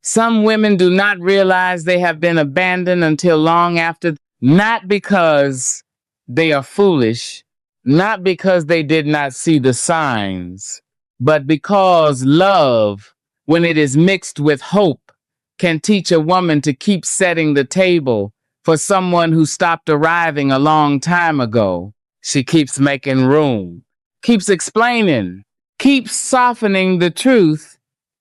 Some women do not realize they have been abandoned until long after, not because they are foolish, not because they did not see the signs, but because love, when it is mixed with hope, can teach a woman to keep setting the table for someone who stopped arriving a long time ago. She keeps making room, keeps explaining, keeps softening the truth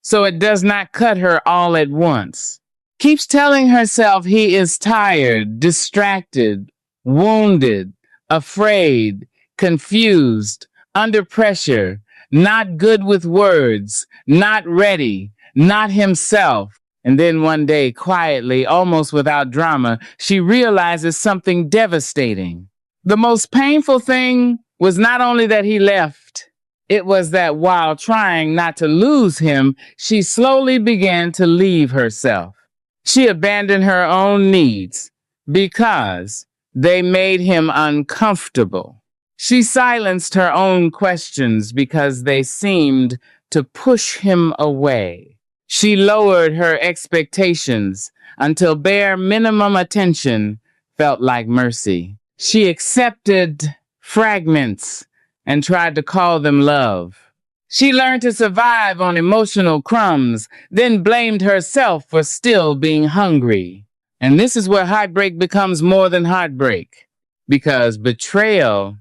so it does not cut her all at once. Keeps telling herself he is tired, distracted, wounded, afraid, confused, under pressure, not good with words, not ready, not himself. And then one day, quietly, almost without drama, she realizes something devastating. The most painful thing was not only that he left, it was that while trying not to lose him, she slowly began to leave herself. She abandoned her own needs because they made him uncomfortable. She silenced her own questions because they seemed to push him away. She lowered her expectations until bare minimum attention felt like mercy. She accepted fragments and tried to call them love. She learned to survive on emotional crumbs, then blamed herself for still being hungry. And this is where heartbreak becomes more than heartbreak, because betrayal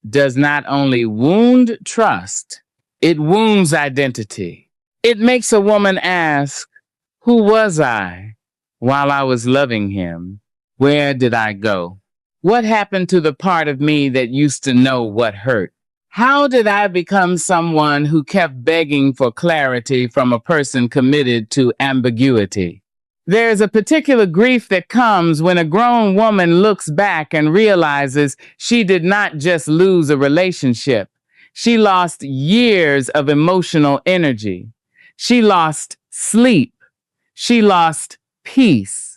does not only wound trust, it wounds identity. It makes a woman ask, who was I while I was loving him? Where did I go? What happened to the part of me that used to know what hurt? How did I become someone who kept begging for clarity from a person committed to ambiguity? There's a particular grief that comes when a grown woman looks back and realizes she did not just lose a relationship. She lost years of emotional energy. She lost sleep. She lost peace.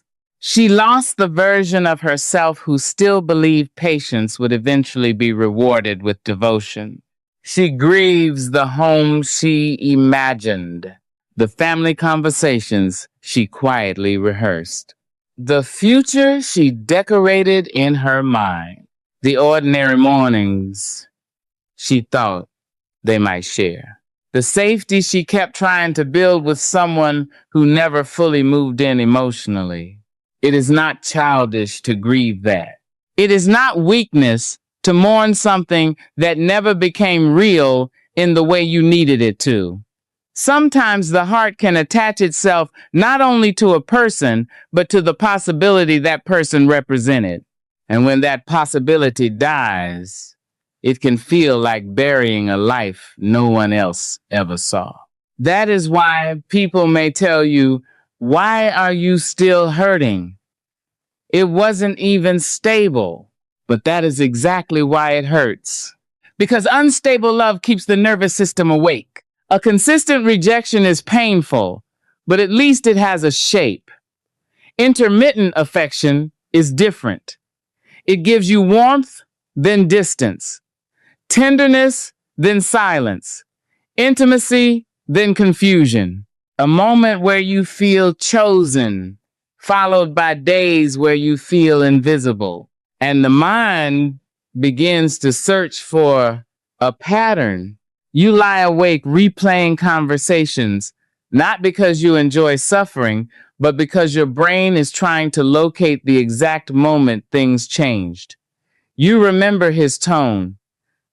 She lost the version of herself who still believed patience would eventually be rewarded with devotion. She grieves the home she imagined, the family conversations she quietly rehearsed, the future she decorated in her mind, the ordinary mornings she thought they might share, the safety she kept trying to build with someone who never fully moved in emotionally. It is not childish to grieve that. It is not weakness to mourn something that never became real in the way you needed it to. Sometimes the heart can attach itself not only to a person, but to the possibility that person represented. And when that possibility dies, it can feel like burying a life no one else ever saw. That is why people may tell you, why are you still hurting? It wasn't even stable, but that is exactly why it hurts. Because unstable love keeps the nervous system awake. A consistent rejection is painful, but at least it has a shape. Intermittent affection is different. It gives you warmth, then distance, tenderness, then silence, intimacy, then confusion. A moment where you feel chosen, followed by days where you feel invisible. And the mind begins to search for a pattern. You lie awake replaying conversations, not because you enjoy suffering, but because your brain is trying to locate the exact moment things changed. You remember his tone,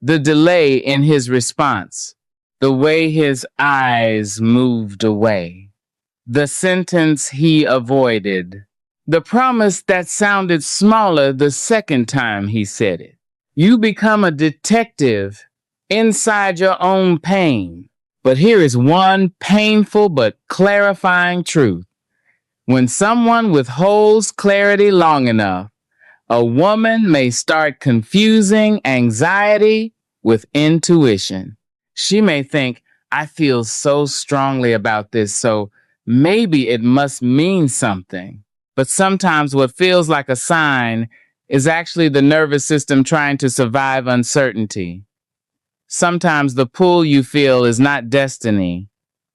the delay in his response, the way his eyes moved away, the sentence he avoided, the promise that sounded smaller the second time he said it. You become a detective inside your own pain. But here is one painful but clarifying truth. When someone withholds clarity long enough, a woman may start confusing anxiety with intuition. She may think, I feel so strongly about this, so maybe it must mean something. But sometimes what feels like a sign is actually the nervous system trying to survive uncertainty. Sometimes the pull you feel is not destiny,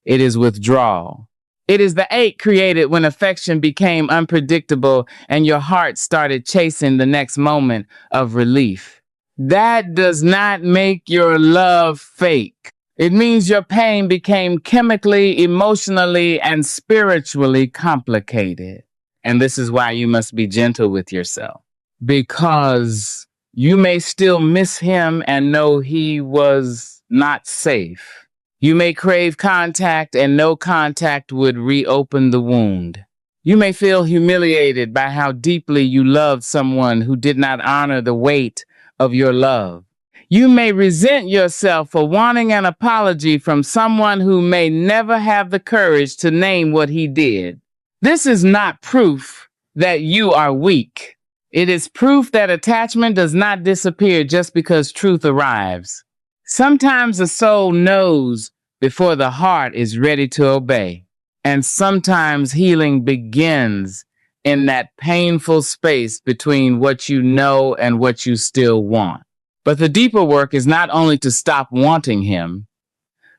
it is withdrawal. It is the ache created when affection became unpredictable and your heart started chasing the next moment of relief. That does not make your love fake. It means your pain became chemically, emotionally, and spiritually complicated. And this is why you must be gentle with yourself. Because you may still miss him and know he was not safe. You may crave contact and no contact would reopen the wound. You may feel humiliated by how deeply you loved someone who did not honor the weight of your love. You may resent yourself for wanting an apology from someone who may never have the courage to name what he did. This is not proof that you are weak. It is proof that attachment does not disappear just because truth arrives. Sometimes the soul knows before the heart is ready to obey. And sometimes healing begins in that painful space between what you know and what you still want. But the deeper work is not only to stop wanting him,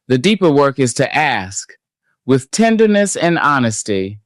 the deeper work is to ask, with tenderness and honesty,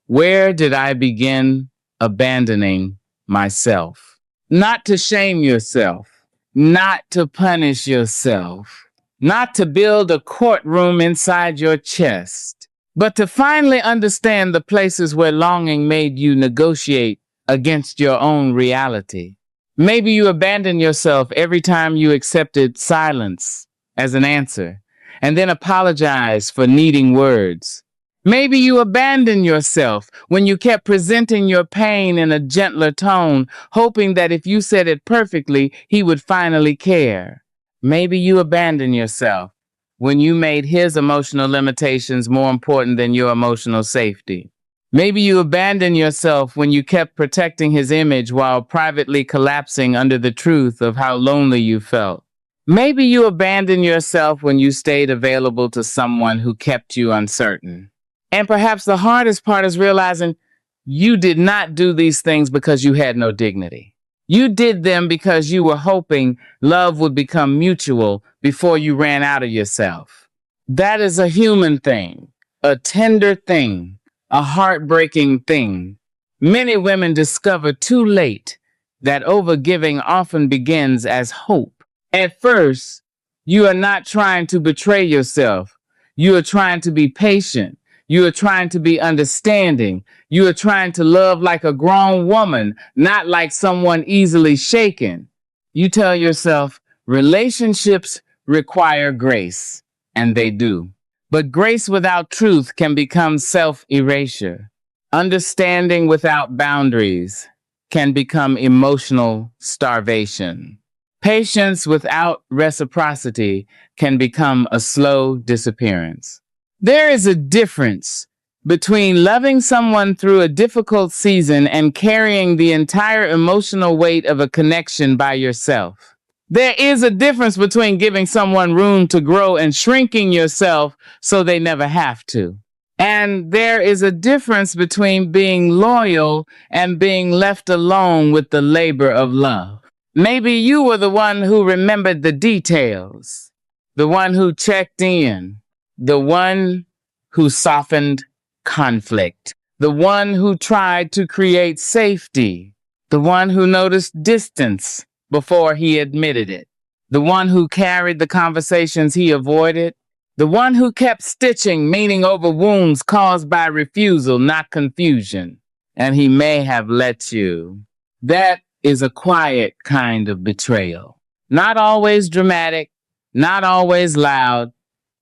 where did I begin abandoning myself? Not to shame yourself, not to punish yourself, not to build a courtroom inside your chest, but to finally understand the places where longing made you negotiate against your own reality. Maybe you abandoned yourself every time you accepted silence as an answer, and then apologized for needing words. Maybe you abandoned yourself when you kept presenting your pain in a gentler tone, hoping that if you said it perfectly, he would finally care. Maybe you abandoned yourself when you made his emotional limitations more important than your emotional safety. Maybe you abandoned yourself when you kept protecting his image while privately collapsing under the truth of how lonely you felt. Maybe you abandoned yourself when you stayed available to someone who kept you uncertain. And perhaps the hardest part is realizing you did not do these things because you had no dignity. You did them because you were hoping love would become mutual before you ran out of yourself. That is a human thing, a tender thing, a heartbreaking thing. Many women discover too late that overgiving often begins as hope. At first, you are not trying to betray yourself. You are trying to be patient. You are trying to be understanding. You are trying to love like a grown woman, not like someone easily shaken. You tell yourself, relationships require grace, and they do. But grace without truth can become self-erasure. Understanding without boundaries can become emotional starvation. Patience without reciprocity can become a slow disappearance. There is a difference between loving someone through a difficult season and carrying the entire emotional weight of a connection by yourself. There is a difference between giving someone room to grow and shrinking yourself so they never have to. And there is a difference between being loyal and being left alone with the labor of love. Maybe you were the one who remembered the details, the one who checked in, the one who softened conflict, the one who tried to create safety, the one who noticed distance before he admitted it, the one who carried the conversations he avoided, the one who kept stitching meaning over wounds caused by refusal, not confusion. And he may have let you. That is a quiet kind of betrayal. Not always dramatic, not always loud.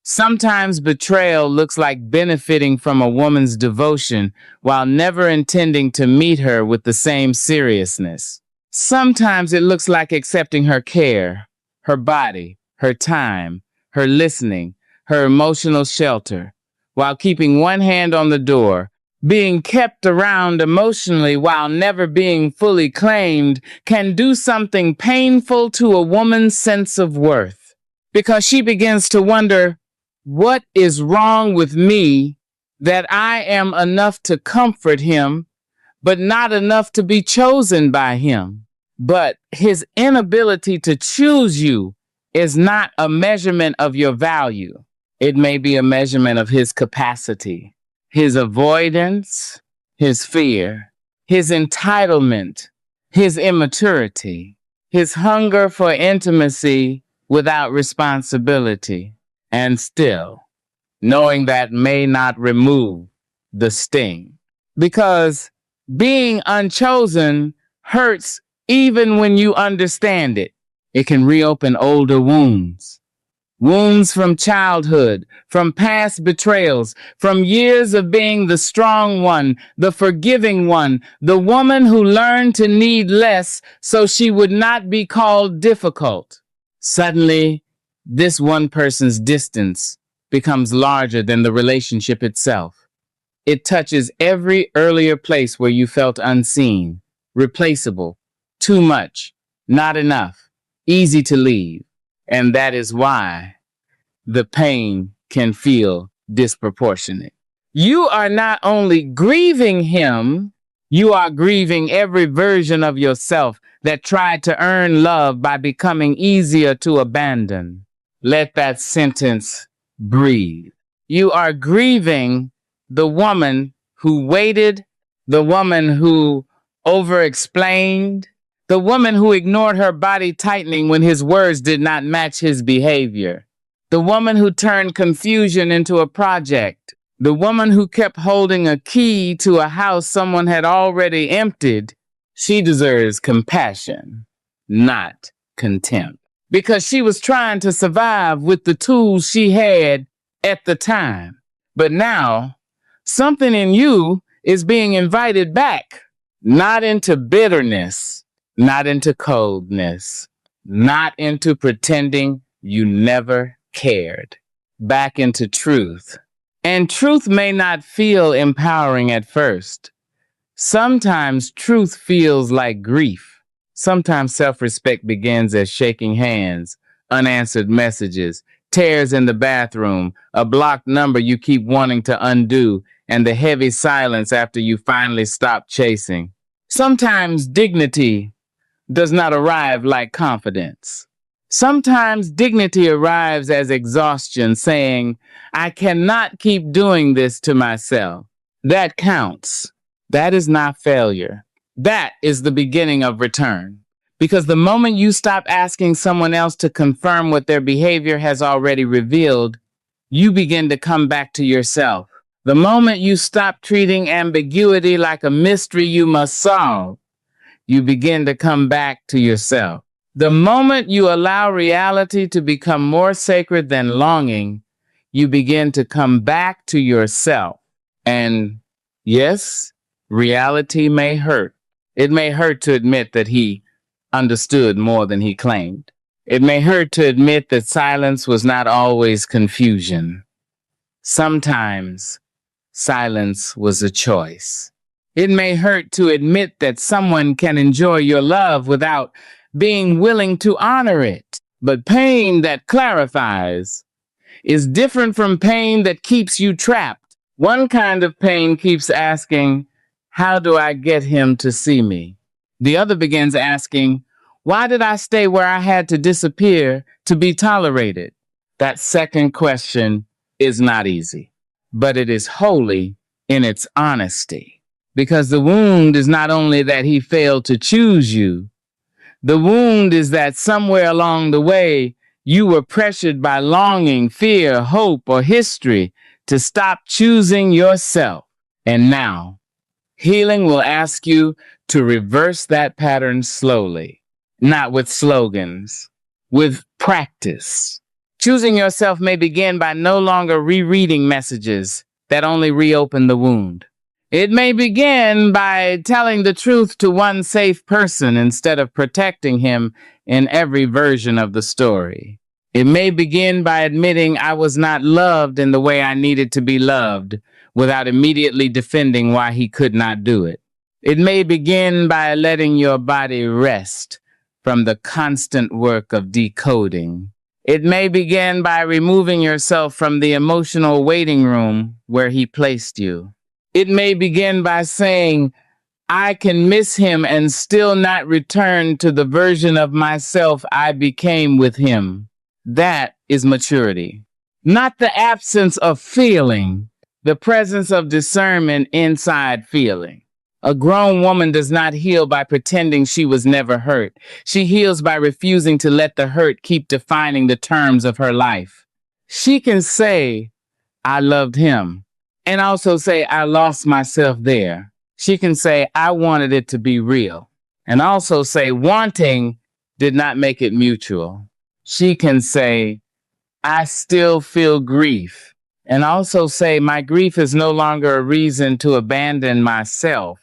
Sometimes betrayal looks like benefiting from a woman's devotion while never intending to meet her with the same seriousness. Sometimes it looks like accepting her care, her body, her time, her listening, her emotional shelter, while keeping one hand on the door. Being kept around emotionally while never being fully claimed can do something painful to a woman's sense of worth, because she begins to wonder, what is wrong with me that I am enough to comfort him, but not enough to be chosen by him? But his inability to choose you is not a measurement of your value. It may be a measurement of his capacity. his avoidance, his fear, his entitlement, his immaturity, his hunger for intimacy without responsibility. And still, knowing that may not remove the sting. Because being unchosen hurts even when you understand it. It can reopen older wounds. Wounds from childhood, from past betrayals, from years of being the strong one, the forgiving one, the woman who learned to need less so she would not be called difficult. Suddenly, this one person's distance becomes larger than the relationship itself. It touches every earlier place where you felt unseen, replaceable, too much, not enough, easy to leave. And that is why the pain can feel disproportionate. You are not only grieving him, you are grieving every version of yourself that tried to earn love by becoming easier to abandon. Let that sentence breathe. You are grieving the woman who waited, the woman who over-explained, the woman who ignored her body tightening when his words did not match his behavior, the woman who turned confusion into a project, the woman who kept holding a key to a house someone had already emptied. She deserves compassion, not contempt, because she was trying to survive with the tools she had at the time. But now, something in you is being invited back, not into bitterness, not into coldness, not into pretending you never cared, back into truth. And truth may not feel empowering at first. Sometimes truth feels like grief. Sometimes self-respect begins as shaking hands, unanswered messages, tears in the bathroom, a blocked number you keep wanting to undo, and the heavy silence after you finally stop chasing. Sometimes dignity does not arrive like confidence. Sometimes dignity arrives as exhaustion, saying, I cannot keep doing this to myself. That counts. That is not failure. That is the beginning of return. Because the moment you stop asking someone else to confirm what their behavior has already revealed, you begin to come back to yourself. The moment you stop treating ambiguity like a mystery you must solve, you begin to come back to yourself. The moment you allow reality to become more sacred than longing, you begin to come back to yourself. And yes, reality may hurt. It may hurt to admit that he understood more than he claimed. It may hurt to admit that silence was not always confusion. Sometimes silence was a choice. It may hurt to admit that someone can enjoy your love without being willing to honor it. But pain that clarifies is different from pain that keeps you trapped. One kind of pain keeps asking, how do I get him to see me? The other begins asking, why did I stay where I had to disappear to be tolerated? That second question is not easy, but it is holy in its honesty. Because the wound is not only that he failed to choose you, the wound is that somewhere along the way, you were pressured by longing, fear, hope, or history to stop choosing yourself. And now, healing will ask you to reverse that pattern slowly, not with slogans, with practice. Choosing yourself may begin by no longer rereading messages that only reopen the wound. It may begin by telling the truth to one safe person instead of protecting him in every version of the story. It may begin by admitting I was not loved in the way I needed to be loved without immediately defending why he could not do it. It may begin by letting your body rest from the constant work of decoding. It may begin by removing yourself from the emotional waiting room where he placed you. It may begin by saying, I can miss him and still not return to the version of myself I became with him. That is maturity. Not the absence of feeling, the presence of discernment inside feeling. A grown woman does not heal by pretending she was never hurt. She heals by refusing to let the hurt keep defining the terms of her life. She can say, I loved him, and also say, I lost myself there. She can say, I wanted it to be real, and also say, wanting did not make it mutual. She can say, I still feel grief, and also say, my grief is no longer a reason to abandon myself.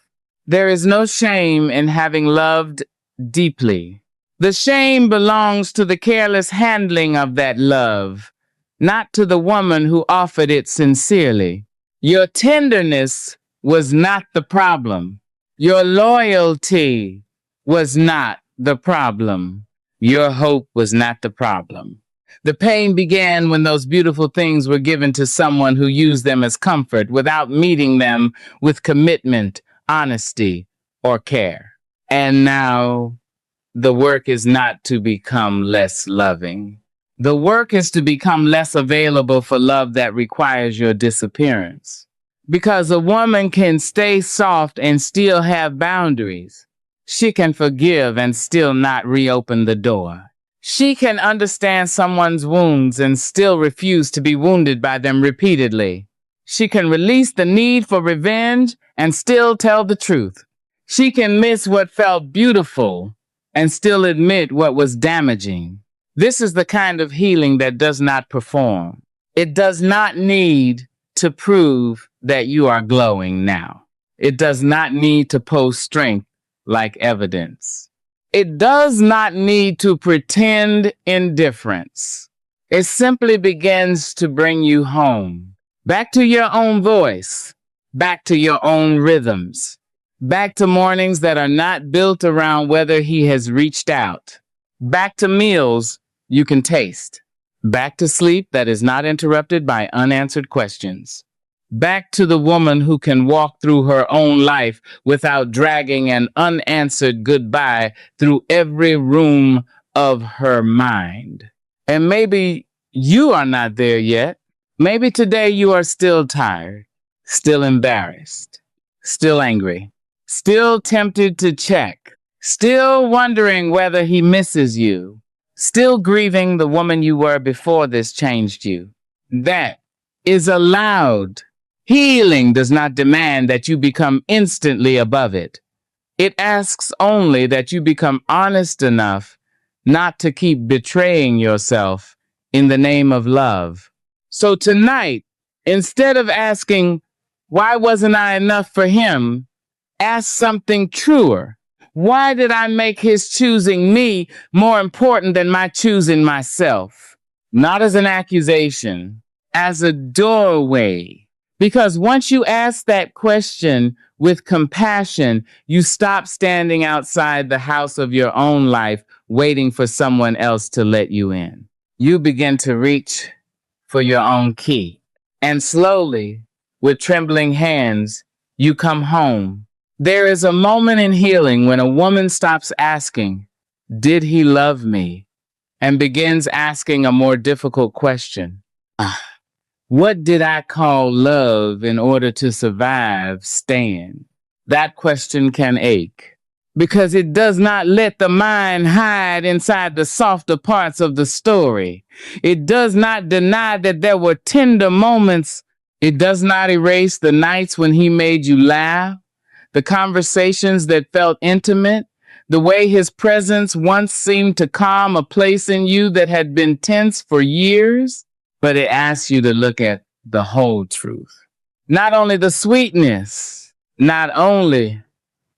There is no shame in having loved deeply. The shame belongs to the careless handling of that love, not to the woman who offered it sincerely. Your tenderness was not the problem. Your loyalty was not the problem. Your hope was not the problem. The pain began when those beautiful things were given to someone who used them as comfort without meeting them with commitment, honesty, or care. And now the work is not to become less loving. The work is to become less available for love that requires your disappearance. Because a woman can stay soft and still have boundaries. She can forgive and still not reopen the door. She can understand someone's wounds and still refuse to be wounded by them repeatedly. She can release the need for revenge and still tell the truth. She can miss what felt beautiful and still admit what was damaging. This is the kind of healing that does not perform. It does not need to prove that you are glowing now. It does not need to post strength like evidence. It does not need to pretend indifference. It simply begins to bring you home, back to your own voice, back to your own rhythms, back to mornings that are not built around whether he has reached out, back to meals you can taste, back to sleep that is not interrupted by unanswered questions. Back to the woman who can walk through her own life without dragging an unanswered goodbye through every room of her mind. And maybe you are not there yet. Maybe today you are still tired, still embarrassed, still angry, still tempted to check, still wondering whether he misses you, still grieving the woman you were before this changed you. That is allowed. Healing does not demand that you become instantly above it. It asks only that you become honest enough not to keep betraying yourself in the name of love. So tonight, instead of asking, why wasn't I enough for him? Ask something truer. Why did I make his choosing me more important than my choosing myself? Not as an accusation, as a doorway. Because once you ask that question with compassion, you stop standing outside the house of your own life, waiting for someone else to let you in. You begin to reach for your own key. And slowly, with trembling hands, you come home. There is a moment in healing when a woman stops asking, did he love me? And begins asking a more difficult question. What did I call love in order to survive, stand? That question can ache because it does not let the mind hide inside the softer parts of the story. It does not deny that there were tender moments. It does not erase the nights when he made you laugh, the conversations that felt intimate, the way his presence once seemed to calm a place in you that had been tense for years. But it asks you to look at the whole truth. Not only the sweetness, not only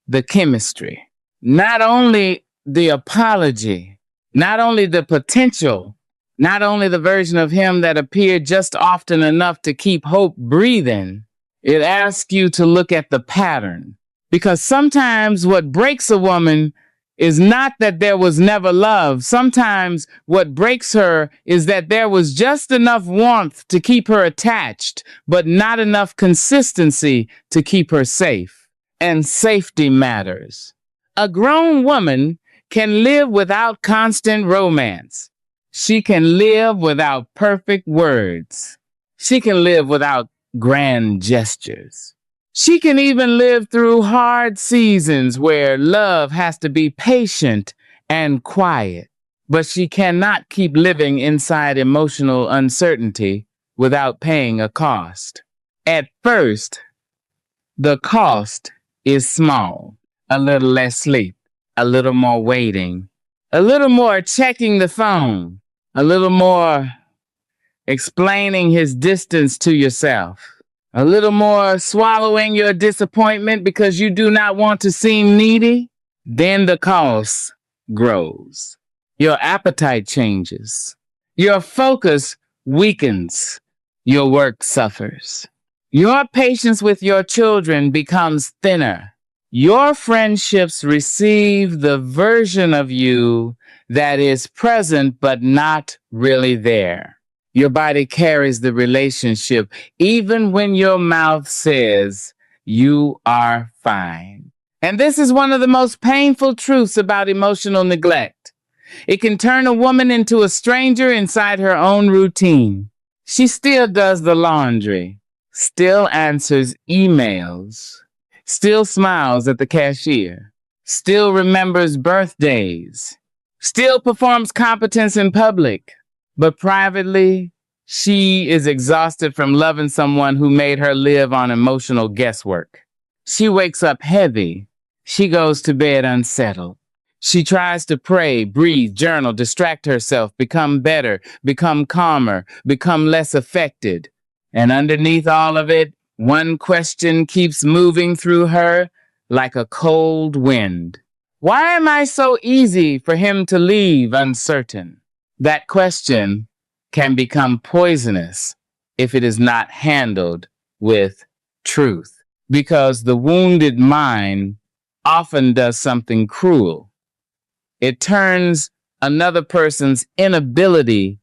the chemistry, not only the apology, not only the potential, not only the version of him that appeared just often enough to keep hope breathing. It asks you to look at the pattern. Because sometimes what breaks a woman is not that there was never love. Sometimes what breaks her is that there was just enough warmth to keep her attached, but not enough consistency to keep her safe. And safety matters. A grown woman can live without constant romance. She can live without perfect words. She can live without grand gestures. She can even live through hard seasons where love has to be patient and quiet. But she cannot keep living inside emotional uncertainty without paying a cost. At first, the cost is small. A little less sleep, a little more waiting, a little more checking the phone, a little more explaining his distance to yourself, a little more swallowing your disappointment because you do not want to seem needy. Then the cost grows. Your appetite changes. Your focus weakens. Your work suffers. Your patience with your children becomes thinner. Your friendships receive the version of you that is present but not really there. Your body carries the relationship even when your mouth says you are fine. And this is one of the most painful truths about emotional neglect. It can turn a woman into a stranger inside her own routine. She still does the laundry, still answers emails, still smiles at the cashier, still remembers birthdays, still performs competence in public, but privately, she is exhausted from loving someone who made her live on emotional guesswork. She wakes up heavy. She goes to bed unsettled. She tries to pray, breathe, journal, distract herself, become better, become calmer, become less affected. And underneath all of it, one question keeps moving through her like a cold wind. Why am I so easy for him to leave uncertain? That question can become poisonous if it is not handled with truth, because the wounded mind often does something cruel. It turns another person's inability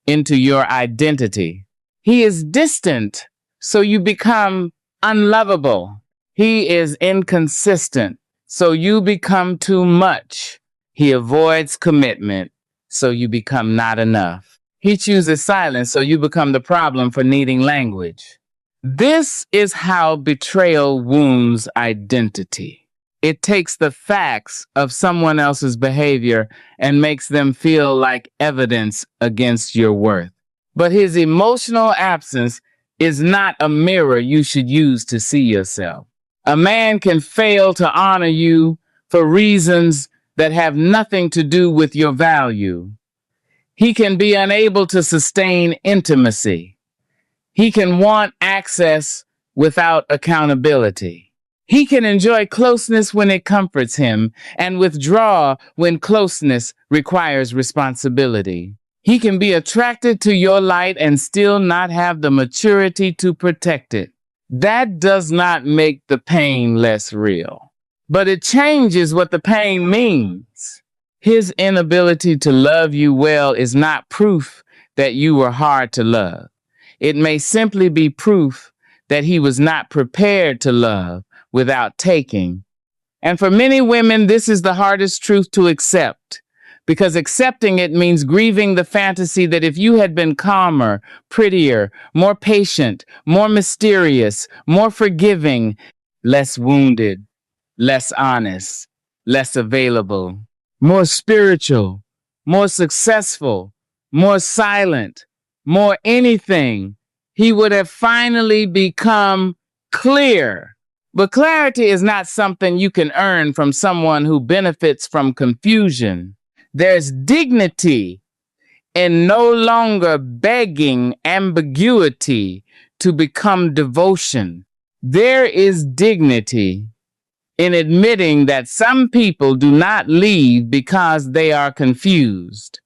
into your identity. He is distant, so you become unlovable. He is inconsistent, so you become too much. He avoids commitment, so you become not enough. He chooses silence, so you become the problem for needing language. This is how betrayal wounds identity. It takes the facts of someone else's behavior and makes them feel like evidence against your worth. But his emotional absence is not a mirror you should use to see yourself. A man can fail to honor you for reasons that have nothing to do with your value. He can be unable to sustain intimacy. He can want access without accountability. He can enjoy closeness when it comforts him and withdraw when closeness requires responsibility. He can be attracted to your light and still not have the maturity to protect it. That does not make the pain less real, but it changes what the pain means. His inability to love you well is not proof that you were hard to love. It may simply be proof that he was not prepared to love without taking. And for many women, this is the hardest truth to accept, because accepting it means grieving the fantasy that if you had been calmer, prettier, more patient, more mysterious, more forgiving, less wounded, less honest, less available, more spiritual, more successful, more silent, more anything, he would have finally become clear. But clarity is not something you can earn from someone who benefits from confusion. There's dignity in no longer begging ambiguity to become devotion. There is dignity in admitting that some people do not leave because they are confused.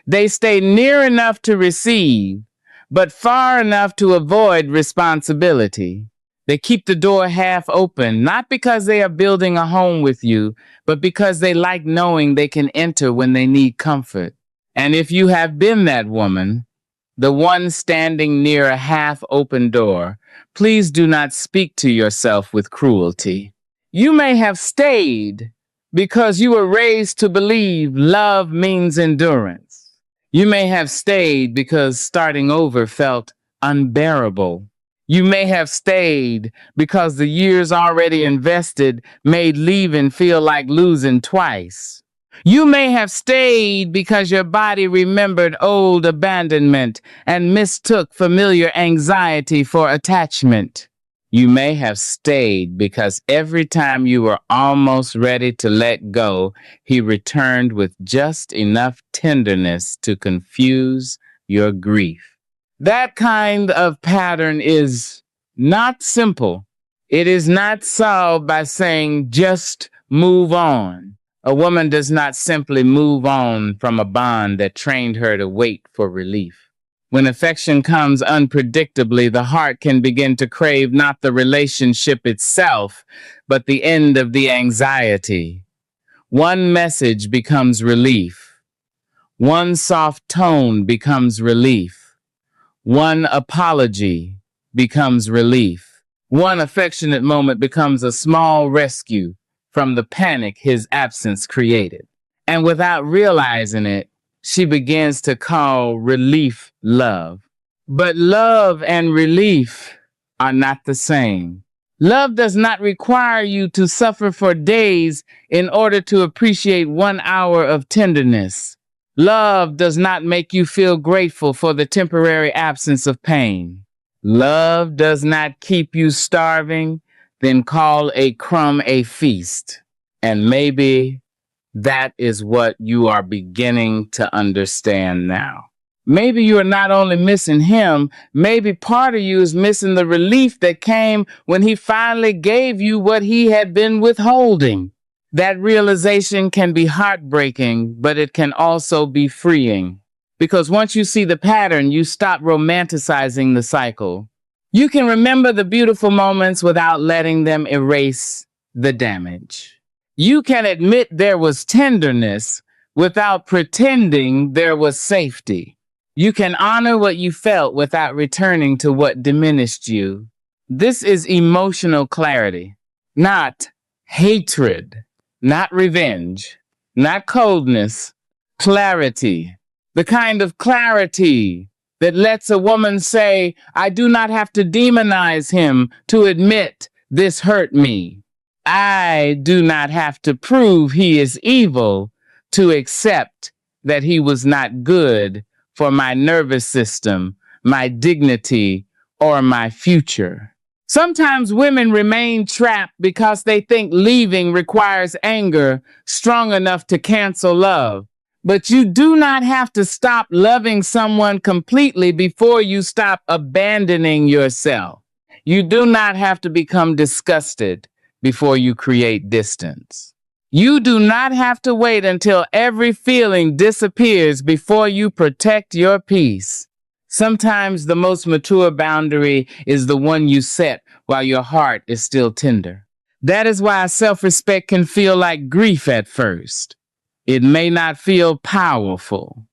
They stay near enough to receive, but far enough to avoid responsibility. They keep the door half open, not because they are building a home with you, but because they like knowing they can enter when they need comfort. And if you have been that woman, the one standing near a half-open door, please do not speak to yourself with cruelty. You may have stayed because you were raised to believe love means endurance. You may have stayed because starting over felt unbearable. You may have stayed because the years already invested made leaving feel like losing twice. You may have stayed because your body remembered old abandonment and mistook familiar anxiety for attachment. You may have stayed because every time you were almost ready to let go, he returned with just enough tenderness to confuse your grief. That kind of pattern is not simple. It is not solved by saying just move on. A woman does not simply move on from a bond that trained her to wait for relief. When affection comes unpredictably, the heart can begin to crave not the relationship itself, but the end of the anxiety. One message becomes relief. One soft tone becomes relief. One apology becomes relief. One affectionate moment becomes a small rescue from the panic his absence created. And without realizing it, she begins to call relief love. But love and relief are not the same. Love does not require you to suffer for days in order to appreciate 1 hour of tenderness. Love does not make you feel grateful for the temporary absence of pain. Love does not keep you starving, then call a crumb a feast. And maybe that is what you are beginning to understand now. Maybe you are not only missing him, maybe part of you is missing the relief that came when he finally gave you what he had been withholding. That realization can be heartbreaking, but it can also be freeing. Because once you see the pattern, you stop romanticizing the cycle. You can remember the beautiful moments without letting them erase the damage. You can admit there was tenderness without pretending there was safety. You can honor what you felt without returning to what diminished you. This is emotional clarity, not hatred, not revenge, not coldness, clarity. The kind of clarity that lets a woman say, I do not have to demonize him to admit this hurt me. I do not have to prove he is evil to accept that he was not good for my nervous system, my dignity, or my future. Sometimes women remain trapped because they think leaving requires anger strong enough to cancel love. But you do not have to stop loving someone completely before you stop abandoning yourself. You do not have to become disgusted before you create distance. You do not have to wait until every feeling disappears before you protect your peace. Sometimes the most mature boundary is the one you set while your heart is still tender. That is why self-respect can feel like grief at first. It may not feel powerful.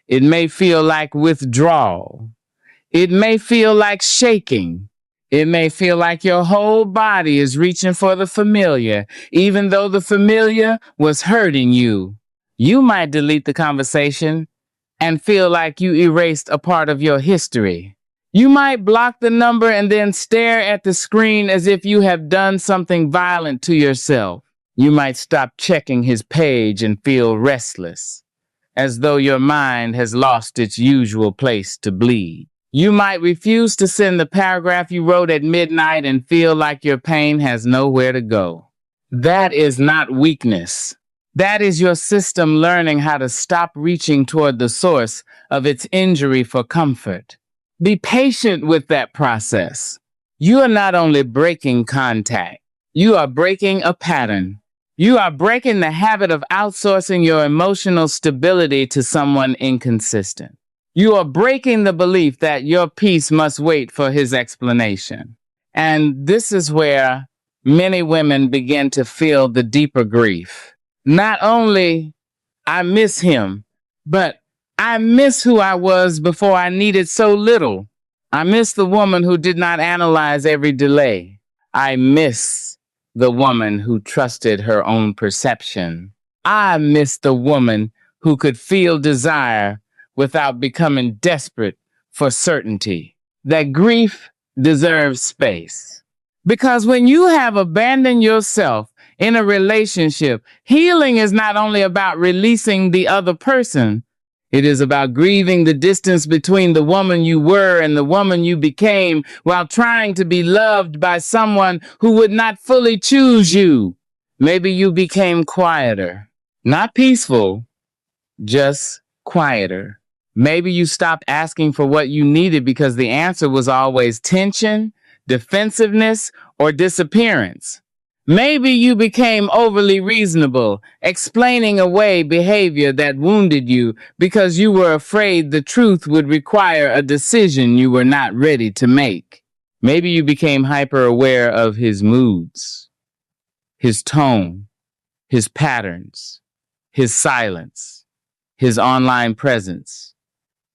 It may feel like withdrawal. It may feel like shaking. It may feel like your whole body is reaching for the familiar, even though the familiar was hurting you. You might delete the conversation and feel like you erased a part of your history. You might block the number and then stare at the screen as if you have done something violent to yourself. You might stop checking his page and feel restless, as though your mind has lost its usual place to bleed. You might refuse to send the paragraph you wrote at midnight and feel like your pain has nowhere to go. That is not weakness. That is your system learning how to stop reaching toward the source of its injury for comfort. Be patient with that process. You are not only breaking contact, you are breaking a pattern. You are breaking the habit of outsourcing your emotional stability to someone inconsistent. You are breaking the belief that your peace must wait for his explanation. And this is where many women begin to feel the deeper grief. Not only I miss him, but I miss who I was before I needed so little. I miss the woman who did not analyze every delay. I miss the woman who trusted her own perception. I miss the woman who could feel desire without becoming desperate for certainty. That grief deserves space. Because when you have abandoned yourself in a relationship, healing is not only about releasing the other person, it is about grieving the distance between the woman you were and the woman you became while trying to be loved by someone who would not fully choose you. Maybe you became quieter, not peaceful, just quieter. Maybe you stopped asking for what you needed because the answer was always tension, defensiveness, or disappearance. Maybe you became overly reasonable, explaining away behavior that wounded you because you were afraid the truth would require a decision you were not ready to make. Maybe you became hyper aware of his moods, his tone, his patterns, his silence, his online presence,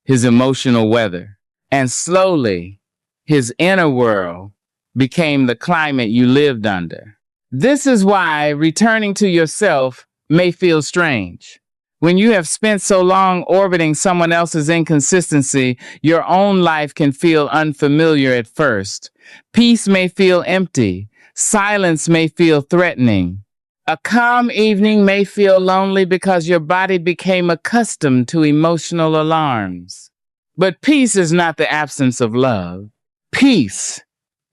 his emotional weather. And slowly, his inner world became the climate you lived under. This is why returning to yourself may feel strange. When you have spent so long orbiting someone else's inconsistency, your own life can feel unfamiliar at first. Peace may feel empty. Silence may feel threatening. A calm evening may feel lonely because your body became accustomed to emotional alarms. But peace is not the absence of love. Peace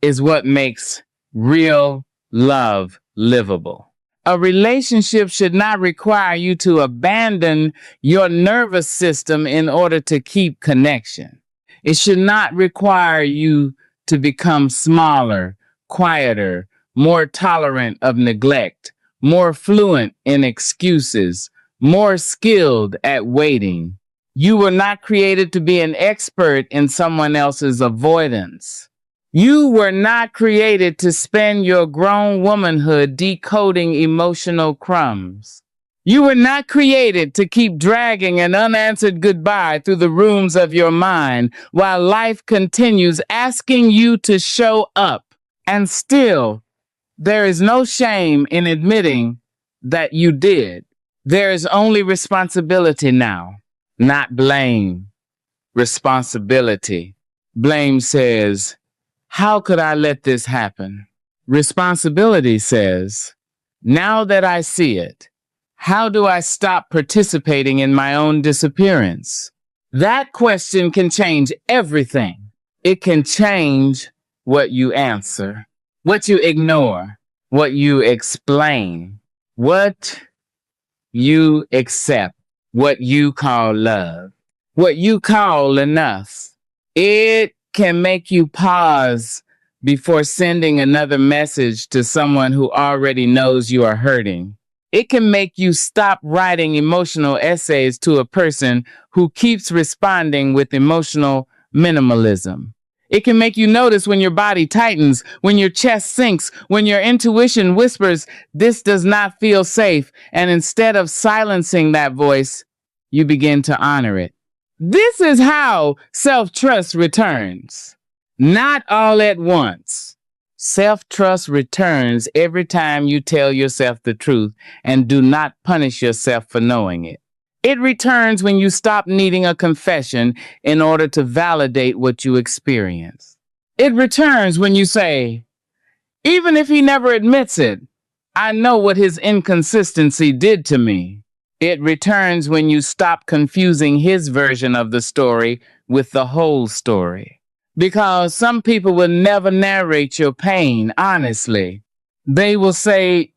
is what makes real love livable. A relationship should not require you to abandon your nervous system in order to keep connection. It should not require you to become smaller, quieter, more tolerant of neglect, more fluent in excuses, more skilled at waiting. You were not created to be an expert in someone else's avoidance. You were not created to spend your grown womanhood decoding emotional crumbs. You were not created to keep dragging an unanswered goodbye through the rooms of your mind while life continues asking you to show up. And still, there is no shame in admitting that you did. There is only responsibility now, not blame. Responsibility. Blame says, how could I let this happen? Responsibility says, now that I see it, how do I stop participating in my own disappearance? That question can change everything. It can change what you answer, what you ignore, what you explain, what you accept, what you call love, what you call enough. It can make you pause before sending another message to someone who already knows you are hurting. It can make you stop writing emotional essays to a person who keeps responding with emotional minimalism. It can make you notice when your body tightens, when your chest sinks, when your intuition whispers, this does not feel safe. And instead of silencing that voice, you begin to honor it. This is how self-trust returns. Not all at once. Self-trust returns every time you tell yourself the truth and do not punish yourself for knowing it. It returns when you stop needing a confession in order to validate what you experience. It returns when you say, even if he never admits it, I know what his inconsistency did to me. It returns when you stop confusing his version of the story with the whole story. Because some people will never narrate your pain honestly. They will say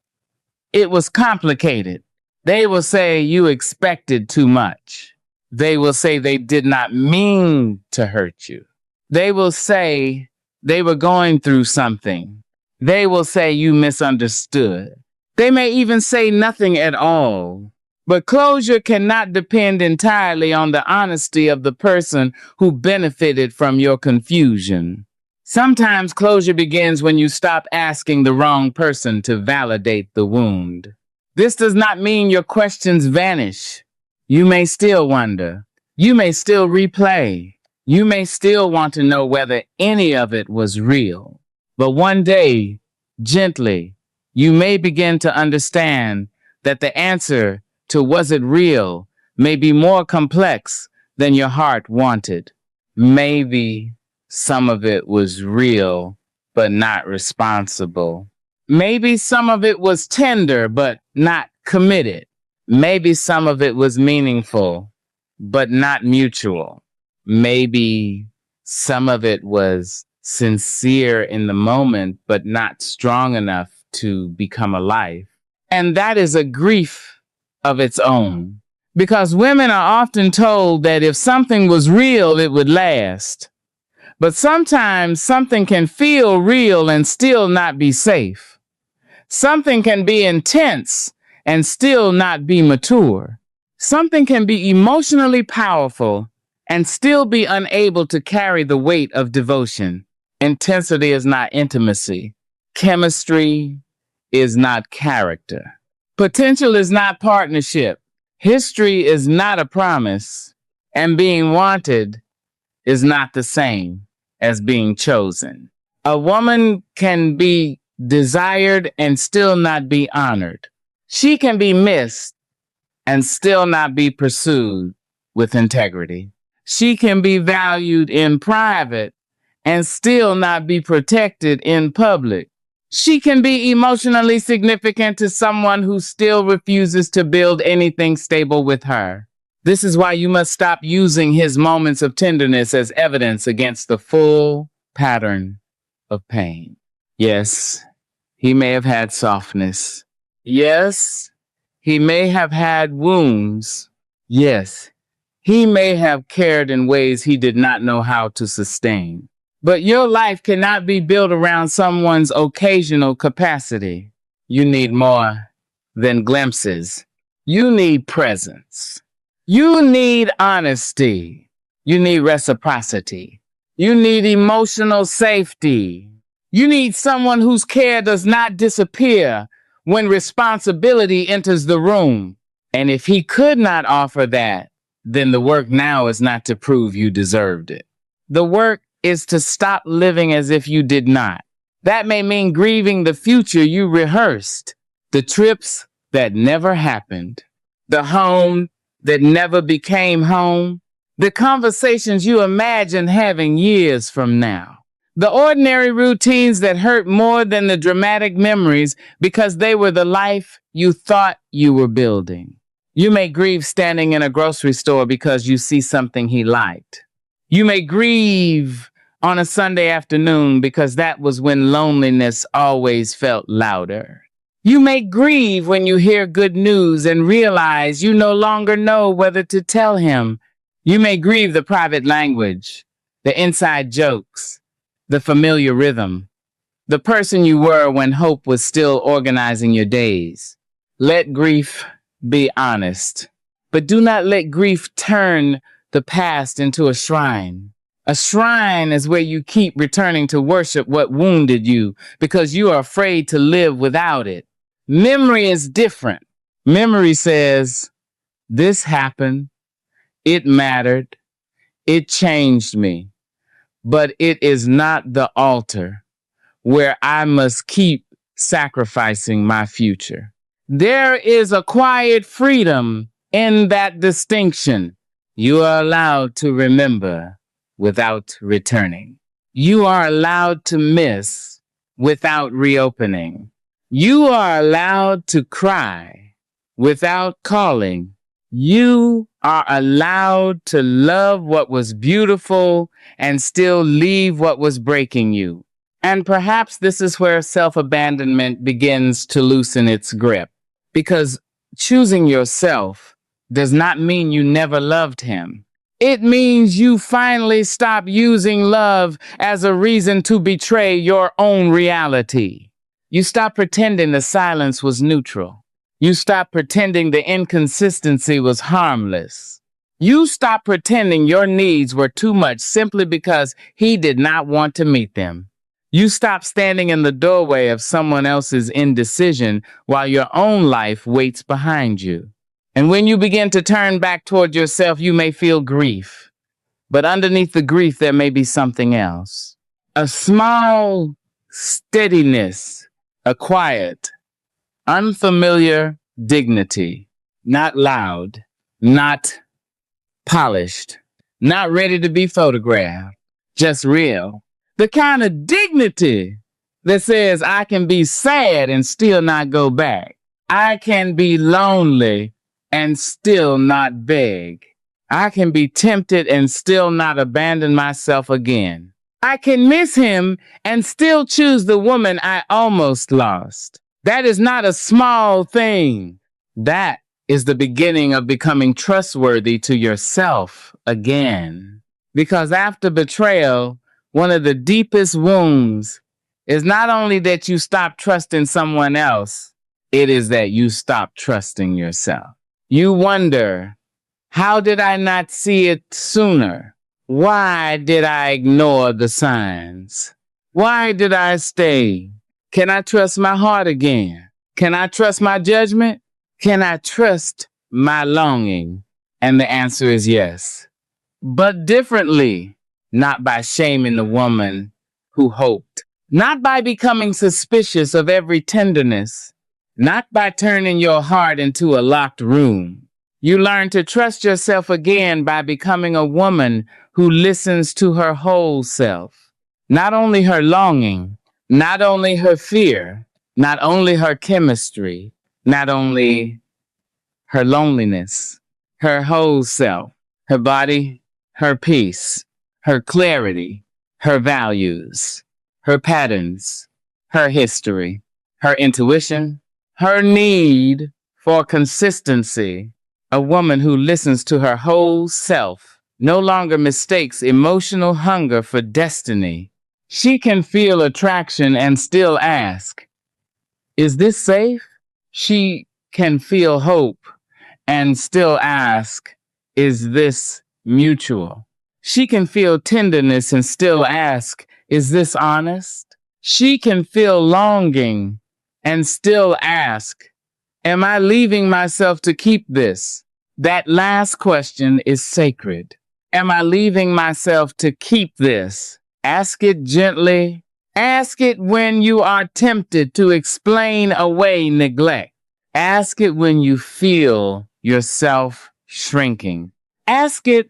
it was complicated. They will say you expected too much. They will say they did not mean to hurt you. They will say they were going through something. They will say you misunderstood. They may even say nothing at all. But closure cannot depend entirely on the honesty of the person who benefited from your confusion. Sometimes closure begins when you stop asking the wrong person to validate the wound. This does not mean your questions vanish. You may still wonder. You may still replay. You may still want to know whether any of it was real. But one day, gently, you may begin to understand that the answer to was it real may be more complex than your heart wanted. Maybe some of it was real, but not responsible. Maybe some of it was tender, but not committed. Maybe some of it was meaningful, but not mutual. Maybe some of it was sincere in the moment, but not strong enough to become a life. And that is a grief of its own. Because women are often told that if something was real, it would last. But sometimes something can feel real and still not be safe. Something can be intense and still not be mature. Something can be emotionally powerful and still be unable to carry the weight of devotion. Intensity is not intimacy. Chemistry is not character. Potential is not partnership. History is not a promise. And being wanted is not the same as being chosen. A woman can be desired and still not be honored. She can be missed and still not be pursued with integrity. She can be valued in private and still not be protected in public. She can be emotionally significant to someone who still refuses to build anything stable with her. This is why you must stop using his moments of tenderness as evidence against the full pattern of pain. Yes, he may have had softness. Yes, he may have had wounds. Yes, he may have cared in ways he did not know how to sustain. But your life cannot be built around someone's occasional capacity. You need more than glimpses. You need presence. You need honesty. You need reciprocity. You need emotional safety. You need someone whose care does not disappear when responsibility enters the room. And if he could not offer that, then the work now is not to prove you deserved it. The work is to stop living as if you did not. That may mean grieving the future you rehearsed, the trips that never happened, the home that never became home, the conversations you imagine having years from now, the ordinary routines that hurt more than the dramatic memories because they were the life you thought you were building. You may grieve standing in a grocery store because you see something he liked. You may grieve on a Sunday afternoon because that was when loneliness always felt louder. You may grieve when you hear good news and realize you no longer know whether to tell him. You may grieve the private language, the inside jokes, the familiar rhythm, the person you were when hope was still organizing your days. Let grief be honest, but do not let grief turn the past into a shrine. A shrine is where you keep returning to worship what wounded you because you are afraid to live without it. Memory is different. Memory says, this happened, it mattered, it changed me, but it is not the altar where I must keep sacrificing my future. There is a quiet freedom in that distinction. You are allowed to remember without returning. You are allowed to miss without reopening. You are allowed to cry without calling. You are allowed to love what was beautiful and still leave what was breaking you. And perhaps this is where self-abandonment begins to loosen its grip. Because choosing yourself does not mean you never loved him. It means you finally stop using love as a reason to betray your own reality. You stop pretending the silence was neutral. You stop pretending the inconsistency was harmless. You stop pretending your needs were too much simply because he did not want to meet them. You stop standing in the doorway of someone else's indecision while your own life waits behind you. And when you begin to turn back toward yourself, you may feel grief. But underneath the grief, there may be something else. A small steadiness, a quiet, unfamiliar dignity, not loud, not polished, not ready to be photographed, just real. The kind of dignity that says I can be sad and still not go back. I can be lonely and still not beg. I can be tempted and still not abandon myself again. I can miss him and still choose the woman I almost lost. That is not a small thing. That is the beginning of becoming trustworthy to yourself again. Because after betrayal, one of the deepest wounds is not only that you stop trusting someone else, it is that you stop trusting yourself. You wonder, how did I not see it sooner? Why did I ignore the signs? Why did I stay? Can I trust my heart again? Can I trust my judgment? Can I trust my longing? And the answer is yes. But differently, not by shaming the woman who hoped, not by becoming suspicious of every tenderness, not by turning your heart into a locked room. You learn to trust yourself again by becoming a woman who listens to her whole self. Not only her longing, not only her fear, not only her chemistry, not only her loneliness, her whole self, her body, her peace, her clarity, her values, her patterns, her history, her intuition, her need for consistency. A woman who listens to her whole self no longer mistakes emotional hunger for destiny. She can feel attraction and still ask, is this safe? She can feel hope and still ask, is this mutual? She can feel tenderness and still ask, is this honest? She can feel longing and still ask, am I leaving myself to keep this? That last question is sacred. Am I leaving myself to keep this? Ask it gently. Ask it when you are tempted to explain away neglect. Ask it when you feel yourself shrinking. Ask it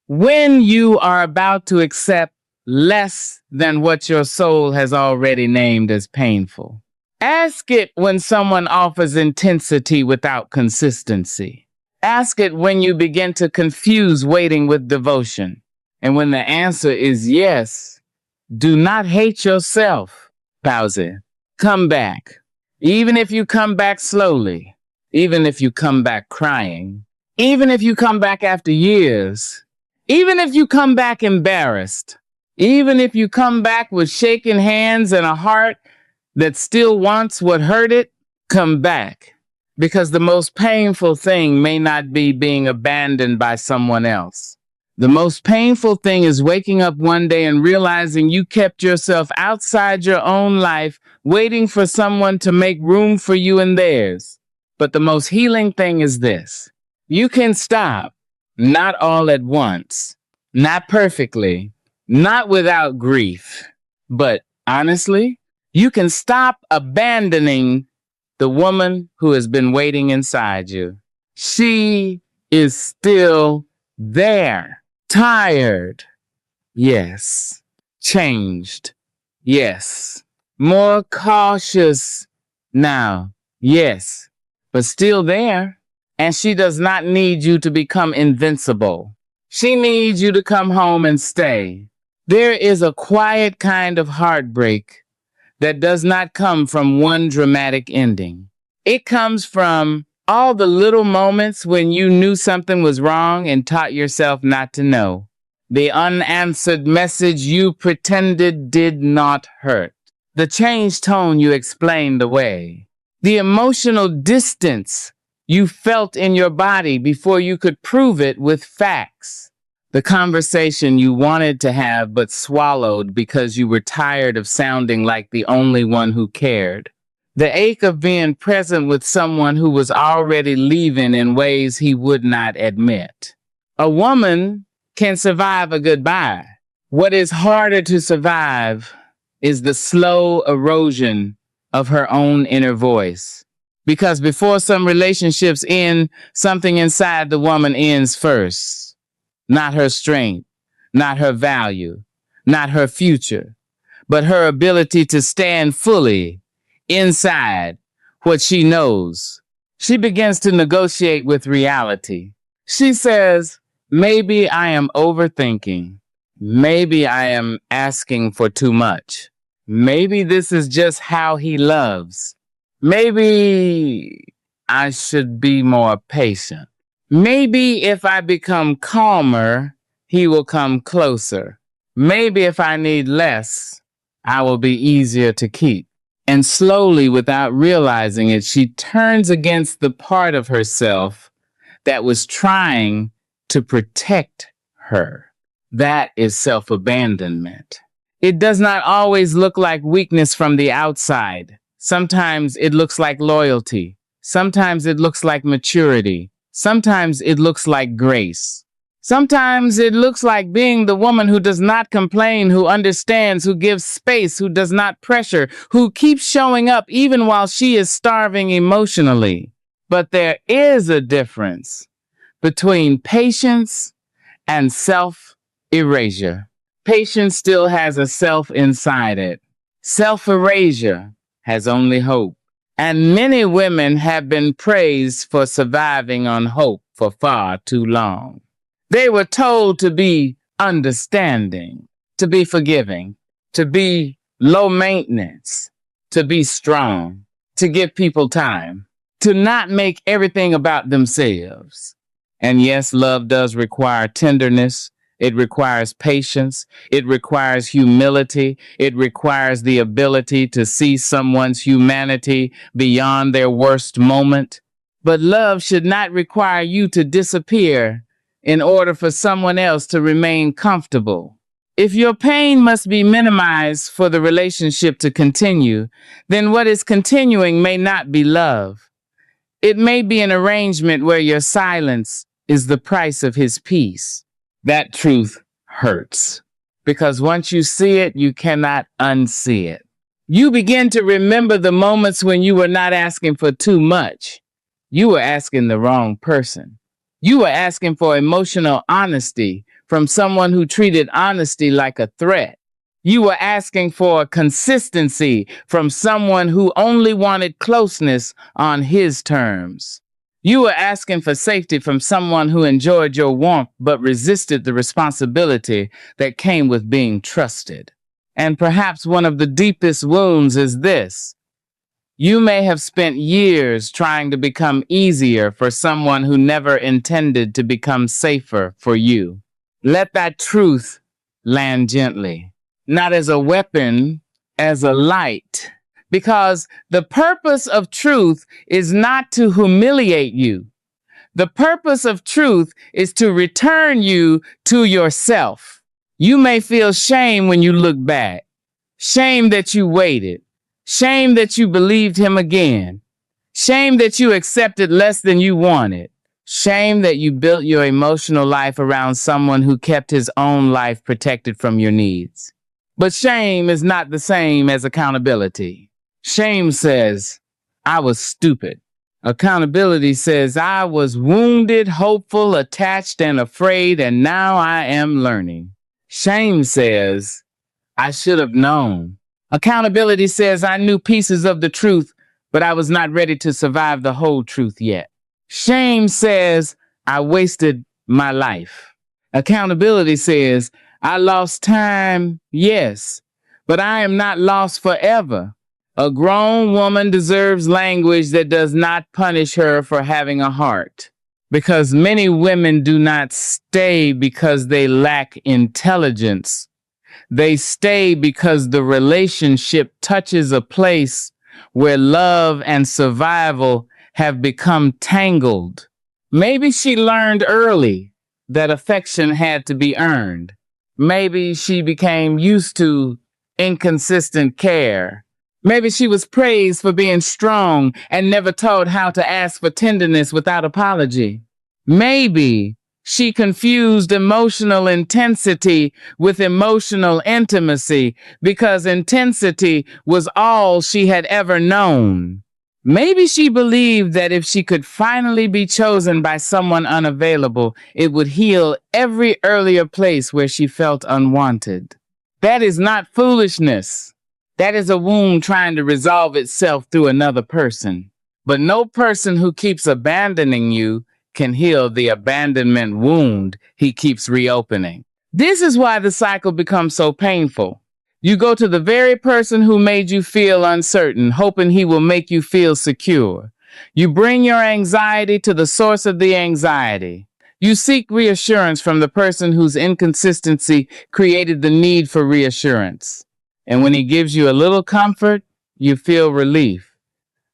when you are about to accept less than what your soul has already named as painful. Ask it when someone offers intensity without consistency. Ask it when you begin to confuse waiting with devotion. And when the answer is yes, do not hate yourself. Pause it. Come back. Even if you come back slowly, even if you come back crying, even if you come back after years, even if you come back embarrassed, even if you come back with shaking hands and a heart that still wants what hurt it, come back. Because the most painful thing may not be being abandoned by someone else. The most painful thing is waking up one day and realizing you kept yourself outside your own life, waiting for someone to make room for you in theirs. But the most healing thing is this. You can stop, not all at once, not perfectly, not without grief, but honestly, you can stop abandoning the woman who has been waiting inside you. She is still there. Tired. Yes. Changed. Yes. More cautious now. Yes. But still there. And she does not need you to become invincible. She needs you to come home and stay. There is a quiet kind of heartbreak that does not come from one dramatic ending. It comes from all the little moments when you knew something was wrong and taught yourself not to know. The unanswered message you pretended did not hurt. The changed tone you explained away. The emotional distance you felt in your body before you could prove it with facts. The conversation you wanted to have but swallowed because you were tired of sounding like the only one who cared. The ache of being present with someone who was already leaving in ways he would not admit. A woman can survive a goodbye. What is harder to survive is the slow erosion of her own inner voice. Because before some relationships end, something inside the woman ends first. Not her strength, not her value, not her future, but her ability to stand fully inside what she knows. She begins to negotiate with reality. She says, maybe I am overthinking. Maybe I am asking for too much. Maybe this is just how he loves. Maybe I should be more patient. Maybe if I become calmer, he will come closer. Maybe if I need less, I will be easier to keep. And slowly, without realizing it, she turns against the part of herself that was trying to protect her. That is self-abandonment. It does not always look like weakness from the outside. Sometimes it looks like loyalty. Sometimes it looks like maturity. Sometimes it looks like grace. Sometimes it looks like being the woman who does not complain, who understands, who gives space, who does not pressure, who keeps showing up even while she is starving emotionally. But there is a difference between patience and self-erasure. Patience still has a self inside it. Self-erasure has only hope. And many women have been praised for surviving on hope for far too long. They were told to be understanding, to be forgiving, to be low maintenance, to be strong, to give people time, to not make everything about themselves. And yes, love does require tenderness. It requires patience. It requires humility. It requires the ability to see someone's humanity beyond their worst moment. But love should not require you to disappear in order for someone else to remain comfortable. If your pain must be minimized for the relationship to continue, then what is continuing may not be love. It may be an arrangement where your silence is the price of his peace. That truth hurts, because once you see it, you cannot unsee it. You begin to remember the moments when you were not asking for too much. You were asking the wrong person. You were asking for emotional honesty from someone who treated honesty like a threat. You were asking for consistency from someone who only wanted closeness on his terms. You were asking for safety from someone who enjoyed your warmth but resisted the responsibility that came with being trusted. And perhaps one of the deepest wounds is this. You may have spent years trying to become easier for someone who never intended to become safer for you. Let that truth land gently, not as a weapon, as a light. Because the purpose of truth is not to humiliate you. The purpose of truth is to return you to yourself. You may feel shame when you look back. Shame that you waited. Shame that you believed him again. Shame that you accepted less than you wanted. Shame that you built your emotional life around someone who kept his own life protected from your needs. But shame is not the same as accountability. Shame says, I was stupid. Accountability says, I was wounded, hopeful, attached, and afraid, and now I am learning. Shame says, I should have known. Accountability says, I knew pieces of the truth, but I was not ready to survive the whole truth yet. Shame says, I wasted my life. Accountability says, I lost time, yes, but I am not lost forever. A grown woman deserves language that does not punish her for having a heart. Because many women do not stay because they lack intelligence. They stay because the relationship touches a place where love and survival have become tangled. Maybe she learned early that affection had to be earned. Maybe she became used to inconsistent care. Maybe she was praised for being strong and never taught how to ask for tenderness without apology. Maybe she confused emotional intensity with emotional intimacy because intensity was all she had ever known. Maybe she believed that if she could finally be chosen by someone unavailable, it would heal every earlier place where she felt unwanted. That is not foolishness. That is a wound trying to resolve itself through another person. But no person who keeps abandoning you can heal the abandonment wound he keeps reopening. This is why the cycle becomes so painful. You go to the very person who made you feel uncertain, hoping he will make you feel secure. You bring your anxiety to the source of the anxiety. You seek reassurance from the person whose inconsistency created the need for reassurance. And when he gives you a little comfort, you feel relief.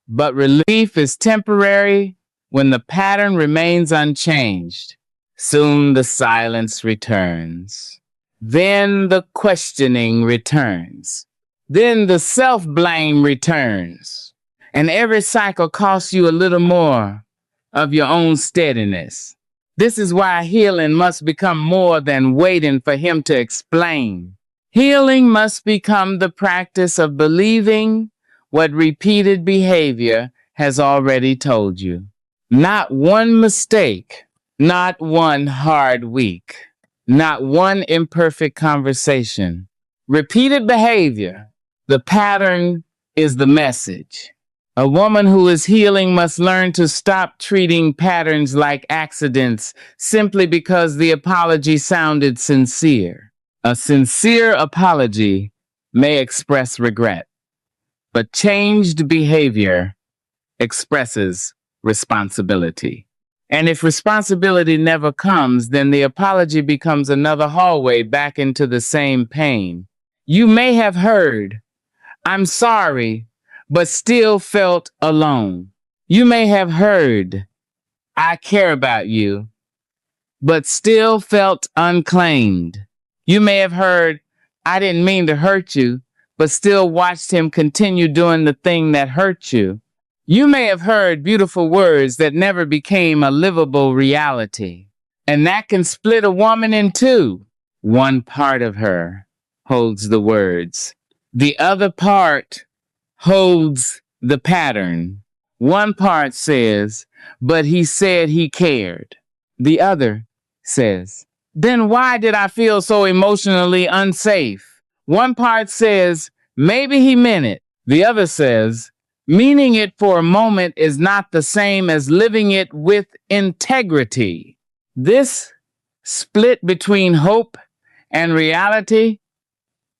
But relief is temporary when the pattern remains unchanged. Soon the silence returns. Then the questioning returns. Then the self-blame returns. And every cycle costs you a little more of your own steadiness. This is why healing must become more than waiting for him to explain. Healing must become the practice of believing what repeated behavior has already told you. Not one mistake, not one hard week, not one imperfect conversation. Repeated behavior, the pattern is the message. A woman who is healing must learn to stop treating patterns like accidents simply because the apology sounded sincere. A sincere apology may express regret, but changed behavior expresses responsibility. And if responsibility never comes, then the apology becomes another hallway back into the same pain. You may have heard, "I'm sorry," but still felt alone. You may have heard, "I care about you," but still felt unclaimed. You may have heard, "I didn't mean to hurt you," but still watched him continue doing the thing that hurt you. You may have heard beautiful words that never became a livable reality. And that can split a woman in two. One part of her holds the words. The other part holds the pattern. One part says, "But he said he cared." The other says, "Then why did I feel so emotionally unsafe?" One part says, "Maybe he meant it." The other says, "Meaning it for a moment is not the same as living it with integrity." This split between hope and reality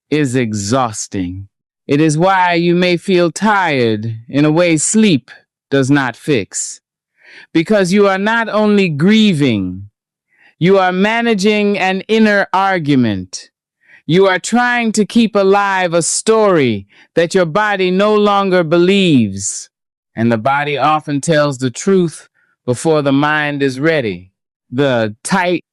is exhausting. It is why you may feel tired in a way sleep does not fix. Because you are not only grieving, you are managing an inner argument. You are trying to keep alive a story that your body no longer believes. And the body often tells the truth before the mind is ready. The tight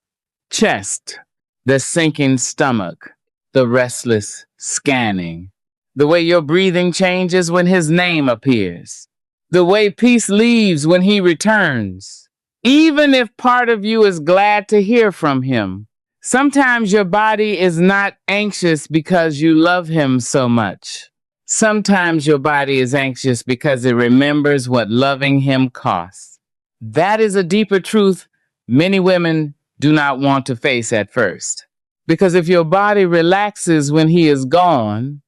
chest, the sinking stomach, the restless scanning, the way your breathing changes when his name appears, the way peace leaves when he returns. Even if part of you is glad to hear from him, sometimes your body is not anxious because you love him so much. Sometimes your body is anxious because it remembers what loving him costs. That is a deeper truth many women do not want to face at first. Because if your body relaxes when he is gone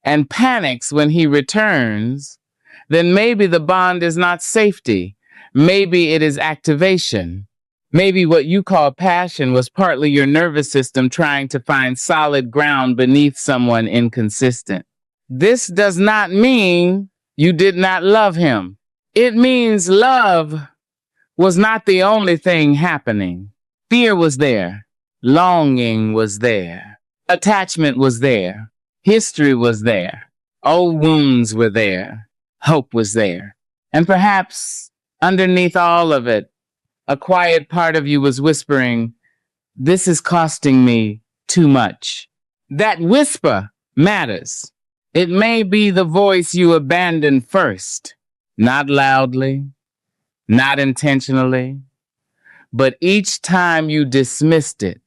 and panics when he returns, then maybe the bond is not safety. Maybe it is activation. Maybe what you call passion was partly your nervous system trying to find solid ground beneath someone inconsistent. This does not mean you did not love him. It means love was not the only thing happening. Fear was there. Longing was there. Attachment was there. History was there. Old wounds were there. Hope was there. And perhaps underneath all of it, a quiet part of you was whispering, "This is costing me too much." That whisper matters. It may be the voice you abandoned first, not loudly, not intentionally, but each time you dismissed it,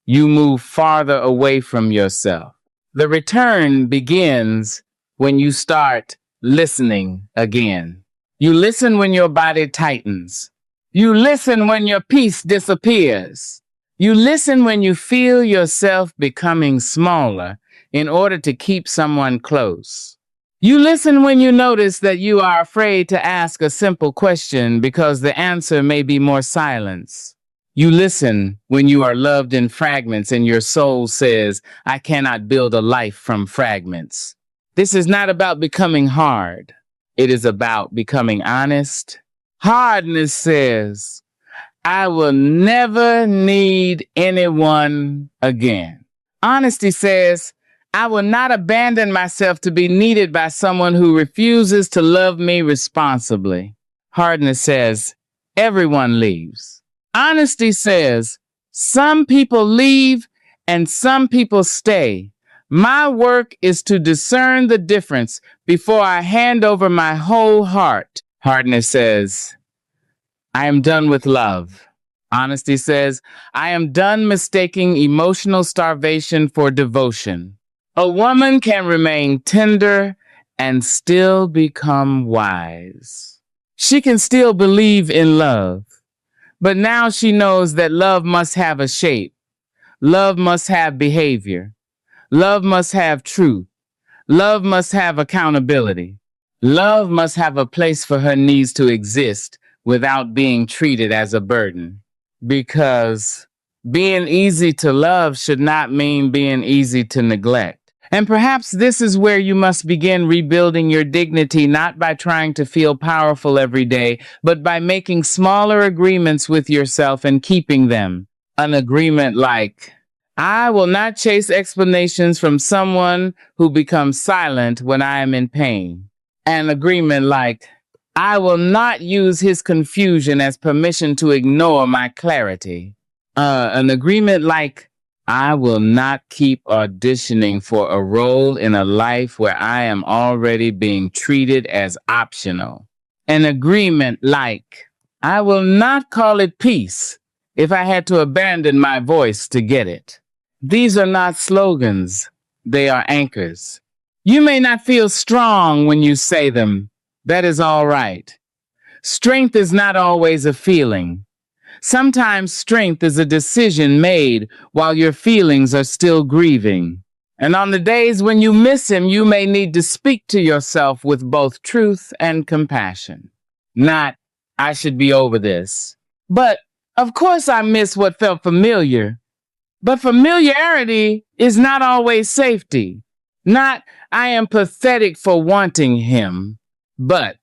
you move farther away from yourself. The return begins when you start listening again. You listen when your body tightens. You listen when your peace disappears. You listen when you feel yourself becoming smaller in order to keep someone close. You listen when you notice that you are afraid to ask a simple question because the answer may be more silence. You listen when you are loved in fragments and your soul says, I cannot build a life from fragments. This is not about becoming hard. It is about becoming honest. Hardness says, I will never need anyone again. Honesty says, I will not abandon myself to be needed by someone who refuses to love me responsibly. Hardness says, everyone leaves. Honesty says, some people leave and some people stay. My work is to discern the difference before I hand over my whole heart. Hardness says, I am done with love. Honesty says, I am done mistaking emotional starvation for devotion. A woman can remain tender and still become wise. She can still believe in love, but now she knows that love must have a shape. Love must have behavior. Love must have truth. Love must have accountability. Love must have a place for her needs to exist without being treated as a burden. Because being easy to love should not mean being easy to neglect. And perhaps this is where you must begin rebuilding your dignity, not by trying to feel powerful every day, but by making smaller agreements with yourself and keeping them. An agreement like, I will not chase explanations from someone who becomes silent when I am in pain. An agreement like, I will not use his confusion as permission to ignore my clarity. An agreement like, I will not keep auditioning for a role in a life where I am already being treated as optional. An agreement like, I will not call it peace if I had to abandon my voice to get it. These are not slogans, they are anchors. You may not feel strong when you say them. That is all right. Strength is not always a feeling. Sometimes strength is a decision made while your feelings are still grieving. And on the days when you miss him, you may need to speak to yourself with both truth and compassion. Not, I should be over this. But, of course I miss what felt familiar. But familiarity is not always safety. Not, I am pathetic for wanting him. But,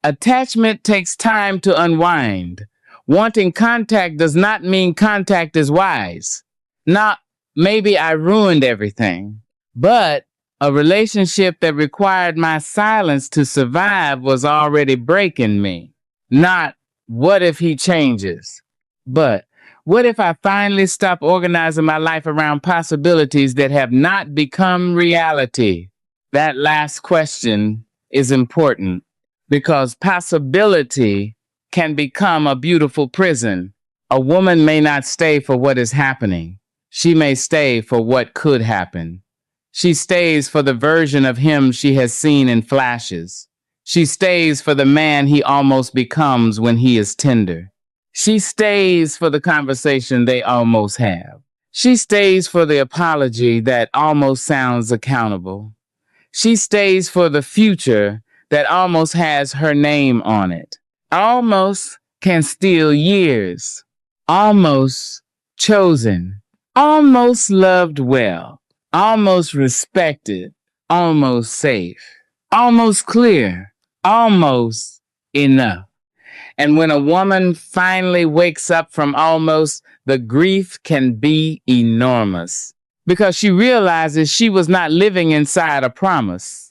attachment takes time to unwind. Wanting contact does not mean contact is wise. Not, maybe I ruined everything. But a relationship that required my silence to survive was already breaking me. Not, what if he changes? But, what if I finally stop organizing my life around possibilities that have not become reality? That last question is important because possibility can become a beautiful prison. A woman may not stay for what is happening. She may stay for what could happen. She stays for the version of him she has seen in flashes. She stays for the man he almost becomes when he is tender. She stays for the conversation they almost have. She stays for the apology that almost sounds accountable. She stays for the future that almost has her name on it. Almost can steal years. Almost chosen. Almost loved well. Almost respected. Almost safe. Almost clear. Almost enough. And when a woman finally wakes up from almost, the grief can be enormous because she realizes she was not living inside a promise.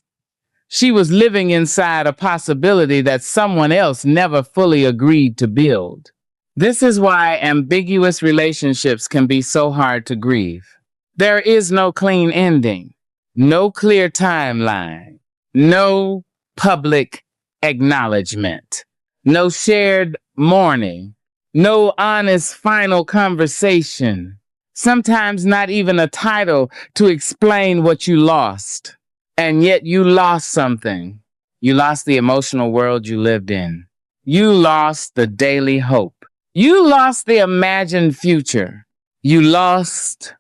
She was living inside a possibility that someone else never fully agreed to build. This is why ambiguous relationships can be so hard to grieve. There is no clean ending, no clear timeline, no public acknowledgement, no shared mourning, no honest final conversation, sometimes not even a title to explain what you lost. And yet you lost something. You lost the emotional world you lived in. You lost the daily hope. You lost the imagined future. You lost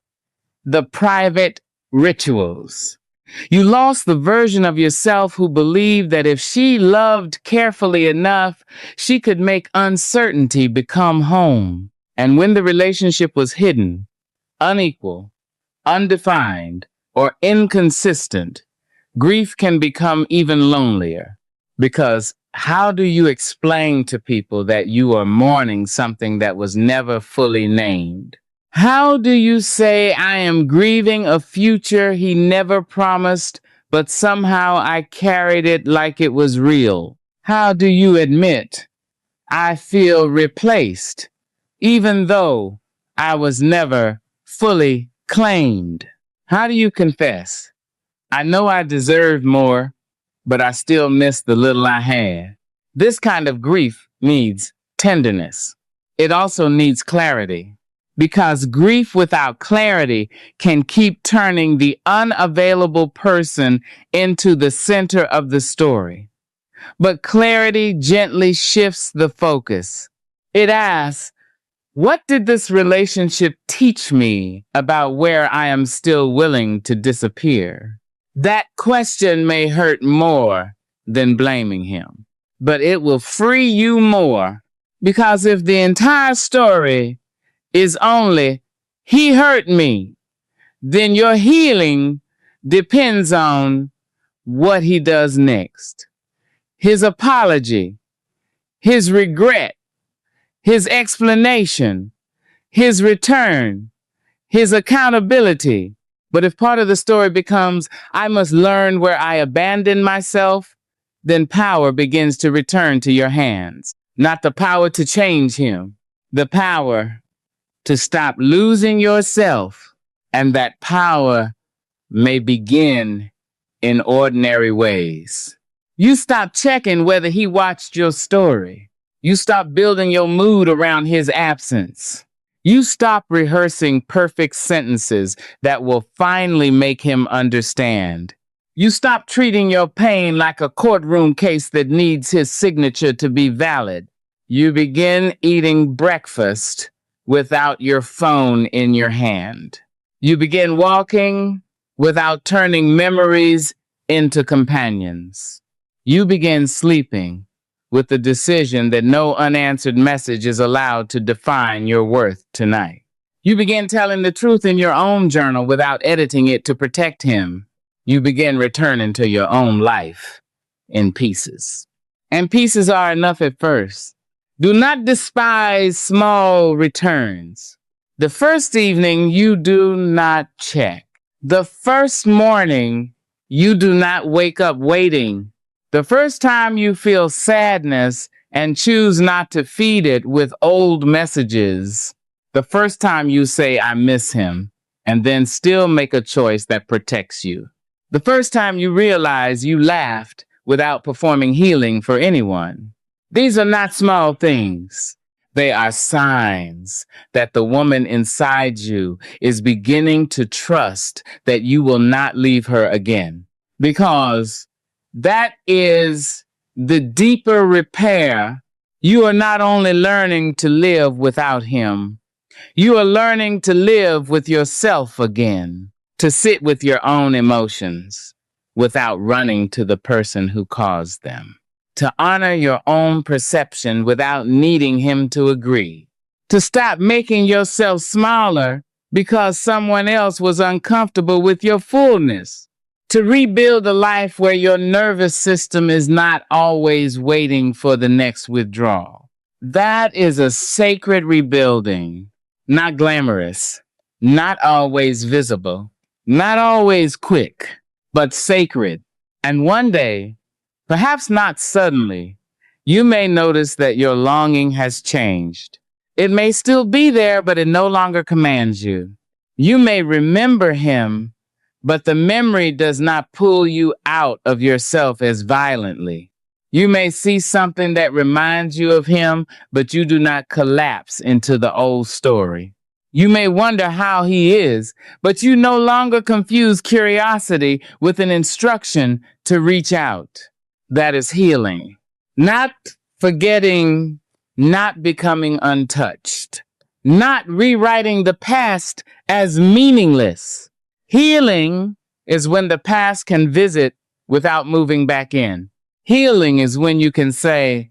the private rituals. You lost the version of yourself who believed that if she loved carefully enough, she could make uncertainty become home. And when the relationship was hidden, unequal, undefined, or inconsistent, grief can become even lonelier. Because how do you explain to people that you are mourning something that was never fully named? How do you say I am grieving a future he never promised, but somehow I carried it like it was real? How do you admit I feel replaced, even though I was never fully claimed? How do you confess? I know I deserved more, but I still miss the little I had. This kind of grief needs tenderness. It also needs clarity, because grief without clarity can keep turning the unavailable person into the center of the story. But clarity gently shifts the focus. It asks, what did this relationship teach me about where I am still willing to disappear? That question may hurt more than blaming him, but it will free you more, because if the entire story is only, he hurt me, then your healing depends on what he does next. His apology, his regret, his explanation, his return, his accountability. But if part of the story becomes, I must learn where I abandoned myself, then power begins to return to your hands. Not the power to change him, the power to stop losing yourself. And that power may begin in ordinary ways. You stop checking whether he watched your story. You stop building your mood around his absence. You stop rehearsing perfect sentences that will finally make him understand. You stop treating your pain like a courtroom case that needs his signature to be valid. You begin eating breakfast without your phone in your hand. You begin walking without turning memories into companions. You begin sleeping with the decision that no unanswered message is allowed to define your worth tonight. You begin telling the truth in your own journal without editing it to protect him. You begin returning to your own life in pieces. And pieces are enough at first. Do not despise small returns. The first evening, you do not check. The first morning, you do not wake up waiting. The first time you feel sadness and choose not to feed it with old messages. The first time you say, I miss him, and then still make a choice that protects you. The first time you realize you laughed without performing healing for anyone. These are not small things. They are signs that the woman inside you is beginning to trust that you will not leave her again. Because that is the deeper repair. You are not only learning to live without him, you are learning to live with yourself again, to sit with your own emotions without running to the person who caused them, to honor your own perception without needing him to agree, to stop making yourself smaller because someone else was uncomfortable with your fullness, to rebuild a life where your nervous system is not always waiting for the next withdrawal. That is a sacred rebuilding, not glamorous, not always visible, not always quick, but sacred. And one day, perhaps not suddenly, you may notice that your longing has changed. It may still be there, but it no longer commands you. You may remember him, but the memory does not pull you out of yourself as violently. You may see something that reminds you of him, but you do not collapse into the old story. You may wonder how he is, but you no longer confuse curiosity with an instruction to reach out. That is healing. Not forgetting, not becoming untouched, not rewriting the past as meaningless. Healing is when the past can visit without moving back in. Healing is when you can say,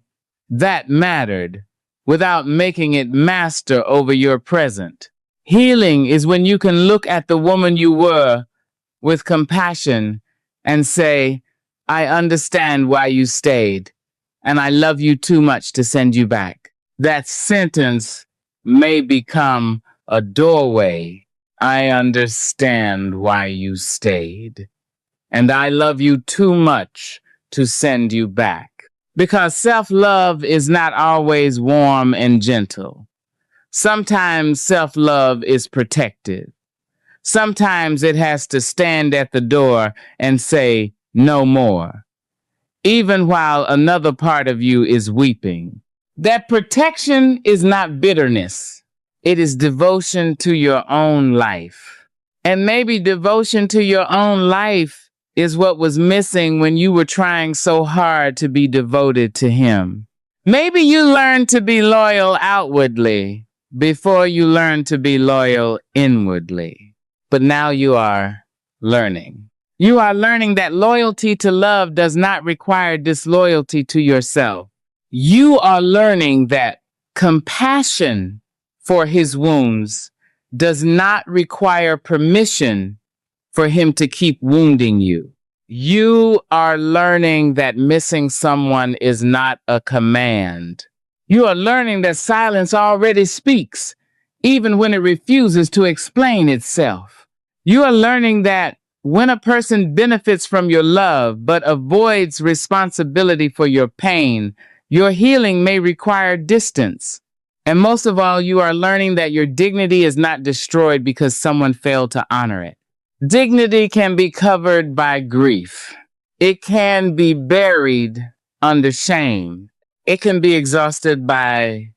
that mattered, without making it master over your present. Healing is when you can look at the woman you were with compassion and say, I understand why you stayed, and I love you too much to send you back. That sentence may become a doorway. I understand why you stayed, and I love you too much to send you back. Because self-love is not always warm and gentle. Sometimes self-love is protective. Sometimes it has to stand at the door and say, no more, even while another part of you is weeping. That protection is not bitterness. It is devotion to your own life. And maybe devotion to your own life is what was missing when you were trying so hard to be devoted to him. Maybe you learned to be loyal outwardly before you learned to be loyal inwardly. But now you are learning. You are learning that loyalty to love does not require disloyalty to yourself. You are learning that compassion for his wounds does not require permission for him to keep wounding you. You are learning that missing someone is not a command. You are learning that silence already speaks, even when it refuses to explain itself. You are learning that when a person benefits from your love but avoids responsibility for your pain, your healing may require distance. And most of all, you are learning that your dignity is not destroyed because someone failed to honor it. Dignity can be covered by grief. It can be buried under shame. It can be exhausted by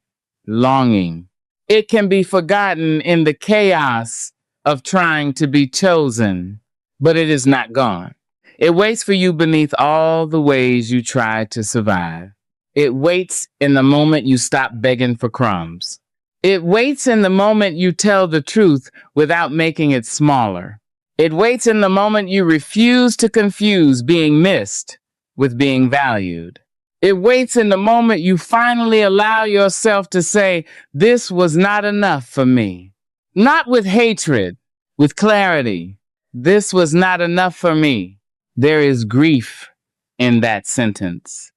longing. It can be forgotten in the chaos of trying to be chosen, but it is not gone. It waits for you beneath all the ways you try to survive. It waits in the moment you stop begging for crumbs. It waits in the moment you tell the truth without making it smaller. It waits in the moment you refuse to confuse being missed with being valued. It waits in the moment you finally allow yourself to say, this was not enough for me. Not with hatred, with clarity. This was not enough for me. There is grief in that sentence,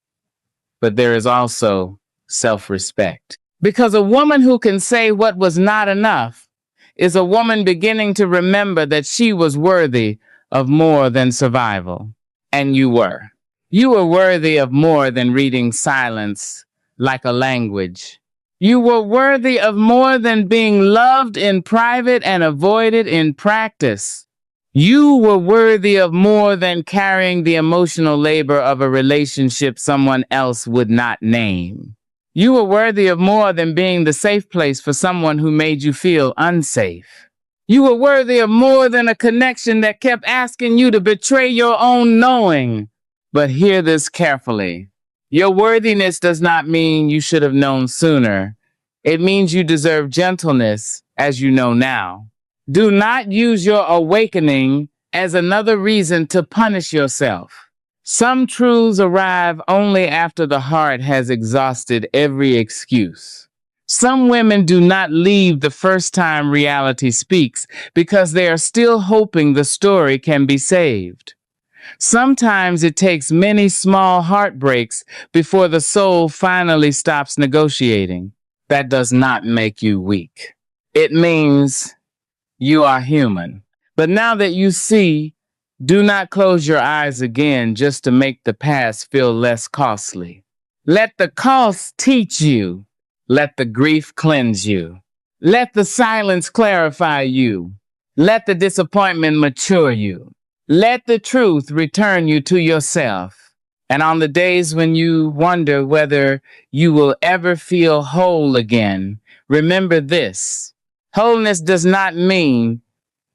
but there is also self-respect. Because a woman who can say what was not enough is a woman beginning to remember that she was worthy of more than survival. And you were. You were worthy of more than reading silence like a language. You were worthy of more than being loved in private and avoided in practice. You were worthy of more than carrying the emotional labor of a relationship someone else would not name. You were worthy of more than being the safe place for someone who made you feel unsafe. You were worthy of more than a connection that kept asking you to betray your own knowing. But hear this carefully. Your worthiness does not mean you should have known sooner. It means you deserve gentleness, as you know now. Do not use your awakening as another reason to punish yourself. Some truths arrive only after the heart has exhausted every excuse. Some women do not leave the first time reality speaks because they are still hoping the story can be saved. Sometimes it takes many small heartbreaks before the soul finally stops negotiating. That does not make you weak. It means you are human. But now that you see, do not close your eyes again just to make the past feel less costly. Let the cost teach you. Let the grief cleanse you. Let the silence clarify you. Let the disappointment mature you. Let the truth return you to yourself. And on the days when you wonder whether you will ever feel whole again, remember this. Wholeness does not mean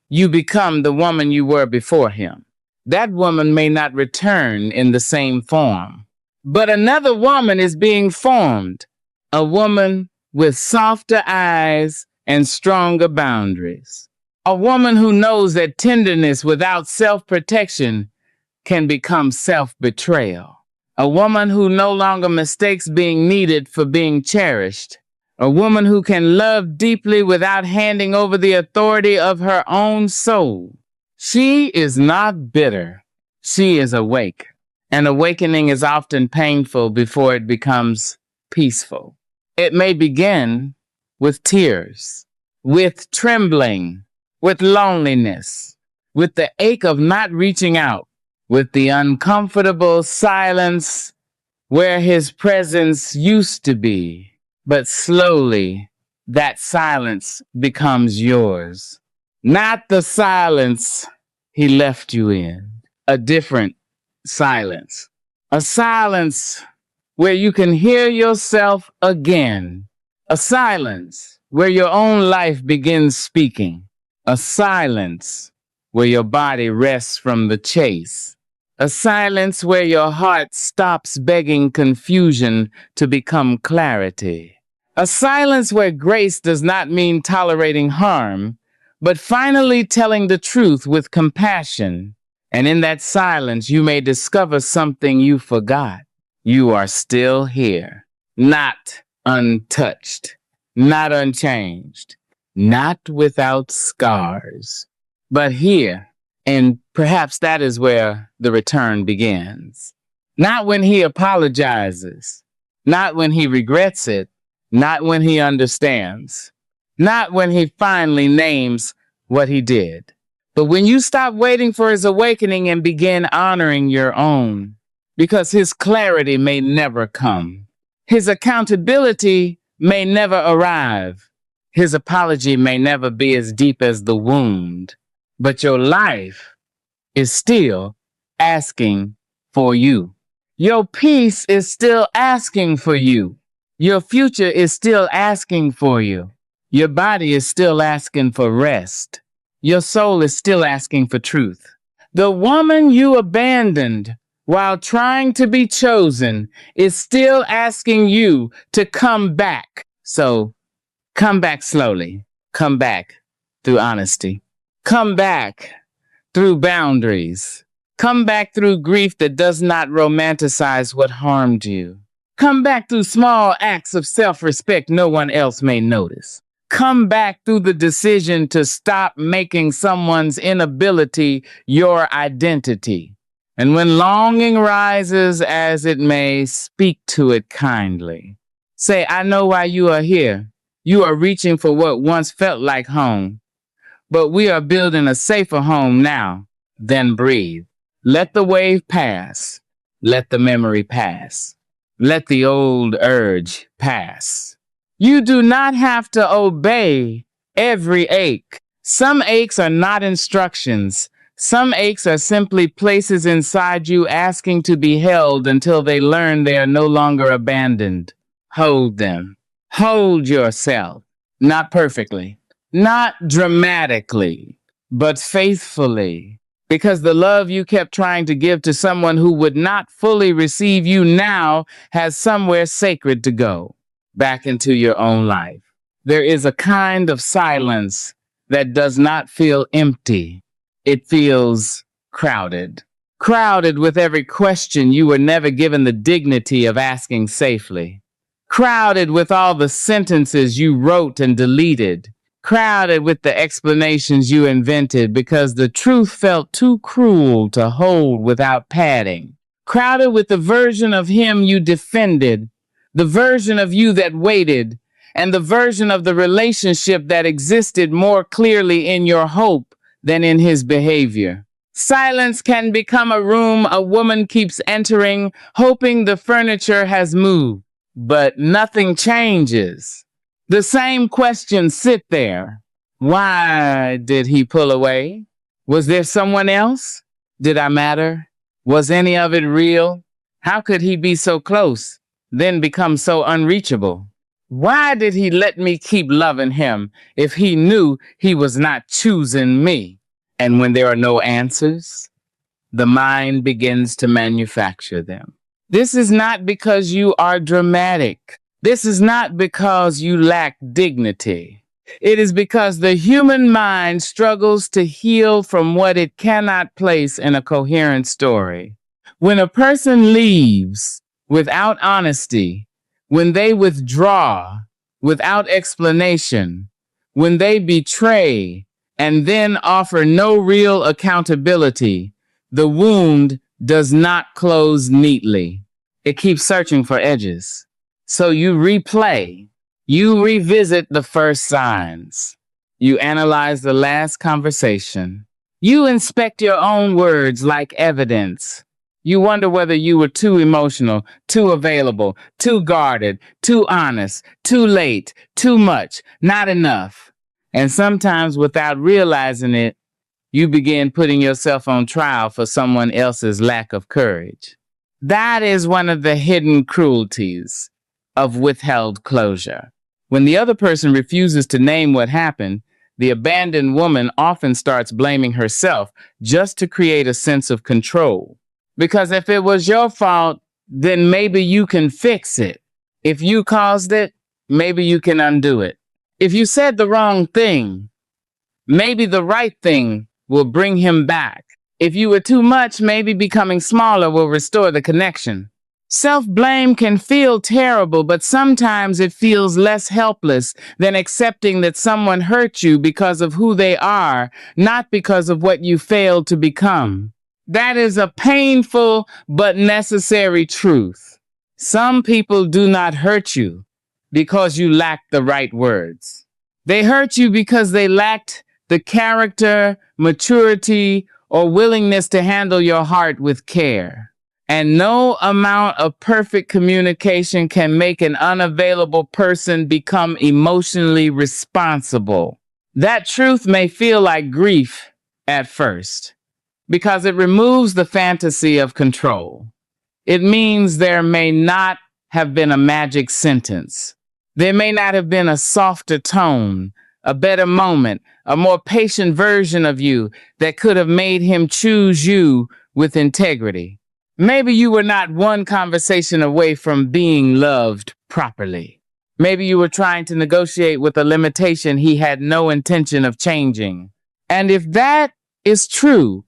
you become the woman you were before him. That woman may not return in the same form. But another woman is being formed. A woman with softer eyes and stronger boundaries. A woman who knows that tenderness without self-protection can become self-betrayal. A woman who no longer mistakes being needed for being cherished. A woman who can love deeply without handing over the authority of her own soul. She is not bitter. She is awake. And awakening is often painful before it becomes peaceful. It may begin with tears, with trembling, with loneliness, with the ache of not reaching out, with the uncomfortable silence where his presence used to be. But slowly, that silence becomes yours. Not the silence he left you in, a different silence. A silence where you can hear yourself again. A silence where your own life begins speaking. A silence where your body rests from the chase. A silence where your heart stops begging confusion to become clarity. A silence where grace does not mean tolerating harm, but finally telling the truth with compassion. And in that silence, you may discover something you forgot. You are still here, not untouched, not unchanged, not without scars, but here. And perhaps that is where the return begins. Not when he apologizes, not when he regrets it, not when he understands, not when he finally names what he did, but when you stop waiting for his awakening and begin honoring your own, because his clarity may never come. His accountability may never arrive. His apology may never be as deep as the wound, but your life is still asking for you. Your peace is still asking for you. Your future is still asking for you. Your body is still asking for rest. Your soul is still asking for truth. The woman you abandoned while trying to be chosen is still asking you to come back. So come back slowly. Come back through honesty. Come back through boundaries. Come back through grief that does not romanticize what harmed you. Come back through small acts of self-respect no one else may notice. Come back through the decision to stop making someone's inability your identity. And when longing rises as it may, speak to it kindly. Say, I know why you are here. You are reaching for what once felt like home. But we are building a safer home now. Then breathe. Let the wave pass. Let the memory pass. Let the old urge pass. You do not have to obey every ache. Some aches are not instructions. Some aches are simply places inside you asking to be held until they learn they are no longer abandoned. Hold them. Hold yourself. Not perfectly, not dramatically, but faithfully. Because the love you kept trying to give to someone who would not fully receive you now has somewhere sacred to go, back into your own life. There is a kind of silence that does not feel empty. It feels crowded. Crowded with every question you were never given the dignity of asking safely. Crowded with all the sentences you wrote and deleted. Crowded with the explanations you invented because the truth felt too cruel to hold without padding. Crowded with the version of him you defended, the version of you that waited, and the version of the relationship that existed more clearly in your hope than in his behavior. Silence can become a room a woman keeps entering, hoping the furniture has moved, but nothing changes. The same questions sit there. Why did he pull away? Was there someone else? Did I matter? Was any of it real? How could he be so close, then become so unreachable? Why did he let me keep loving him if he knew he was not choosing me? And when there are no answers, the mind begins to manufacture them. This is not because you are dramatic. This is not because you lack dignity. It is because the human mind struggles to heal from what it cannot place in a coherent story. When a person leaves without honesty, when they withdraw without explanation, when they betray and then offer no real accountability, the wound does not close neatly. It keeps searching for edges. So you replay. You revisit the first signs. You analyze the last conversation. You inspect your own words like evidence. You wonder whether you were too emotional, too available, too guarded, too honest, too late, too much, not enough. And sometimes without realizing it, you begin putting yourself on trial for someone else's lack of courage. That is one of the hidden cruelties of withheld closure. When the other person refuses to name what happened, the abandoned woman often starts blaming herself just to create a sense of control. Because if it was your fault, then maybe you can fix it. If you caused it, maybe you can undo it. If you said the wrong thing, maybe the right thing will bring him back. If you were too much, maybe becoming smaller will restore the connection. Self-blame can feel terrible, but sometimes it feels less helpless than accepting that someone hurt you because of who they are, not because of what you failed to become. That is a painful but necessary truth. Some people do not hurt you because you lacked the right words. They hurt you because they lacked the character, maturity, or willingness to handle your heart with care. And no amount of perfect communication can make an unavailable person become emotionally responsible. That truth may feel like grief at first, because it removes the fantasy of control. It means there may not have been a magic sentence. There may not have been a softer tone, a better moment, a more patient version of you that could have made him choose you with integrity. Maybe you were not one conversation away from being loved properly. Maybe you were trying to negotiate with a limitation he had no intention of changing. And if that is true,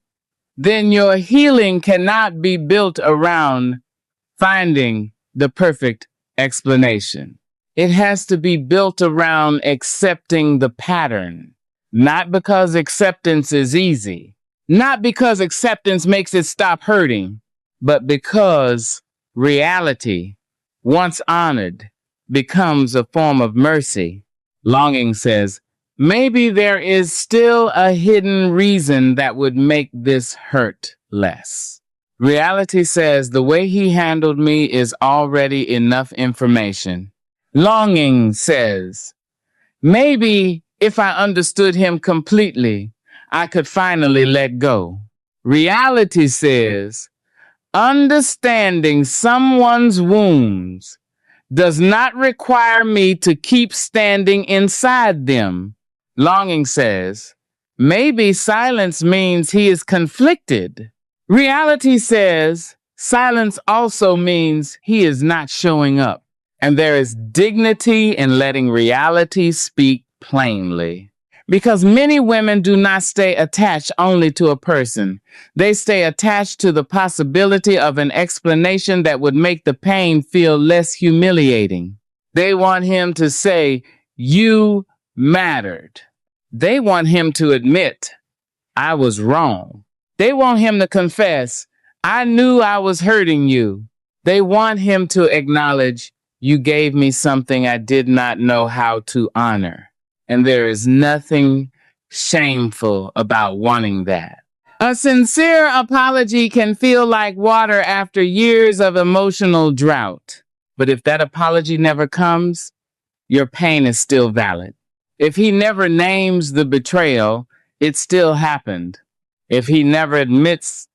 then your healing cannot be built around finding the perfect explanation. It has to be built around accepting the pattern, not because acceptance is easy, not because acceptance makes it stop hurting, but because reality, once honored, becomes a form of mercy. Longing says, maybe there is still a hidden reason that would make this hurt less. Reality says the way he handled me is already enough information. Longing says, maybe if I understood him completely, I could finally let go. Reality says, understanding someone's wounds does not require me to keep standing inside them. Longing says, maybe silence means he is conflicted. Reality says, silence also means he is not showing up. And there is dignity in letting reality speak plainly. Because many women do not stay attached only to a person. They stay attached to the possibility of an explanation that would make the pain feel less humiliating. They want him to say, you mattered. They want him to admit, I was wrong. They want him to confess, I knew I was hurting you. They want him to acknowledge, you gave me something I did not know how to honor. And there is nothing shameful about wanting that. A sincere apology can feel like water after years of emotional drought. But if that apology never comes, your pain is still valid. If he never names the betrayal, it still happened. If he never admits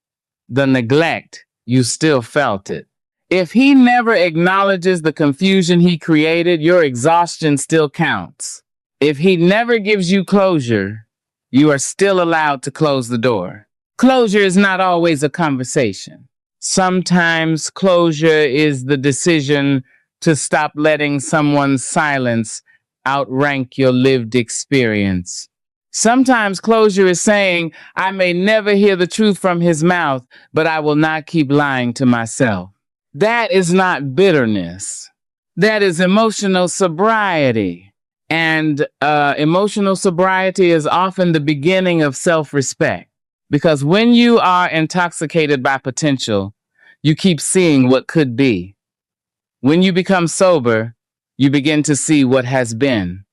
the neglect, you still felt it. If he never acknowledges the confusion he created, your exhaustion still counts. If he never gives you closure, you are still allowed to close the door. Closure is not always a conversation. Sometimes closure is the decision to stop letting someone's silence outrank your lived experience. Sometimes closure is saying, I may never hear the truth from his mouth, but I will not keep lying to myself. That is not bitterness. That is emotional sobriety. And emotional sobriety is often the beginning of self-respect. Because when you are intoxicated by potential, you keep seeing what could be. When you become sober, you begin to see what has been.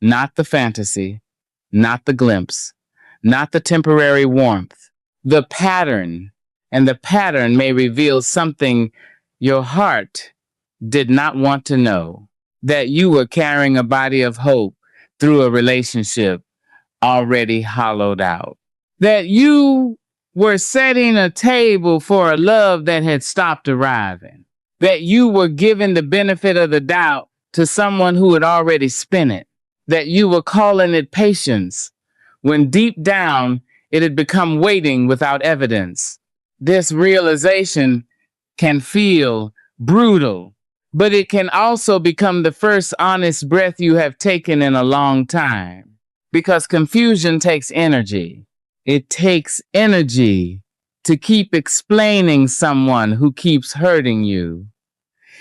Not the fantasy, not the glimpse, not the temporary warmth, the pattern. And the pattern may reveal something your heart did not want to know, that you were carrying a body of hope through a relationship already hollowed out, that you were setting a table for a love that had stopped arriving, that you were giving the benefit of the doubt to someone who had already spent it, that you were calling it patience when deep down it had become waiting without evidence. This realization can feel brutal, but it can also become the first honest breath you have taken in a long time. Because confusion takes energy. It takes energy to keep explaining someone who keeps hurting you.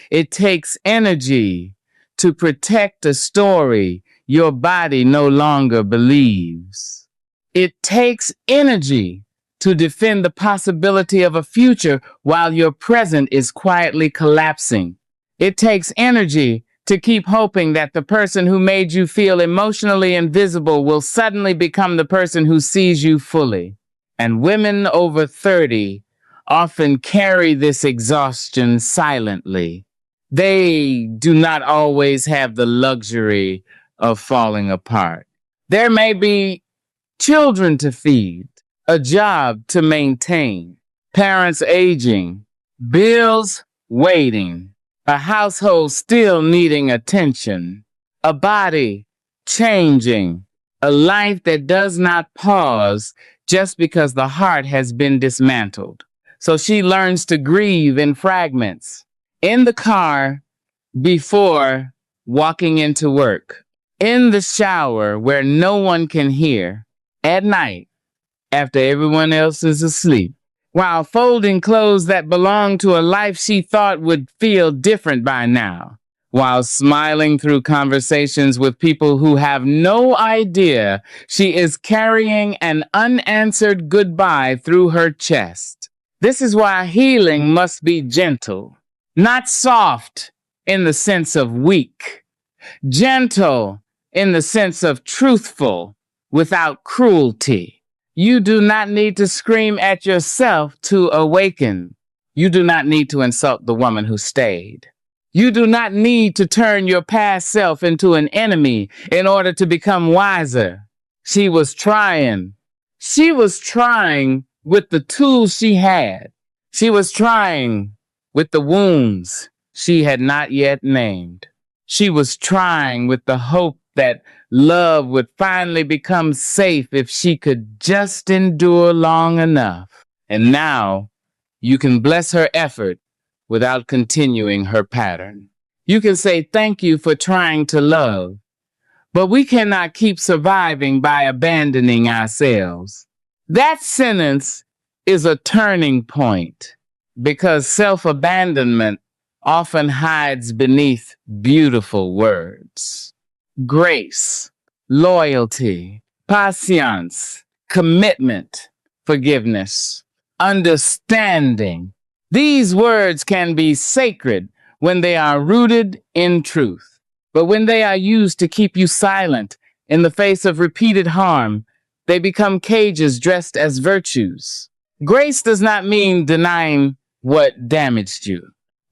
It takes energy to protect a story your body no longer believes. It takes energy to defend the possibility of a future while your present is quietly collapsing. It takes energy to keep hoping that the person who made you feel emotionally invisible will suddenly become the person who sees you fully. And women over 30 often carry this exhaustion silently. They do not always have the luxury of falling apart. There may be children to feed, a job to maintain, parents aging, bills waiting, a household still needing attention, a body changing, a life that does not pause just because the heart has been dismantled. So she learns to grieve in fragments, in the car before walking into work, in the shower where no one can hear, at night after everyone else is asleep, while folding clothes that belonged to a life she thought would feel different by now, while smiling through conversations with people who have no idea she is carrying an unanswered goodbye through her chest. This is why healing must be gentle, not soft in the sense of weak, gentle in the sense of truthful without cruelty. You do not need to scream at yourself to awaken. You do not need to insult the woman who stayed. You do not need to turn your past self into an enemy in order to become wiser. She was trying. She was trying with the tools she had. She was trying with the wounds she had not yet named. She was trying with the hope that love would finally become safe if she could just endure long enough. And now you can bless her effort without continuing her pattern. You can say thank you for trying to love, but we cannot keep surviving by abandoning ourselves. That sentence is a turning point because self-abandonment often hides beneath beautiful words. Grace, loyalty, patience, commitment, forgiveness, understanding. These words can be sacred when they are rooted in truth. But when they are used to keep you silent in the face of repeated harm, they become cages dressed as virtues. Grace does not mean denying what damaged you.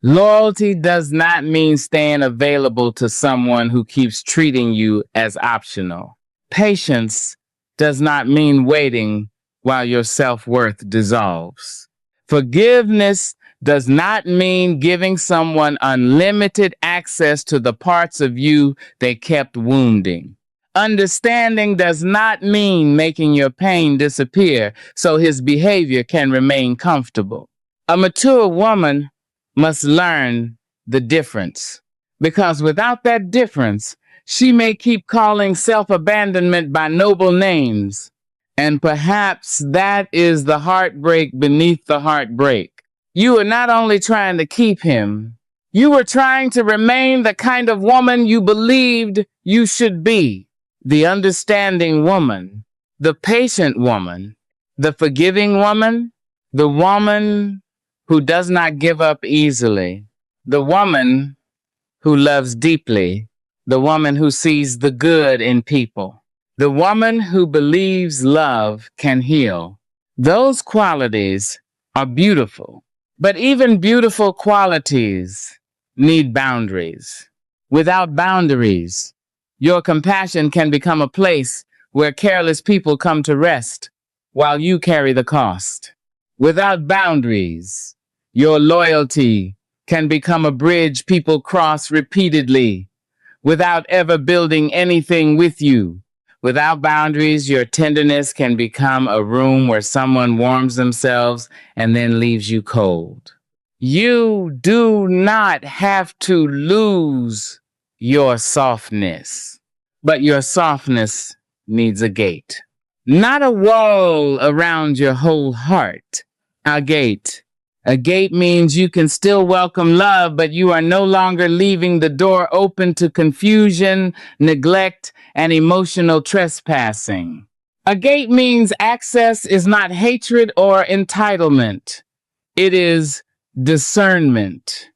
Loyalty does not mean staying available to someone who keeps treating you as optional. Patience does not mean waiting while your self-worth dissolves. Forgiveness does not mean giving someone unlimited access to the parts of you they kept wounding. Understanding does not mean making your pain disappear so his behavior can remain comfortable. A mature woman must learn the difference, because without that difference, She may keep calling self-abandonment by noble names. And perhaps that is the heartbreak beneath the heartbreak. You were not only trying to keep him, you were trying to remain the kind of woman you believed you should be. The understanding woman, the patient woman, the forgiving woman, the woman who does not give up easily, the woman who loves deeply, the woman who sees the good in people, the woman who believes love can heal. Those qualities are beautiful, but even beautiful qualities need boundaries. Without boundaries, your compassion can become a place where careless people come to rest while you carry the cost. Without boundaries, your loyalty can become a bridge people cross repeatedly without ever building anything with you. Without boundaries, your tenderness can become a room where someone warms themselves and then leaves you cold. You do not have to lose your softness, but your softness needs a gate. Not a wall around your whole heart, a gate. A gate means you can still welcome love, but you are no longer leaving the door open to confusion, neglect, and emotional trespassing. A gate means access is not hatred or entitlement. It is discernment.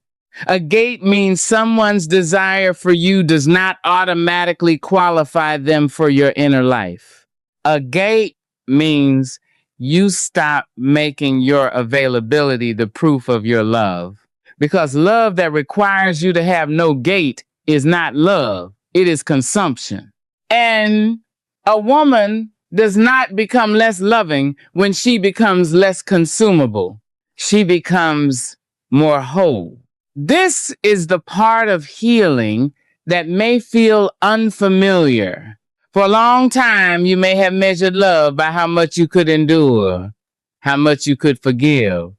A gate means someone's desire for you does not automatically qualify them for your inner life. A gate means you stop making your availability the proof of your love. Because love that requires you to have no gate is not love, it is consumption. And a woman does not become less loving when she becomes less consumable. She becomes more whole. This is the part of healing that may feel unfamiliar. For a long time, you may have measured love by how much you could endure, how much you could forgive,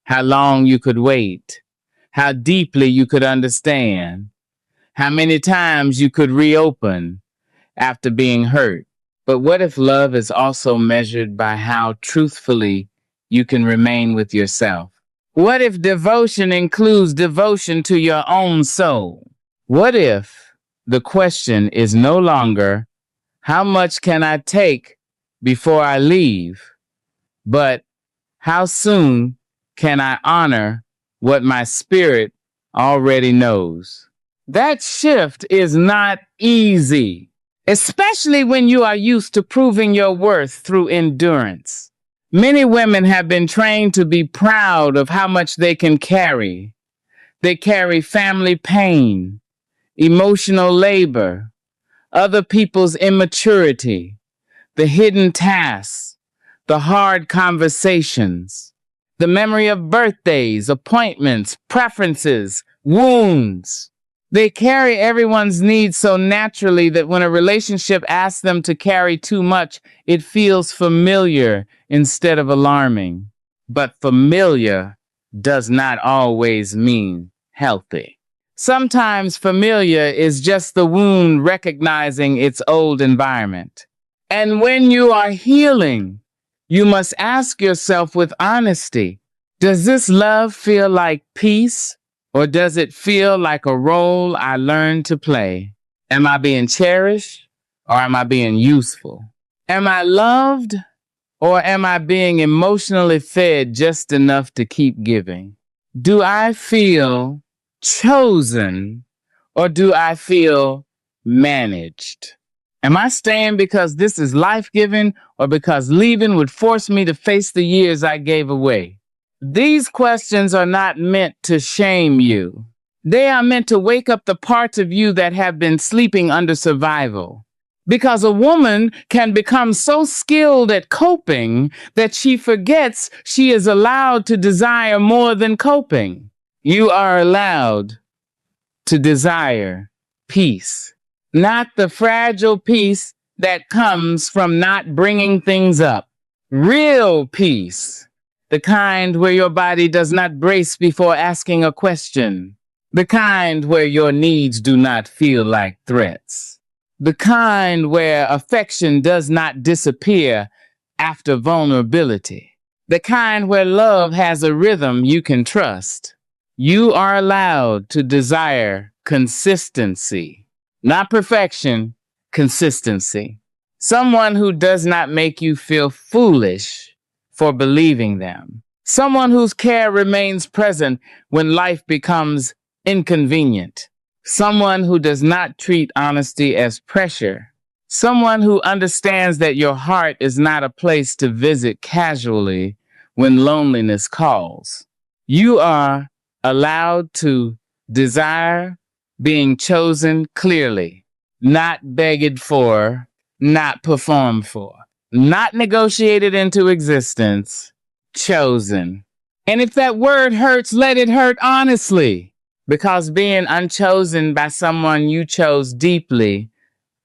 how long you could wait, how deeply you could understand, how many times you could reopen after being hurt. But what if love is also measured by how truthfully you can remain with yourself? What if devotion includes devotion to your own soul? What if the question is no longer, how much can I take before I leave? But how soon can I honor what my spirit already knows? That shift is not easy, especially when you are used to proving your worth through endurance. Many women have been trained to be proud of how much they can carry. They carry family pain, emotional labor, other people's immaturity, the hidden tasks, the hard conversations, the memory of birthdays, appointments, preferences, wounds. They carry everyone's needs so naturally that when a relationship asks them to carry too much, it feels familiar instead of alarming. But familiar does not always mean healthy. Sometimes familiar is just the wound recognizing its old environment. And when you are healing, you must ask yourself with honesty, does this love feel like peace? Or does it feel like a role I learned to play? Am I being cherished or am I being useful? Am I loved or am I being emotionally fed just enough to keep giving? Do I feel chosen or do I feel managed? Am I staying because this is life-giving or because leaving would force me to face the years I gave away? These questions are not meant to shame you. They are meant to wake up the parts of you that have been sleeping under survival. Because a woman can become so skilled at coping that she forgets she is allowed to desire more than coping. You are allowed to desire peace, not the fragile peace that comes from not bringing things up. Real peace. The kind where your body does not brace before asking a question. The kind where your needs do not feel like threats. The kind where affection does not disappear after vulnerability. The kind where love has a rhythm you can trust. You are allowed to desire consistency, not perfection, consistency. Someone who does not make you feel foolish for believing them. Someone whose care remains present when life becomes inconvenient. Someone who does not treat honesty as pressure. Someone who understands that your heart is not a place to visit casually when loneliness calls. You are allowed to desire being chosen clearly, not begged for, not performed for, not negotiated into existence, chosen. And if that word hurts, let it hurt honestly, because being unchosen by someone you chose deeply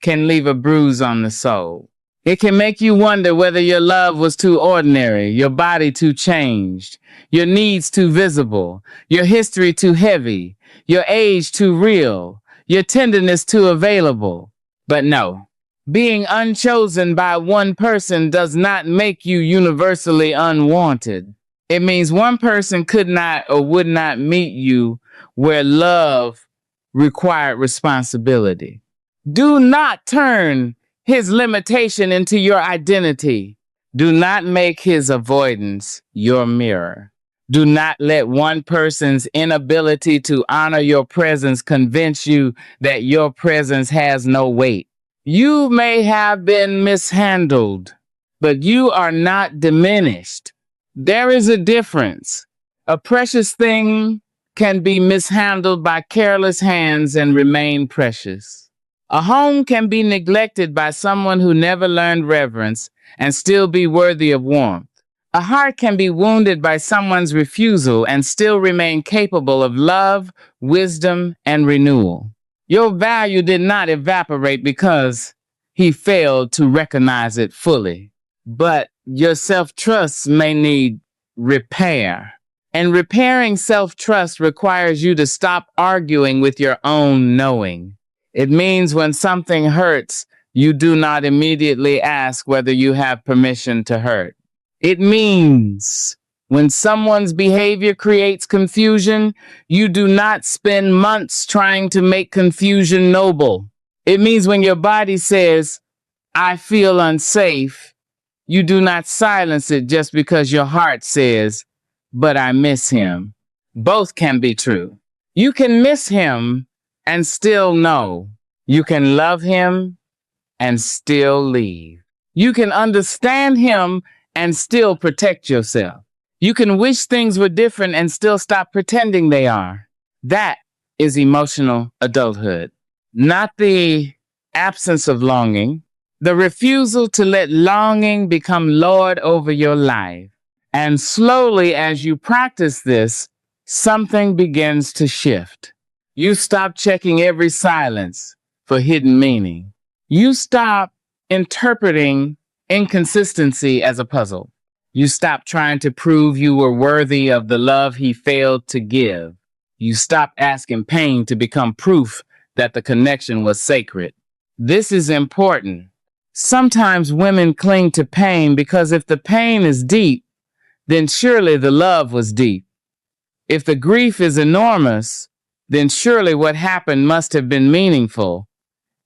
can leave a bruise on the soul. It can make you wonder whether your love was too ordinary, your body too changed, your needs too visible, your history too heavy, your age too real, your tenderness too available. But no, being unchosen by one person does not make you universally unwanted. It means one person could not or would not meet you where love required responsibility. Do not turn his limitation into your identity. Do not make his avoidance your mirror. Do not let one person's inability to honor your presence convince you that your presence has no weight. You may have been mishandled, but you are not diminished. There is a difference. A precious thing can be mishandled by careless hands and remain precious. A home can be neglected by someone who never learned reverence and still be worthy of warmth. A heart can be wounded by someone's refusal and still remain capable of love, wisdom, and renewal. Your value did not evaporate because he failed to recognize it fully, but your self-trust may need repair. And repairing self-trust requires you to stop arguing with your own knowing. It means when something hurts, you do not immediately ask whether you have permission to hurt. It means when someone's behavior creates confusion, you do not spend months trying to make confusion noble. It means when your body says, I feel unsafe, you do not silence it just because your heart says, but I miss him. Both can be true. You can miss him and still know. You can love him and still leave. You can understand him and still protect yourself. You can wish things were different and still stop pretending they are. That is emotional adulthood. Not the absence of longing, the refusal to let longing become Lord over your life. And slowly, as you practice this, something begins to shift. You stop checking every silence for hidden meaning. You stop interpreting inconsistency as a puzzle. You stop trying to prove you were worthy of the love he failed to give. You stop asking pain to become proof that the connection was sacred. This is important. Sometimes women cling to pain because if the pain is deep, then surely the love was deep. If the grief is enormous, then surely what happened must have been meaningful.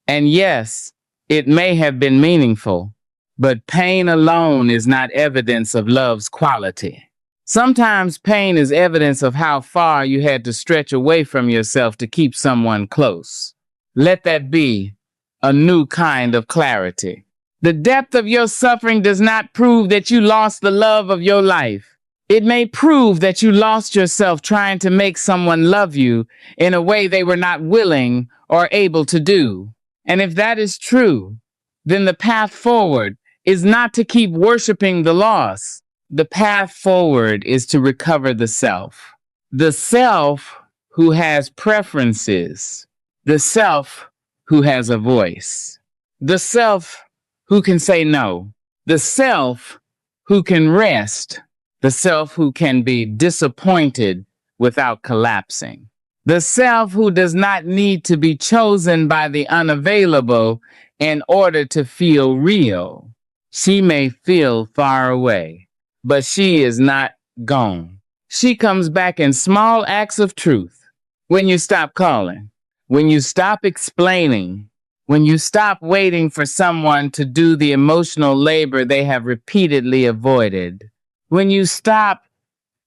And yes, it may have been meaningful, but pain alone is not evidence of love's quality. Sometimes pain is evidence of how far you had to stretch away from yourself to keep someone close. Let that be a new kind of clarity. The depth of your suffering does not prove that you lost the love of your life. It may prove that you lost yourself trying to make someone love you in a way they were not willing or able to do. And if that is true, then the path forward is not to keep worshiping the loss. The path forward is to recover the self. The self who has preferences. The self who has a voice. The self who can say no. The self who can rest. The self who can be disappointed without collapsing. The self who does not need to be chosen by the unavailable in order to feel real. She may feel far away, but she is not gone. She comes back in small acts of truth. When you stop calling, when you stop explaining, when you stop waiting for someone to do the emotional labor they have repeatedly avoided, when you stop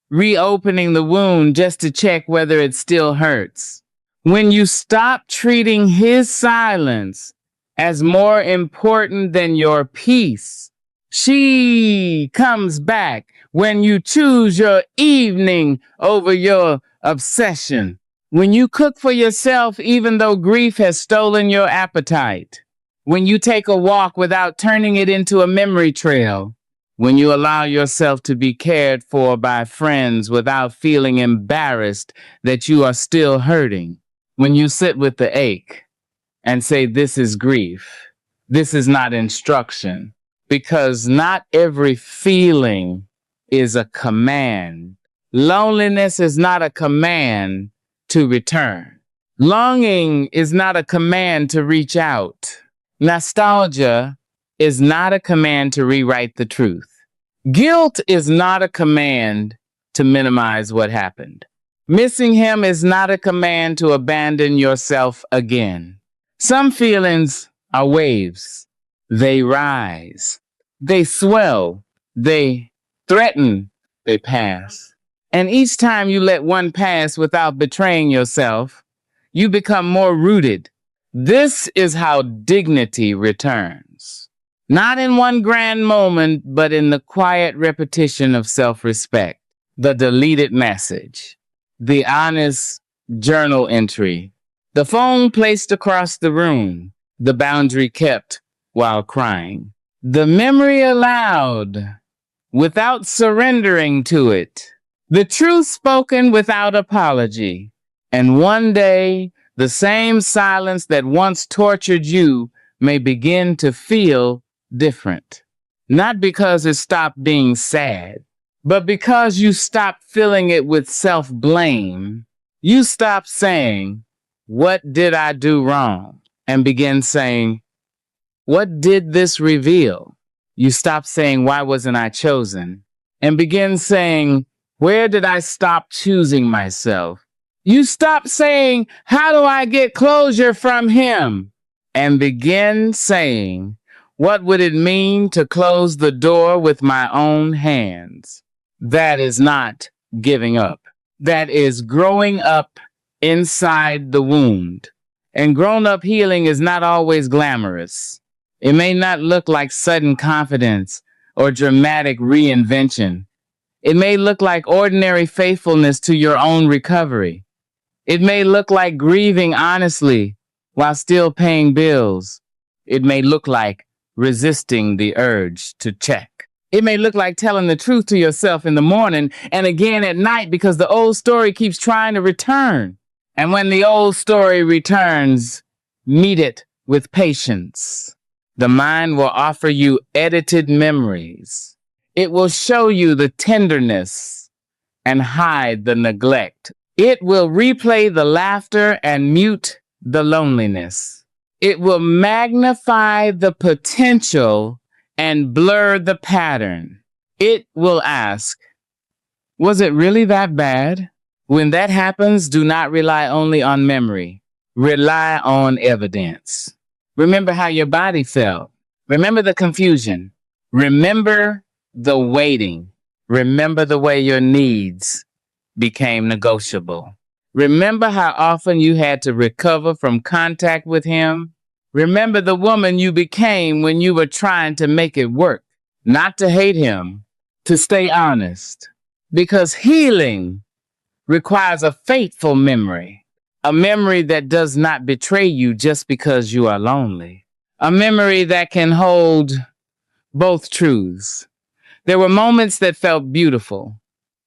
reopening the wound just to check whether it still hurts, when you stop treating his silence as more important than your peace, she comes back when you choose your evening over your obsession, when you cook for yourself even though grief has stolen your appetite, when you take a walk without turning it into a memory trail, when you allow yourself to be cared for by friends without feeling embarrassed that you are still hurting, when you sit with the ache and say, this is grief, this is not instruction, because not every feeling is a command. Loneliness is not a command to return. Longing is not a command to reach out. Nostalgia is not a command to rewrite the truth. Guilt is not a command to minimize what happened. Missing him is not a command to abandon yourself again. Some feelings are waves. They rise. They swell. They threaten. They pass. And each time you let one pass without betraying yourself, you become more rooted. This is how dignity returns. Not in one grand moment, but in the quiet repetition of self-respect. The deleted message. The honest journal entry. The phone placed across the room. The boundary kept while crying. The memory allowed without surrendering to it. The truth spoken without apology. And one day, the same silence that once tortured you may begin to feel different. Not because it stopped being sad, but because you stopped filling it with self-blame. You stopped saying, what did I do wrong? And begin saying, what did this reveal? You stopped saying, why wasn't I chosen? And begin saying, where did I stop choosing myself? You stop saying, how do I get closure from him? And begin saying, what would it mean to close the door with my own hands? That is not giving up. That is growing up inside the wound. And grown-up healing is not always glamorous. It may not look like sudden confidence or dramatic reinvention. It may look like ordinary faithfulness to your own recovery. It may look like grieving honestly while still paying bills. It may look like resisting the urge to check. It may look like telling the truth to yourself in the morning and again at night because the old story keeps trying to return. And when the old story returns, meet it with patience. The mind will offer you edited memories. It will show you the tenderness and hide the neglect. It will replay the laughter and mute the loneliness. It will magnify the potential and blur the pattern. It will ask, was it really that bad? When that happens, do not rely only on memory. Rely on evidence. Remember how your body felt. Remember the confusion. Remember the waiting. Remember the way your needs became negotiable. Remember how often you had to recover from contact with him. Remember the woman you became when you were trying to make it work. Not to hate him, to stay honest. Because healing requires a faithful memory. A memory that does not betray you just because you are lonely. A memory that can hold both truths. There were moments that felt beautiful,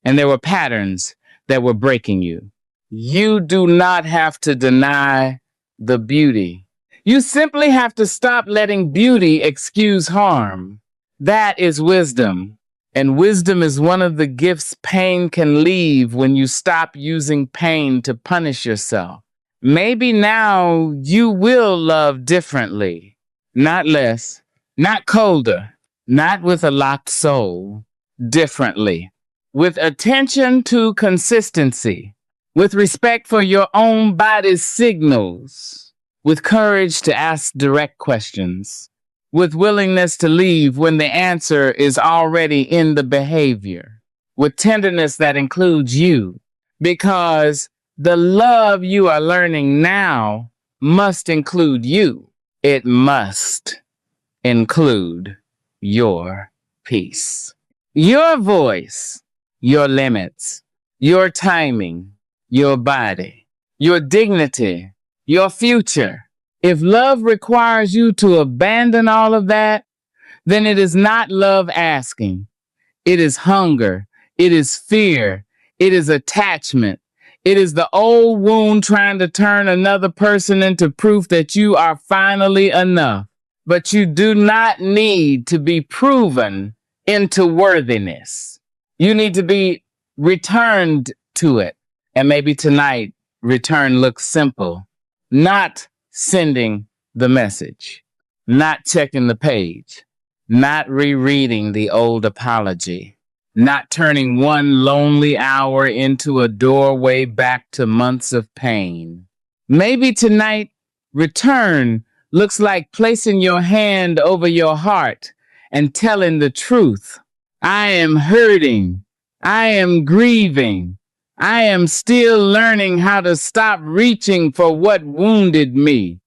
and there were patterns that were breaking you. You do not have to deny the beauty. You simply have to stop letting beauty excuse harm. That is wisdom. And wisdom is one of the gifts pain can leave when you stop using pain to punish yourself. Maybe now you will love differently, not less, not colder, not with a locked soul, differently, with attention to consistency, with respect for your own body's signals, with courage to ask direct questions, with willingness to leave when the answer is already in the behavior, with tenderness that includes you, because the love you are learning now must include you. It must include your peace, your voice, your limits, your timing, your body, your dignity, your future. If love requires you to abandon all of that, then it is not love asking. It is hunger. It is fear. It is attachment. It is the old wound trying to turn another person into proof that you are finally enough. But you do not need to be proven into worthiness. You need to be returned to it. And maybe tonight, return looks simple. Not sending the message, not checking the page, not rereading the old apology, not turning one lonely hour into a doorway back to months of pain. Maybe tonight, return looks like placing your hand over your heart and telling the truth. I am hurting. I am grieving. I am still learning how to stop reaching for what wounded me.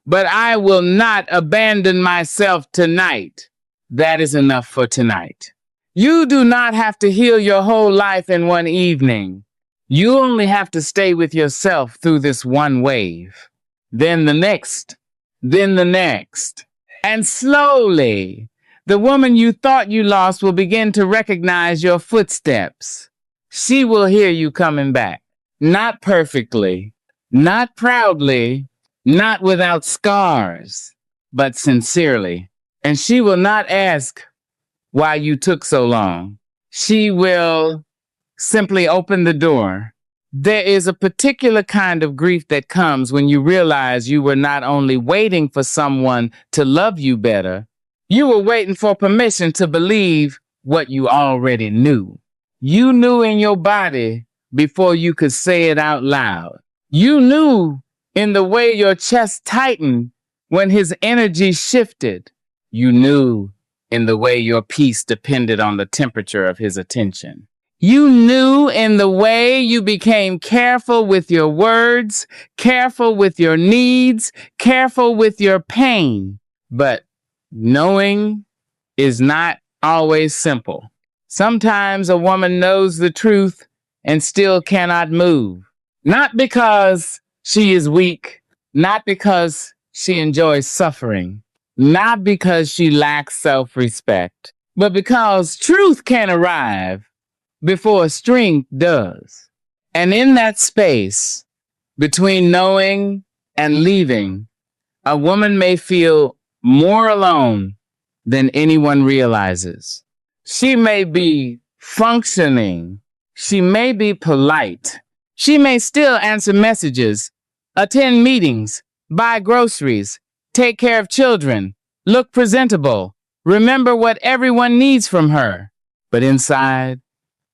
But I will not abandon myself tonight. That is enough for tonight. You do not have to heal your whole life in one evening. You only have to stay with yourself through this one wave. Then the next. Then the next. And slowly, the woman you thought you lost will begin to recognize your footsteps. She will hear you coming back. Not perfectly, not proudly, not without scars, but sincerely. And she will not ask why you took so long. She will simply open the door. There is a particular kind of grief that comes when you realize you were not only waiting for someone to love you better, you were waiting for permission to believe what you already knew. You knew in your body before you could say it out loud. You knew in the way your chest tightened when his energy shifted. You knew in the way your peace depended on the temperature of his attention. You knew in the way you became careful with your words, careful with your needs, careful with your pain. But knowing is not always simple. Sometimes a woman knows the truth and still cannot move. Not because she is weak, not because she enjoys suffering, not because she lacks self-respect, but because truth can arrive before strength does. And in that space, between knowing and leaving, a woman may feel more alone than anyone realizes. She may be functioning. She may be polite. She may still answer messages, attend meetings, buy groceries, take care of children, look presentable, remember what everyone needs from her. But inside,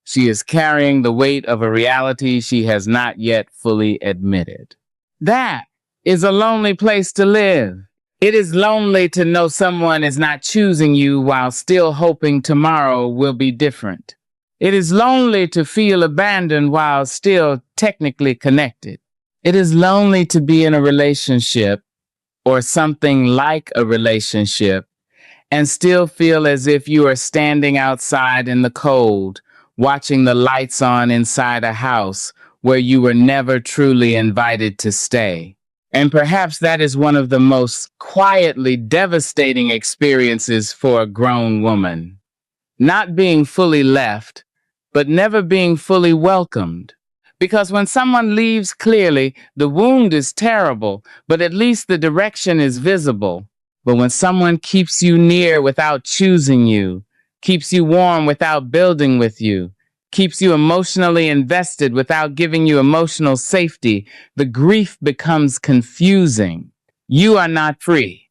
she is carrying the weight of a reality she has not yet fully admitted. That is a lonely place to live. It is lonely to know someone is not choosing you while still hoping tomorrow will be different. It is lonely to feel abandoned while still technically connected. It is lonely to be in a relationship or something like a relationship and still feel as if you are standing outside in the cold, watching the lights on inside a house where you were never truly invited to stay. And perhaps that is one of the most quietly devastating experiences for a grown woman. Not being fully left, but never being fully welcomed. Because when someone leaves clearly, the wound is terrible, but at least the direction is visible. But when someone keeps you near without choosing you, keeps you warm without building with you, keeps you emotionally invested without giving you emotional safety, the grief becomes confusing. You are not free,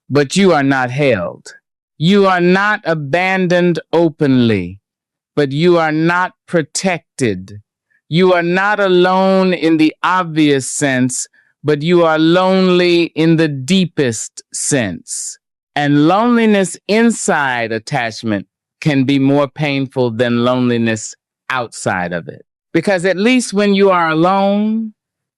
but you are not held. You are not abandoned openly, but you are not protected. You are not alone in the obvious sense, but you are lonely in the deepest sense. And loneliness inside attachment can be more painful than loneliness outside of it. Because at least when you are alone,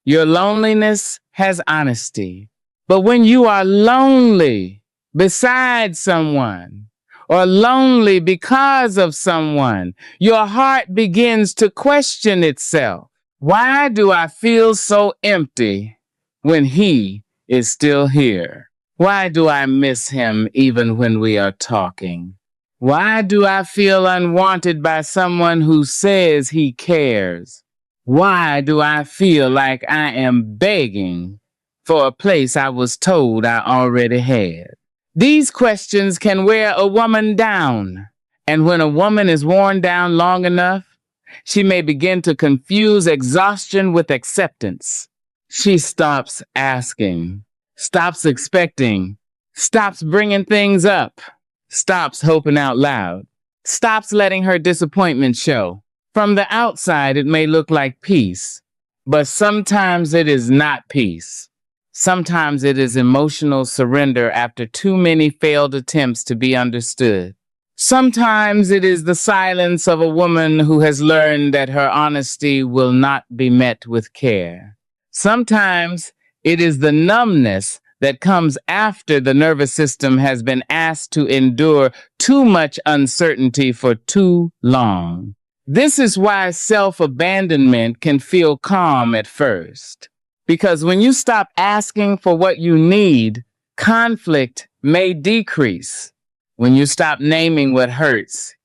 your loneliness has honesty. But when you are lonely beside someone, or lonely because of someone, your heart begins to question itself. Why do I feel so empty when he is still here? Why do I miss him even when we are talking? Why do I feel unwanted by someone who says he cares? Why do I feel like I am begging for a place I was told I already had? These questions can wear a woman down. And when a woman is worn down long enough, she may begin to confuse exhaustion with acceptance. She stops asking, stops expecting, stops bringing things up, stops hoping out loud, stops letting her disappointment show. From the outside, it may look like peace, but sometimes it is not peace. Sometimes it is emotional surrender after too many failed attempts to be understood. Sometimes it is the silence of a woman who has learned that her honesty will not be met with care. Sometimes it is the numbness that comes after the nervous system has been asked to endure too much uncertainty for too long. This is why self-abandonment can feel calm at first. Because when you stop asking for what you need, conflict may decrease. When you stop naming what hurts,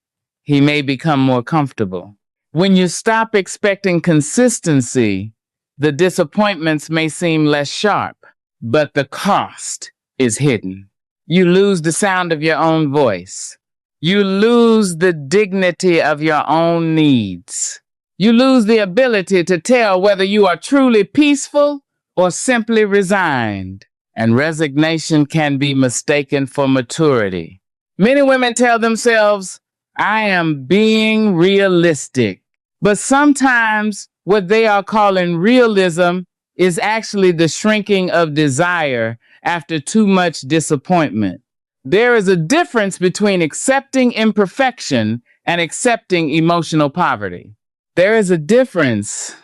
he may become more comfortable. When you stop expecting consistency, the disappointments may seem less sharp, but the cost is hidden. You lose the sound of your own voice. You lose the dignity of your own needs. You lose the ability to tell whether you are truly peaceful or simply resigned. And resignation can be mistaken for maturity. Many women tell themselves, I am being realistic. But sometimes what they are calling realism is actually the shrinking of desire after too much disappointment. There is a difference between accepting imperfection and accepting emotional poverty. There is a difference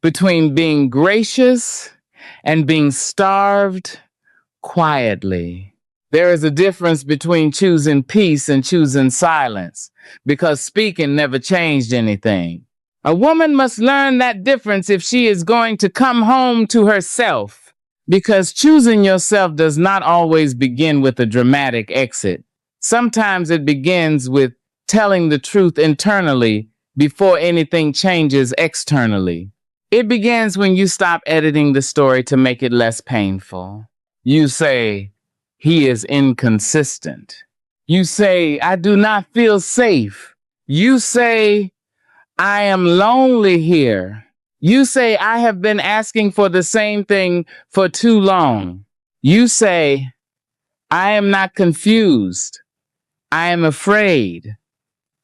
between being gracious and being starved quietly. There is a difference between choosing peace and choosing silence, because speaking never changed anything. A woman must learn that difference if she is going to come home to herself, because choosing yourself does not always begin with a dramatic exit. Sometimes it begins with telling the truth internally before anything changes externally. It begins when you stop editing the story to make it less painful. You say, he is inconsistent. You say, I do not feel safe. You say, I am lonely here. You say, I have been asking for the same thing for too long. You say, I am not confused. I am afraid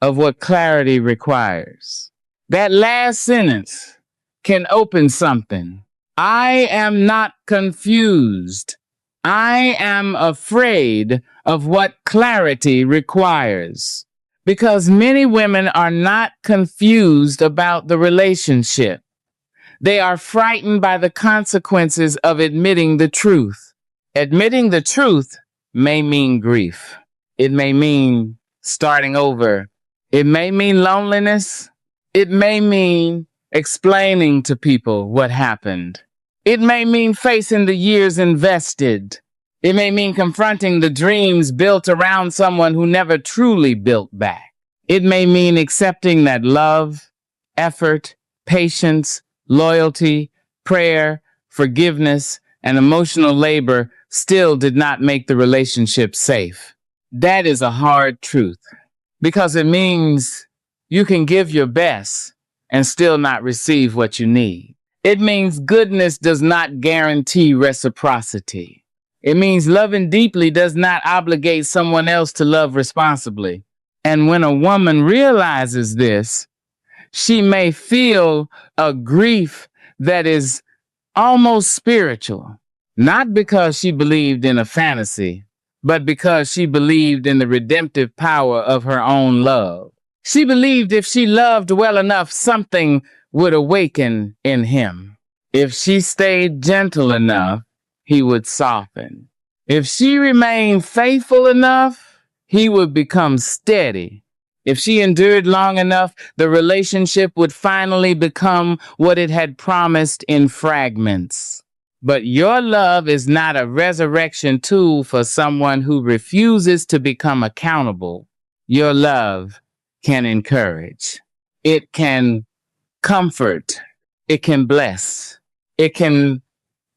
of what clarity requires. That last sentence can open something. I am not confused. I am afraid of what clarity requires. Because many women are not confused about the relationship. They are frightened by the consequences of admitting the truth. Admitting the truth may mean grief. It may mean starting over. It may mean loneliness. It may mean explaining to people what happened. It may mean facing the years invested. It may mean confronting the dreams built around someone who never truly built back. It may mean accepting that love, effort, patience, loyalty, prayer, forgiveness, and emotional labor still did not make the relationship safe. That is a hard truth. because it means you can give your best and still not receive what you need. It means goodness does not guarantee reciprocity. It means loving deeply does not obligate someone else to love responsibly. And when a woman realizes this, she may feel a grief that is almost spiritual, not because she believed in a fantasy, but because she believed in the redemptive power of her own love. She believed if she loved well enough, something would awaken in him. If she stayed gentle enough, he would soften. If she remained faithful enough, he would become steady. If she endured long enough, the relationship would finally become what it had promised in fragments. But your love is not a resurrection tool for someone who refuses to become accountable. Your love can encourage. It can comfort. It can bless. It can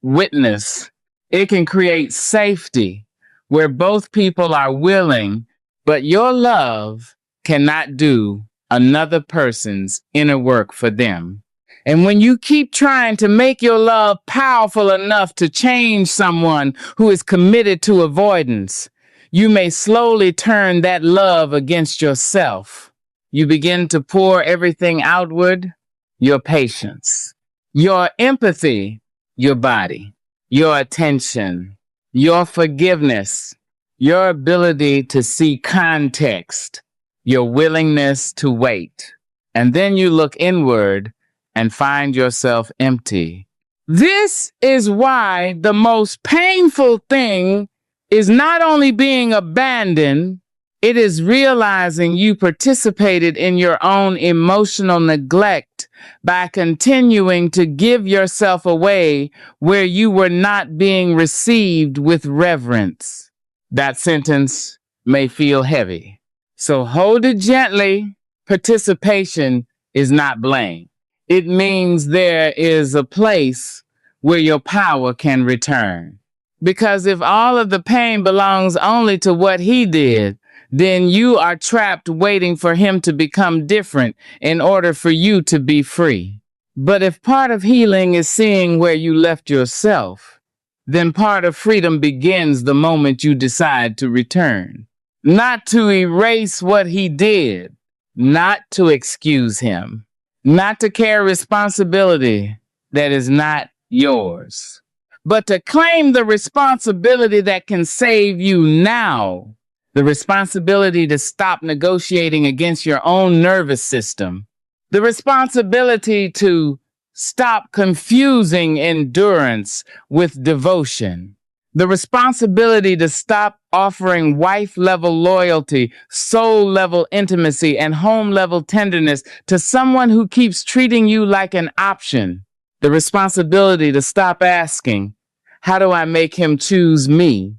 witness. It can create safety where both people are willing, but your love cannot do another person's inner work for them. And when you keep trying to make your love powerful enough to change someone who is committed to avoidance, you may slowly turn that love against yourself. You begin to pour everything outward, your patience, your empathy, your body, your attention, your forgiveness, your ability to see context, your willingness to wait. And then you look inward and find yourself empty. This is why the most painful thing is not only being abandoned, it is realizing you participated in your own emotional neglect by continuing to give yourself away where you were not being received with reverence. That sentence may feel heavy, so hold it gently. Participation is not blame. It means there is a place where your power can return. Because if all of the pain belongs only to what he did, then you are trapped waiting for him to become different in order for you to be free. But if part of healing is seeing where you left yourself, then part of freedom begins the moment you decide to return. Not to erase what he did, not to excuse him, not to carry responsibility that is not yours, but to claim the responsibility that can save you now. The responsibility to stop negotiating against your own nervous system. The responsibility to stop confusing endurance with devotion. The responsibility to stop offering wife-level loyalty, soul-level intimacy, and home-level tenderness to someone who keeps treating you like an option. The responsibility to stop asking, how do I make him choose me?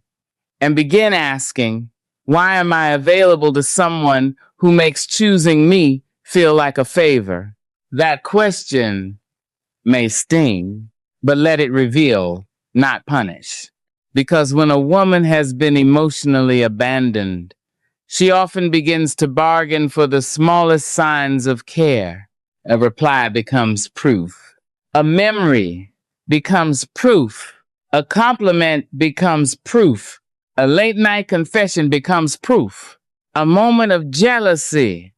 And begin asking, why am I available to someone who makes choosing me feel like a favor? That question may sting, but let it reveal, not punish. Because when a woman has been emotionally abandoned, she often begins to bargain for the smallest signs of care. A reply becomes proof. A memory becomes proof. A compliment becomes proof. A late-night confession becomes proof. A moment of jealousy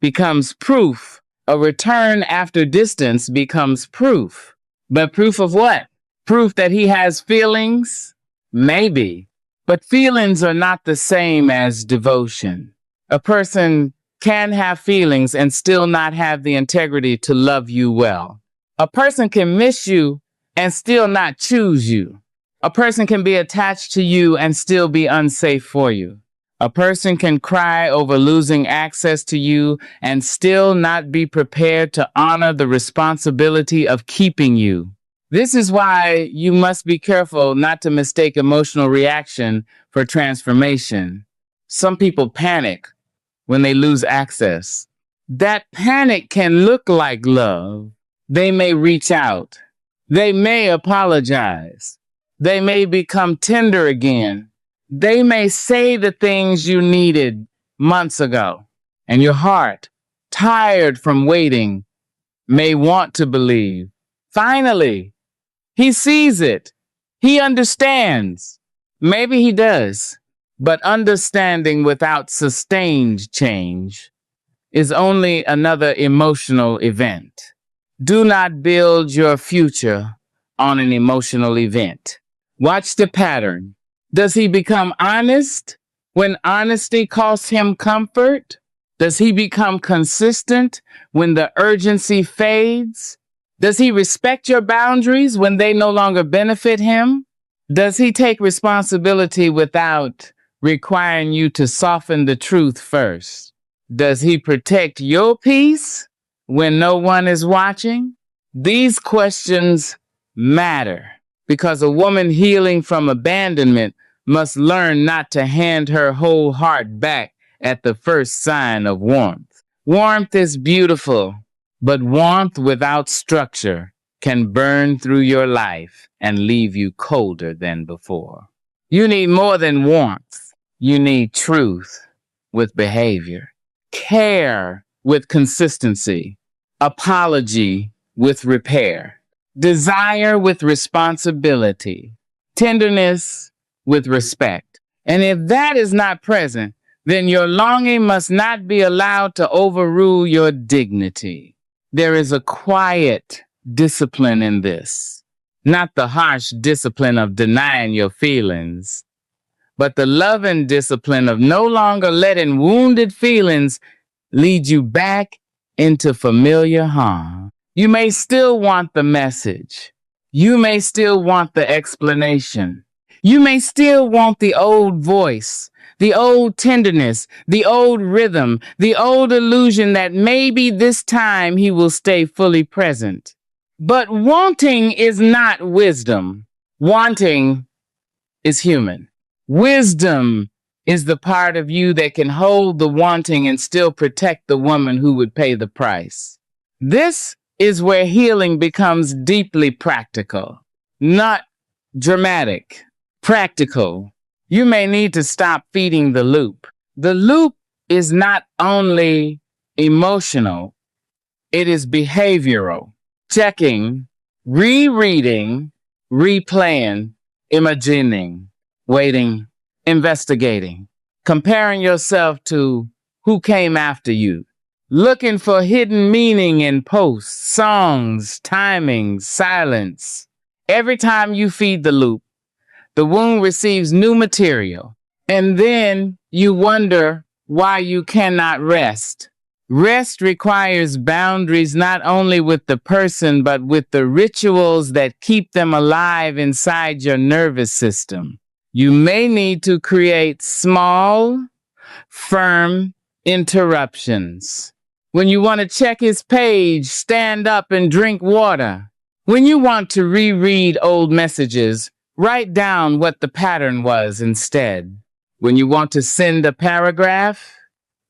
becomes proof. A return after distance becomes proof. But proof of what? Proof that he has feelings? Maybe. But feelings are not the same as devotion. A person can have feelings and still not have the integrity to love you well. A person can miss you and still not choose you. A person can be attached to you and still be unsafe for you. A person can cry over losing access to you and still not be prepared to honor the responsibility of keeping you. This is why you must be careful not to mistake emotional reaction for transformation. Some people panic when they lose access. That panic can look like love. They may reach out. They may apologize. They may become tender again. They may say the things you needed months ago. And your heart, tired from waiting, may want to believe. Finally, he sees it. He understands. Maybe he does. But understanding without sustained change is only another emotional event. Do not build your future on an emotional event. Watch the pattern. Does he become honest when honesty costs him comfort? Does he become consistent when the urgency fades? Does he respect your boundaries when they no longer benefit him? Does he take responsibility without requiring you to soften the truth first? Does he protect your peace when no one is watching? These questions matter because a woman healing from abandonment must learn not to hand her whole heart back at the first sign of warmth. Warmth is beautiful, but warmth without structure can burn through your life and leave you colder than before. You need more than warmth. You need truth with behavior, care with consistency, apology with repair, desire with responsibility, tenderness with respect. And if that is not present, then your longing must not be allowed to overrule your dignity. There is a quiet discipline in this, not the harsh discipline of denying your feelings, but the loving discipline of no longer letting wounded feelings lead you back into familiar harm. You may still want the message. You may still want the explanation. You may still want the old voice, the old tenderness, the old rhythm, the old illusion that maybe this time he will stay fully present. But wanting is not wisdom. Wanting is human. Wisdom is the part of you that can hold the wanting and still protect the woman who would pay the price. This is where healing becomes deeply practical, not dramatic. Practical. You may need to stop feeding the loop. The loop is not only emotional, it is behavioral. Checking, rereading, replaying, imagining, waiting, investigating, comparing yourself to who came after you, looking for hidden meaning in posts, songs, timing, silence. Every time you feed the loop, the wound receives new material, and then you wonder why you cannot rest. Rest requires boundaries not only with the person, but with the rituals that keep them alive inside your nervous system. You may need to create small, firm interruptions. When you want to check his page, stand up and drink water. When you want to reread old messages, write down what the pattern was instead. When you want to send a paragraph,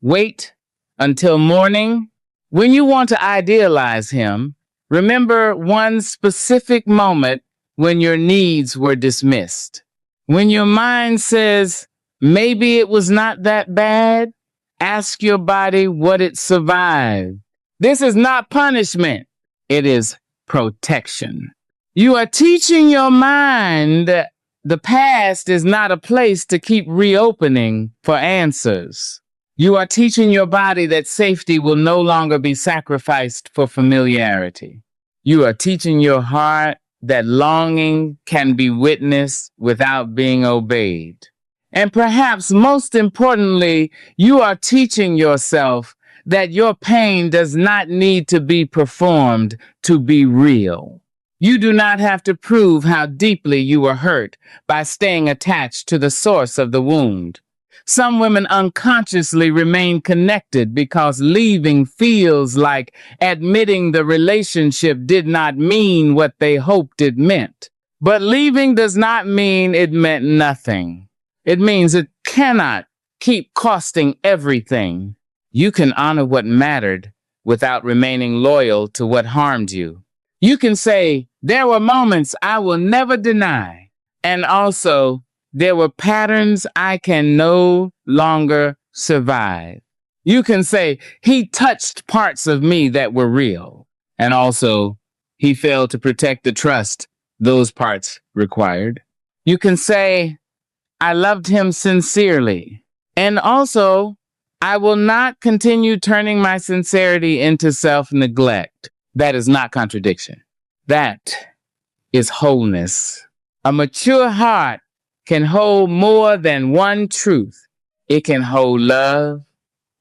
wait until morning. When you want to idealize him, remember one specific moment when your needs were dismissed. When your mind says, maybe it was not that bad, ask your body what it survived. This is not punishment. It is protection. You are teaching your mind that the past is not a place to keep reopening for answers. You are teaching your body that safety will no longer be sacrificed for familiarity. You are teaching your heart that longing can be witnessed without being obeyed. And perhaps most importantly, you are teaching yourself that your pain does not need to be performed to be real. You do not have to prove how deeply you were hurt by staying attached to the source of the wound. Some women unconsciously remain connected because leaving feels like admitting the relationship did not mean what they hoped it meant. But leaving does not mean it meant nothing. It means it cannot keep costing everything. You can honor what mattered without remaining loyal to what harmed you. You can say, there were moments I will never deny, and also, there were patterns I can no longer survive. You can say, he touched parts of me that were real. And also, he failed to protect the trust those parts required. You can say, I loved him sincerely. And also, I will not continue turning my sincerity into self-neglect. That is not contradiction. That is wholeness. A mature heart can hold more than one truth. It can hold love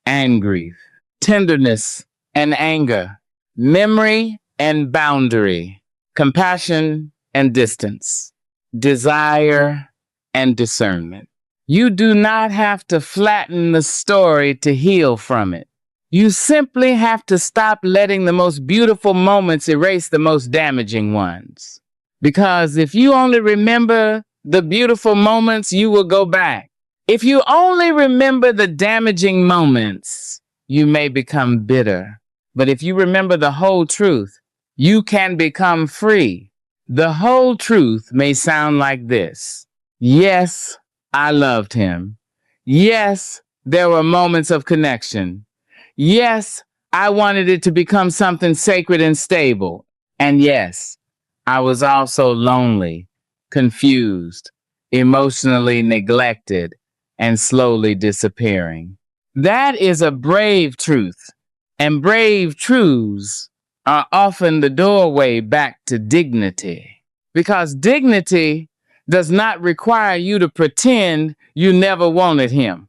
and grief, tenderness and anger, memory and boundary, compassion and distance, desire and discernment. You do not have to flatten the story to heal from it. You simply have to stop letting the most beautiful moments erase the most damaging ones. Because if you only remember the beautiful moments, you will go back. If you only remember the damaging moments, you may become bitter. But if you remember the whole truth, you can become free. The whole truth may sound like this. Yes, I loved him. Yes, there were moments of connection. Yes, I wanted it to become something sacred and stable. And yes, I was also lonely, confused, emotionally neglected, and slowly disappearing. That is a brave truth, and brave truths are often the doorway back to dignity. Because dignity does not require you to pretend you never wanted him.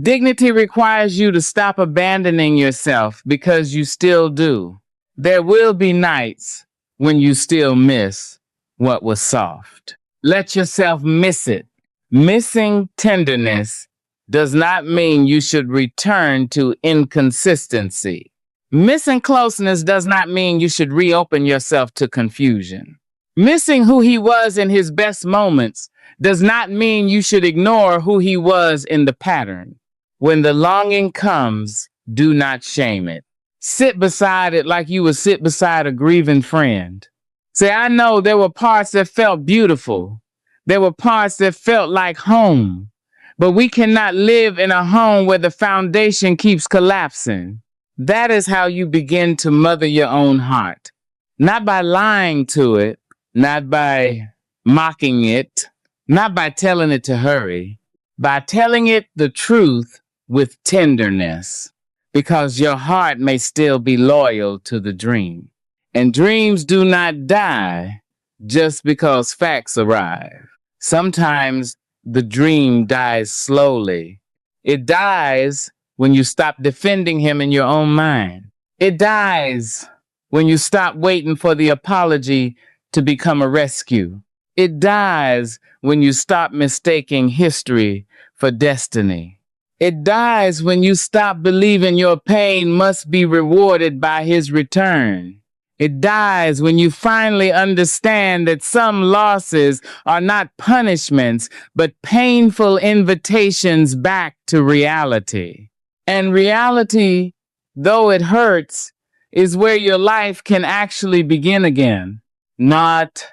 Dignity requires you to stop abandoning yourself because you still do. There will be nights when you still miss what was soft. Let yourself miss it. Missing tenderness does not mean you should return to inconsistency. Missing closeness does not mean you should reopen yourself to confusion. Missing who he was in his best moments does not mean you should ignore who he was in the pattern. When the longing comes, do not shame it. Sit beside it like you would sit beside a grieving friend. Say, I know there were parts that felt beautiful. There were parts that felt like home. But we cannot live in a home where the foundation keeps collapsing. That is how you begin to mother your own heart. Not by lying to it, not by mocking it, not by telling it to hurry, by telling it the truth with tenderness, because your heart may still be loyal to the dream. And dreams do not die just because facts arrive. Sometimes the dream dies slowly. It dies when you stop defending him in your own mind. It dies when you stop waiting for the apology to become a rescue. It dies when you stop mistaking history for destiny. It dies when you stop believing your pain must be rewarded by his return. It dies when you finally understand that some losses are not punishments, but painful invitations back to reality. And reality, though it hurts, is where your life can actually begin again. Not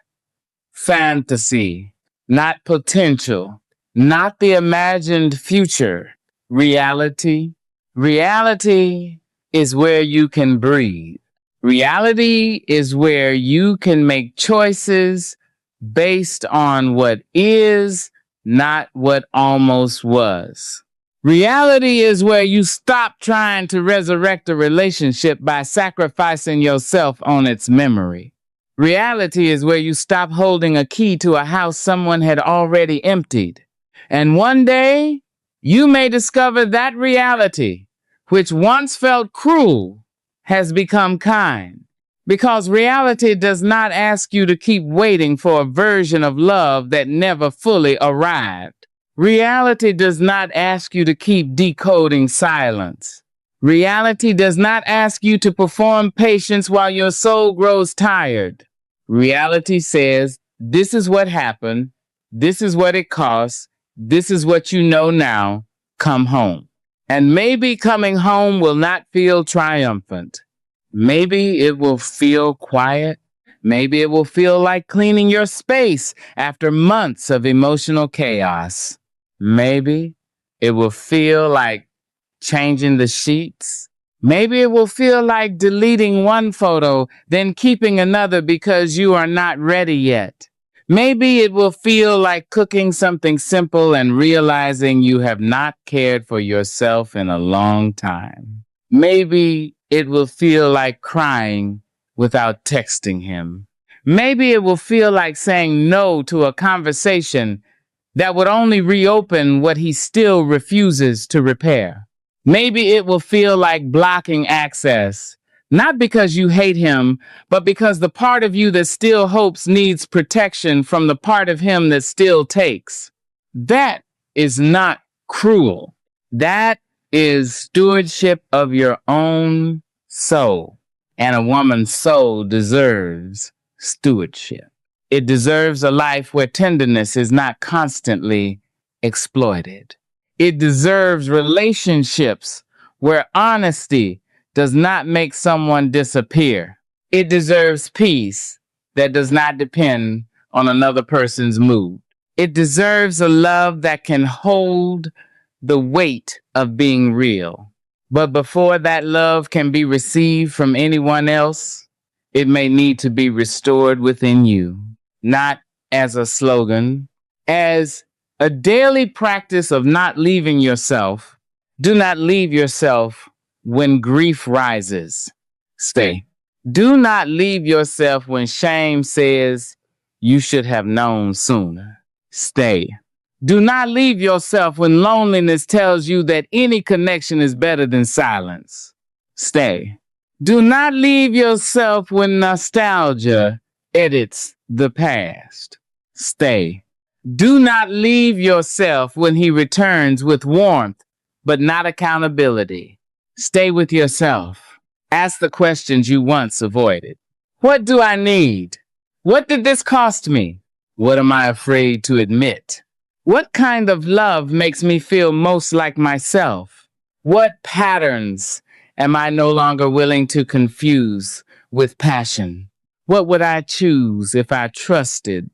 fantasy, not potential, not the imagined future. Reality. Reality is where you can breathe. Reality is where you can make choices based on what is, not what almost was. Reality is where you stop trying to resurrect a relationship by sacrificing yourself on its memory. Reality is where you stop holding a key to a house someone had already emptied. And one day, you may discover that reality, which once felt cruel, has become kind. Because reality does not ask you to keep waiting for a version of love that never fully arrived. Reality does not ask you to keep decoding silence. Reality does not ask you to perform patience while your soul grows tired. Reality says, this is what happened, this is what it costs, this is what you know now, come home. And maybe coming home will not feel triumphant. Maybe it will feel quiet. Maybe it will feel like cleaning your space after months of emotional chaos. Maybe it will feel like changing the sheets. Maybe it will feel like deleting one photo, then keeping another because you are not ready yet. Maybe it will feel like cooking something simple and realizing you have not cared for yourself in a long time. Maybe it will feel like crying without texting him. Maybe it will feel like saying no to a conversation that would only reopen what he still refuses to repair. Maybe it will feel like blocking access, not because you hate him, but because the part of you that still hopes needs protection from the part of him that still takes. That is not cruel. That is stewardship of your own soul. And a woman's soul deserves stewardship. It deserves a life where tenderness is not constantly exploited. It deserves relationships where honesty does not make someone disappear. It deserves peace that does not depend on another person's mood. It deserves a love that can hold the weight of being real. But before that love can be received from anyone else, it may need to be restored within you. Not as a slogan, as a daily practice of not leaving yourself. Do not leave yourself when grief rises. Stay. Do not leave yourself when shame says you should have known sooner. Stay. Do not leave yourself when loneliness tells you that any connection is better than silence. Stay. Do not leave yourself when nostalgia edits the past. Stay. Do not leave yourself when he returns with warmth, but not accountability. Stay with yourself. Ask the questions you once avoided. What do I need? What did this cost me? What am I afraid to admit? What kind of love makes me feel most like myself? What patterns am I no longer willing to confuse with passion? What would I choose if I trusted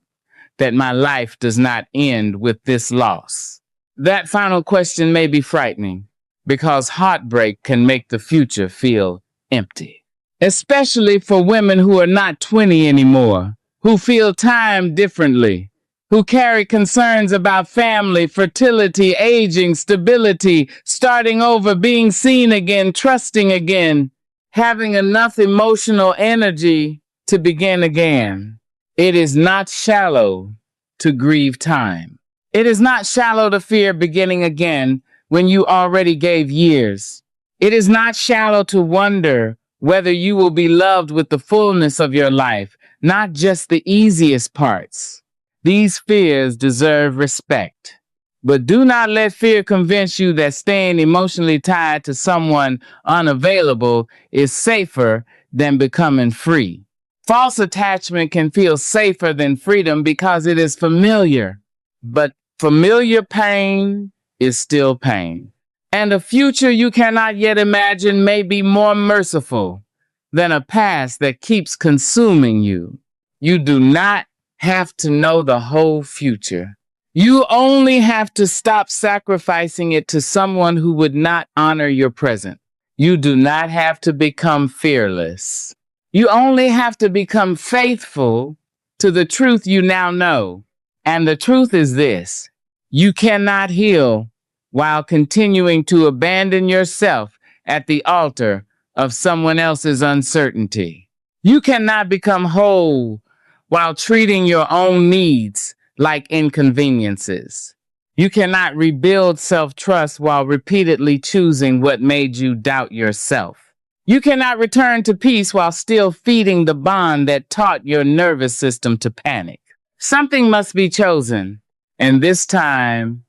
that my life does not end with this loss? That final question may be frightening because heartbreak can make the future feel empty, especially for women who are not 20 anymore, who feel time differently, who carry concerns about family, fertility, aging, stability, starting over, being seen again, trusting again, having enough emotional energy to begin again. It is not shallow to grieve time. It is not shallow to fear beginning again when you already gave years. It is not shallow to wonder whether you will be loved with the fullness of your life, not just the easiest parts. These fears deserve respect. But do not let fear convince you that staying emotionally tied to someone unavailable is safer than becoming free. False attachment can feel safer than freedom because it is familiar. But familiar pain is still pain. And a future you cannot yet imagine may be more merciful than a past that keeps consuming you. You do not have to know the whole future. You only have to stop sacrificing it to someone who would not honor your present. You do not have to become fearless. You only have to become faithful to the truth you now know. And the truth is this: you cannot heal while continuing to abandon yourself at the altar of someone else's uncertainty. You cannot become whole while treating your own needs like inconveniences. You cannot rebuild self-trust while repeatedly choosing what made you doubt yourself. You cannot return to peace while still feeding the bond that taught your nervous system to panic. Something must be chosen, and this time,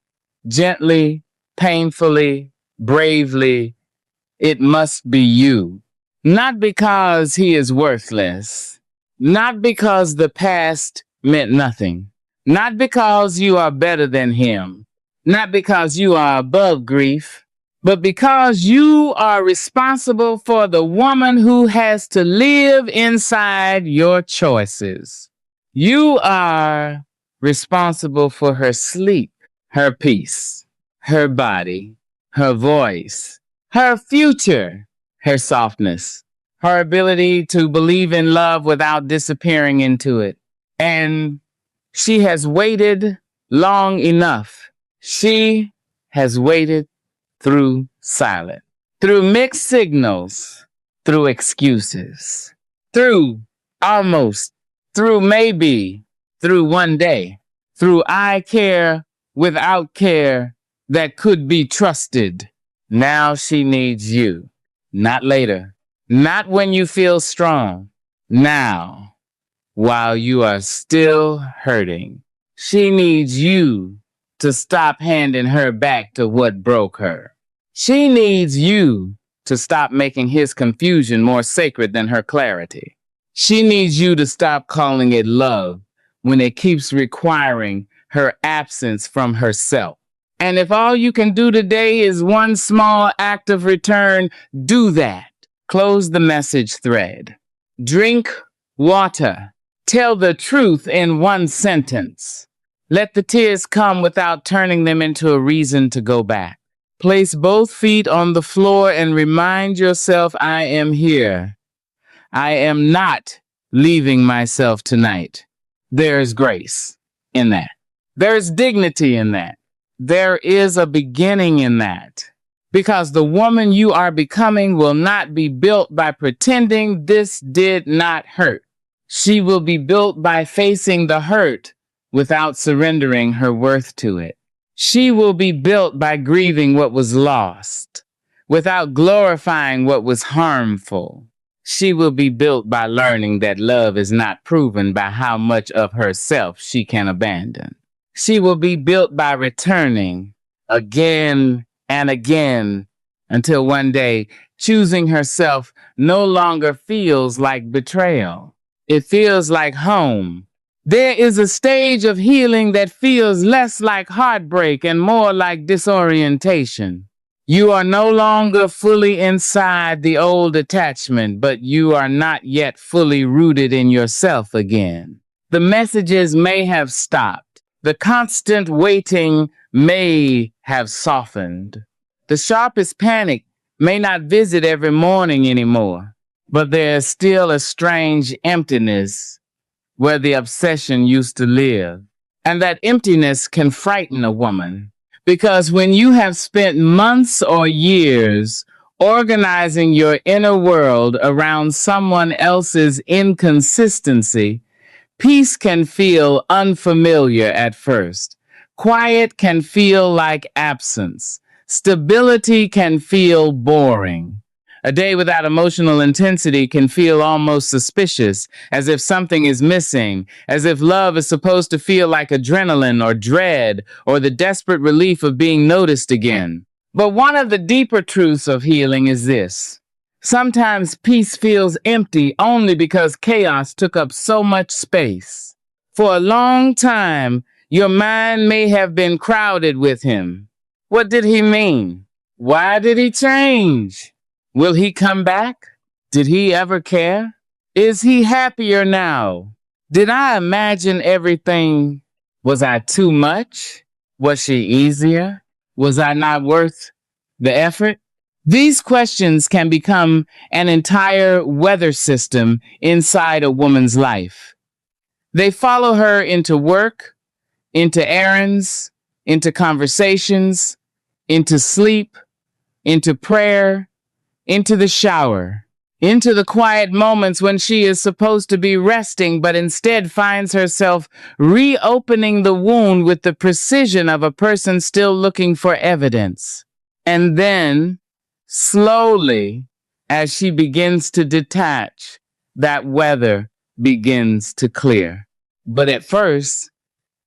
gently, painfully, bravely, it must be you. Not because he is worthless, not because the past meant nothing, not because you are better than him, not because you are above grief, but because you are responsible for the woman who has to live inside your choices. You are responsible for her sleep, her peace, her body, her voice, her future, her softness, her ability to believe in love without disappearing into it. And she has waited long enough. She has waited through silence, through mixed signals, through excuses, through almost, through maybe, through one day, through I care without care that could be trusted. Now she needs you, not later, not when you feel strong, now, while you are still hurting. She needs you to stop handing her back to what broke her. She needs you to stop making his confusion more sacred than her clarity. She needs you to stop calling it love when it keeps requiring her absence from herself. And if all you can do today is one small act of return, do that. Close the message thread. Drink water. Tell the truth in one sentence. Let the tears come without turning them into a reason to go back. Place both feet on the floor and remind yourself, I am here. I am not leaving myself tonight. There is grace in that. There is dignity in that. There is a beginning in that. Because the woman you are becoming will not be built by pretending this did not hurt. She will be built by facing the hurt without surrendering her worth to it. She will be built by grieving what was lost, without glorifying what was harmful. She will be built by learning that love is not proven by how much of herself she can abandon. She will be built by returning again and again until one day choosing herself no longer feels like betrayal. It feels like home. There is a stage of healing that feels less like heartbreak and more like disorientation. You are no longer fully inside the old attachment, but you are not yet fully rooted in yourself again. The messages may have stopped. The constant waiting may have softened. The sharpest panic may not visit every morning anymore, but there is still a strange emptiness where the obsession used to live. And that emptiness can frighten a woman, because when you have spent months or years organizing your inner world around someone else's inconsistency, peace can feel unfamiliar at first. Quiet can feel like absence. Stability can feel boring. A day without emotional intensity can feel almost suspicious, as if something is missing, as if love is supposed to feel like adrenaline or dread or the desperate relief of being noticed again. But one of the deeper truths of healing is this. Sometimes peace feels empty only because chaos took up so much space. For a long time, your mind may have been crowded with him. What did he mean? Why did he change? Will he come back? Did he ever care? Is he happier now? Did I imagine everything? Was I too much? Was she easier? Was I not worth the effort? These questions can become an entire weather system inside a woman's life. They follow her into work, into errands, into conversations, into sleep, into prayer, into the shower, into the quiet moments when she is supposed to be resting, but instead finds herself reopening the wound with the precision of a person still looking for evidence. And then, slowly, as she begins to detach, that weather begins to clear. But at first,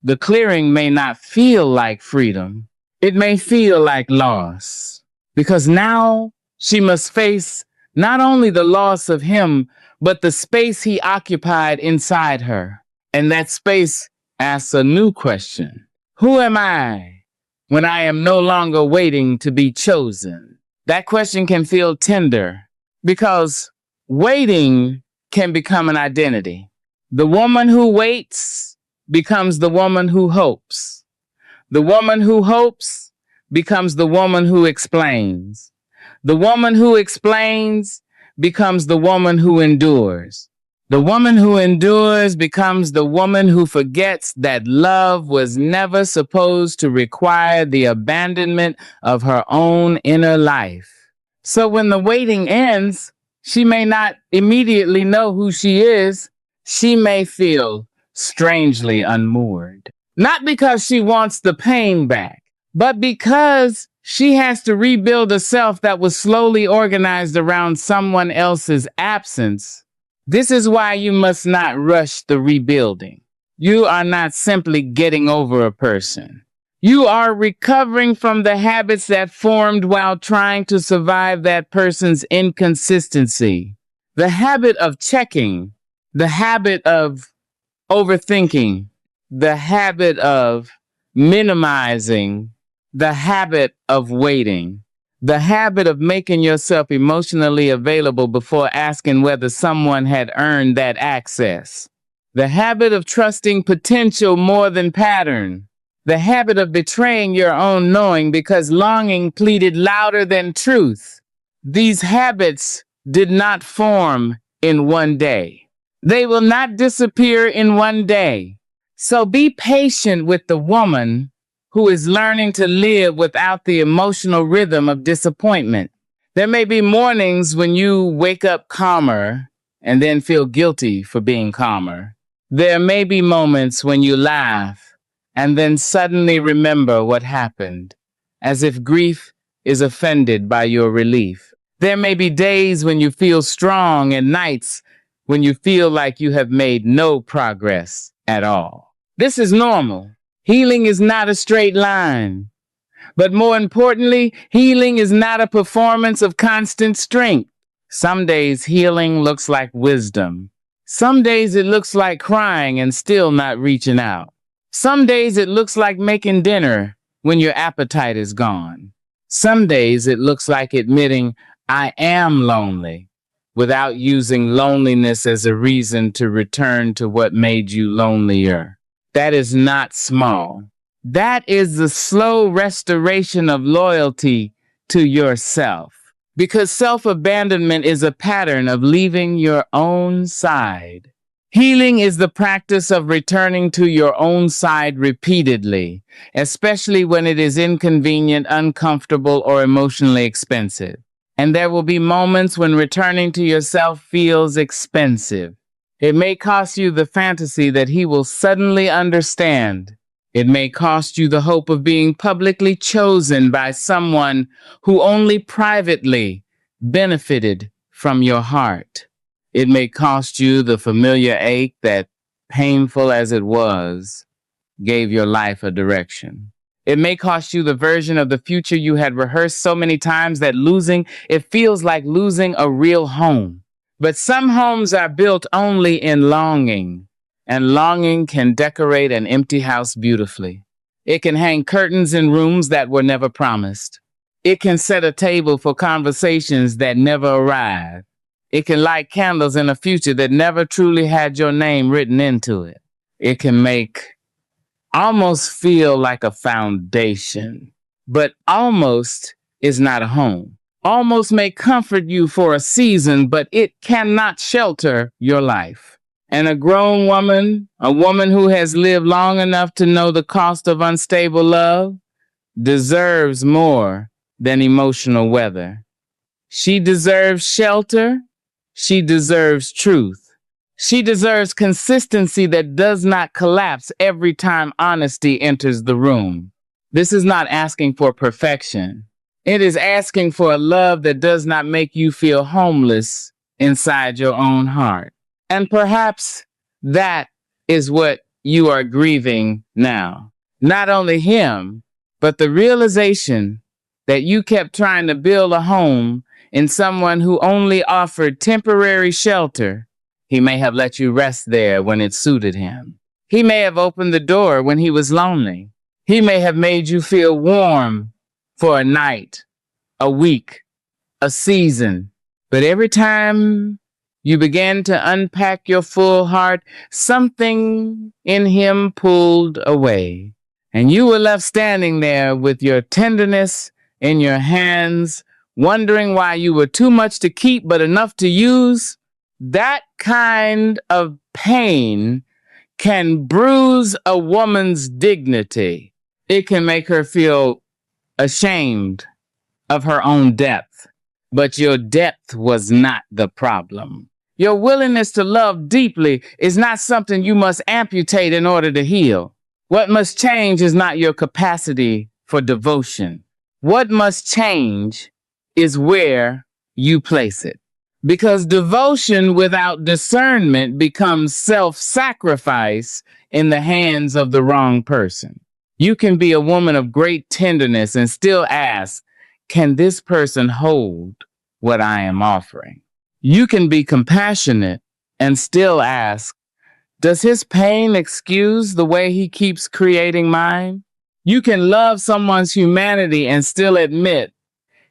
the clearing may not feel like freedom. It may feel like loss. Because now she must face not only the loss of him, but the space he occupied inside her. And that space asks a new question. Who am I when I am no longer waiting to be chosen? That question can feel tender because waiting can become an identity. The woman who waits becomes the woman who hopes. The woman who hopes becomes the woman who explains. The woman who explains becomes the woman who endures. The woman who endures becomes the woman who forgets that love was never supposed to require the abandonment of her own inner life. So when the waiting ends, she may not immediately know who she is. She may feel strangely unmoored. Not because she wants the pain back, but because she has to rebuild a self that was slowly organized around someone else's absence. This is why you must not rush the rebuilding. You are not simply getting over a person. You are recovering from the habits that formed while trying to survive that person's inconsistency. The habit of checking, the habit of overthinking, the habit of minimizing, the habit of waiting, the habit of making yourself emotionally available before asking whether someone had earned that access, the habit of trusting potential more than pattern, the habit of betraying your own knowing because longing pleaded louder than truth. These habits did not form in one day. They will not disappear in one day. So be patient with the woman who is learning to live without the emotional rhythm of disappointment. There may be mornings when you wake up calmer and then feel guilty for being calmer. There may be moments when you laugh and then suddenly remember what happened, as if grief is offended by your relief. There may be days when you feel strong and nights when you feel like you have made no progress at all. This is normal. Healing is not a straight line. But more importantly, healing is not a performance of constant strength. Some days healing looks like wisdom. Some days it looks like crying and still not reaching out. Some days it looks like making dinner when your appetite is gone. Some days it looks like admitting, I am lonely, without using loneliness as a reason to return to what made you lonelier. That is not small. That is the slow restoration of loyalty to yourself. Because self-abandonment is a pattern of leaving your own side. Healing is the practice of returning to your own side repeatedly, especially when it is inconvenient, uncomfortable, or emotionally expensive. And there will be moments when returning to yourself feels expensive. It may cost you the fantasy that he will suddenly understand. It may cost you the hope of being publicly chosen by someone who only privately benefited from your heart. It may cost you the familiar ache that, painful as it was, gave your life a direction. It may cost you the version of the future you had rehearsed so many times that losing it feels like losing a real home. But some homes are built only in longing, and longing can decorate an empty house beautifully. It can hang curtains in rooms that were never promised. It can set a table for conversations that never arrived. It can light candles in a future that never truly had your name written into it. It can make almost feel like a foundation, but almost is not a home. Almost may comfort you for a season, but it cannot shelter your life. And a grown woman, a woman who has lived long enough to know the cost of unstable love, deserves more than emotional weather. She deserves shelter. She deserves truth. She deserves consistency that does not collapse every time honesty enters the room. This is not asking for perfection. It is asking for a love that does not make you feel homeless inside your own heart. And perhaps that is what you are grieving now. Not only him, but the realization that you kept trying to build a home in someone who only offered temporary shelter. He may have let you rest there when it suited him. He may have opened the door when he was lonely. He may have made you feel warm for a night, a week, a season. But every time you began to unpack your full heart, something in him pulled away. And you were left standing there with your tenderness in your hands, wondering why you were too much to keep but enough to use. That kind of pain can bruise a woman's dignity. It can make her feel ashamed of her own depth. But your depth was not the problem. Your willingness to love deeply is not something you must amputate in order to heal. What must change is not your capacity for devotion. What must change is where you place it. Because devotion without discernment becomes self-sacrifice in the hands of the wrong person. You can be a woman of great tenderness and still ask, can this person hold what I am offering? You can be compassionate and still ask, does his pain excuse the way he keeps creating mine? You can love someone's humanity and still admit,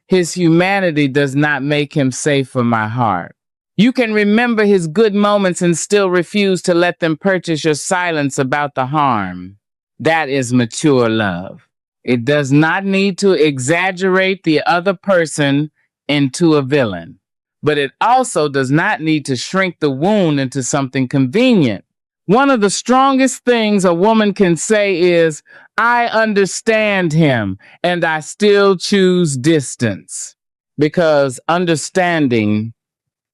his humanity does not make him safe for my heart. You can remember his good moments and still refuse to let them purchase your silence about the harm. That is mature love. It does not need to exaggerate the other person into a villain, but it also does not need to shrink the wound into something convenient. One of the strongest things a woman can say is, I understand him and I still choose distance, because understanding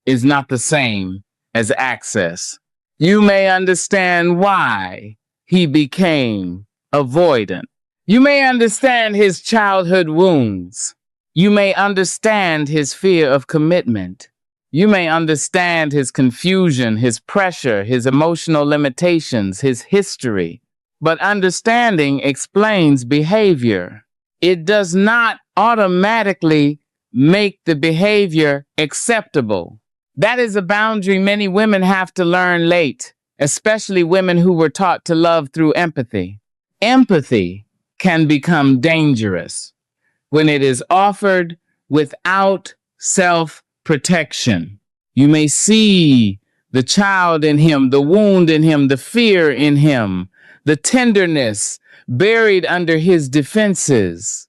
is not the same as access. You may understand why he became avoidant. You may understand his childhood wounds. You may understand his fear of commitment. You may understand his confusion, his pressure, his emotional limitations, his history. But understanding explains behavior. It does not automatically make the behavior acceptable. That is a boundary many women have to learn late, especially women who were taught to love through empathy. Empathy can become dangerous when it is offered without self-protection. You may see the child in him, the wound in him, the fear in him, the tenderness buried under his defenses.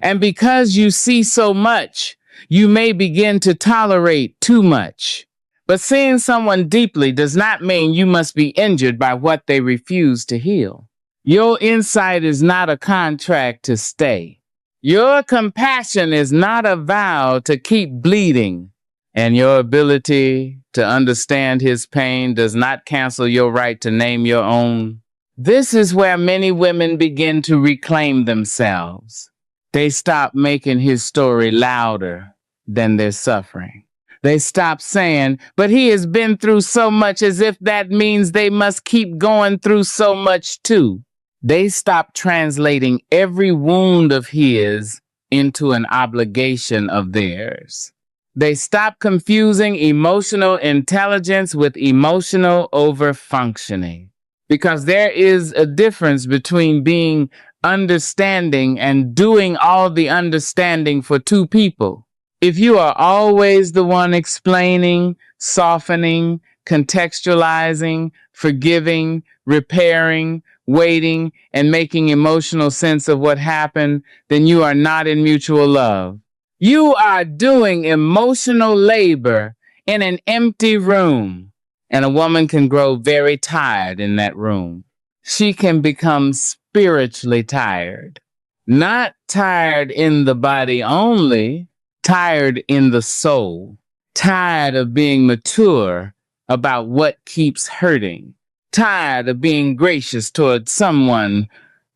And because you see so much, you may begin to tolerate too much. But seeing someone deeply does not mean you must be injured by what they refuse to heal. Your insight is not a contract to stay. Your compassion is not a vow to keep bleeding, and your ability to understand his pain does not cancel your right to name your own. This is where many women begin to reclaim themselves. They stop making his story louder than their suffering. They stop saying, but he has been through so much, as if that means they must keep going through so much too. They stop translating every wound of his into an obligation of theirs. They stop confusing emotional intelligence with emotional overfunctioning. Because there is a difference between being understanding and doing all the understanding for two people. If you are always the one explaining, softening, contextualizing, forgiving, repairing, waiting, and making emotional sense of what happened, then you are not in mutual love. You are doing emotional labor in an empty room, and a woman can grow very tired in that room. She can become spiritually tired. Not tired in the body only, tired in the soul. Tired of being mature about what keeps hurting. Tired of being gracious toward someone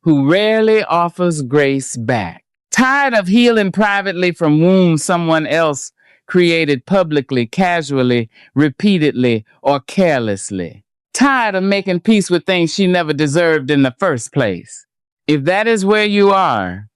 who rarely offers grace back. Tired of healing privately from wounds someone else created publicly, casually, repeatedly, or carelessly. Tired of making peace with things she never deserved in the first place. If that is where you are,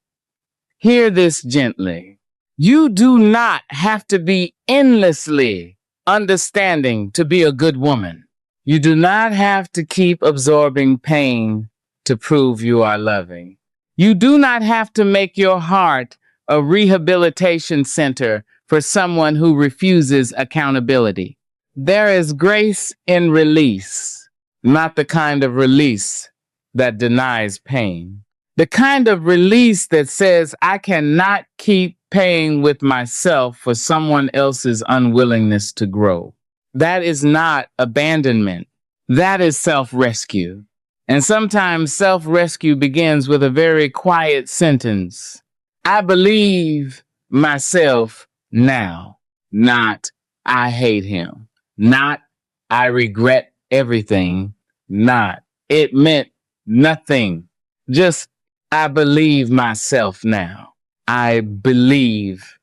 hear this gently. You do not have to be endlessly understanding to be a good woman. You do not have to keep absorbing pain to prove you are loving. You do not have to make your heart a rehabilitation center for someone who refuses accountability. There is grace in release, not the kind of release that denies pain. The kind of release that says, I cannot keep paying with myself for someone else's unwillingness to grow. That is not abandonment. That is self-rescue. And sometimes self-rescue begins with a very quiet sentence. I believe myself now. Not I hate him. Not I regret everything. Not it meant nothing. Just I believe myself now. I believe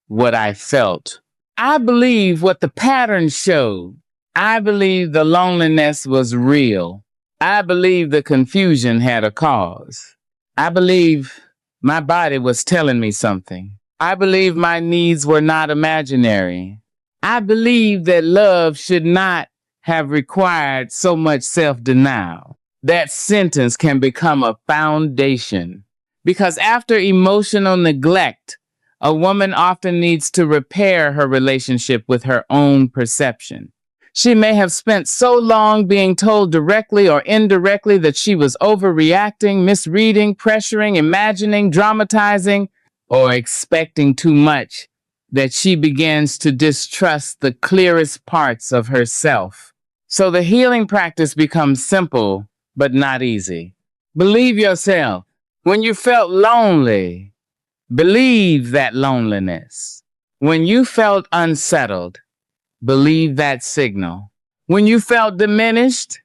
what I felt. I believe what the pattern showed. I believe the loneliness was real. I believe the confusion had a cause. I believe my body was telling me something. I believe my needs were not imaginary. I believe that love should not have required so much self-denial. That sentence can become a foundation because after emotional neglect, a woman often needs to repair her relationship with her own perception. She may have spent so long being told directly or indirectly that she was overreacting, misreading, pressuring, imagining, dramatizing, or expecting too much that she begins to distrust the clearest parts of herself. So the healing practice becomes simple, but not easy. Believe yourself. When you felt lonely, believe that loneliness. When you felt unsettled, believe that signal. When you felt diminished,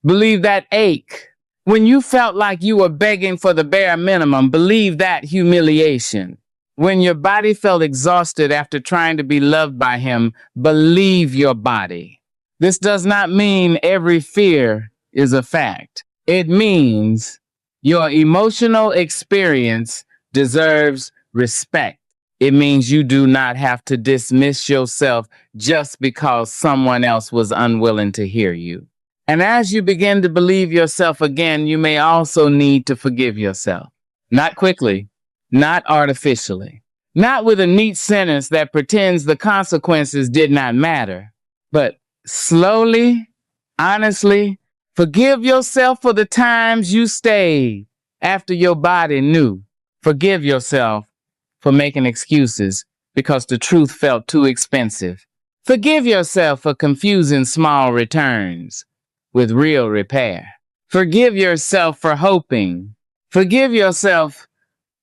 believe that ache. When you felt like you were begging for the bare minimum, believe that humiliation. When your body felt exhausted after trying to be loved by him, believe your body. This does not mean every fear is a fact. It means your emotional experience deserves respect. It means you do not have to dismiss yourself just because someone else was unwilling to hear you. And as you begin to believe yourself again, you may also need to forgive yourself. Not quickly, not artificially, not with a neat sentence that pretends the consequences did not matter, but slowly, honestly, forgive yourself for the times you stayed after your body knew. Forgive yourself for making excuses because the truth felt too expensive. Forgive yourself for confusing small returns with real repair. Forgive yourself for hoping. Forgive yourself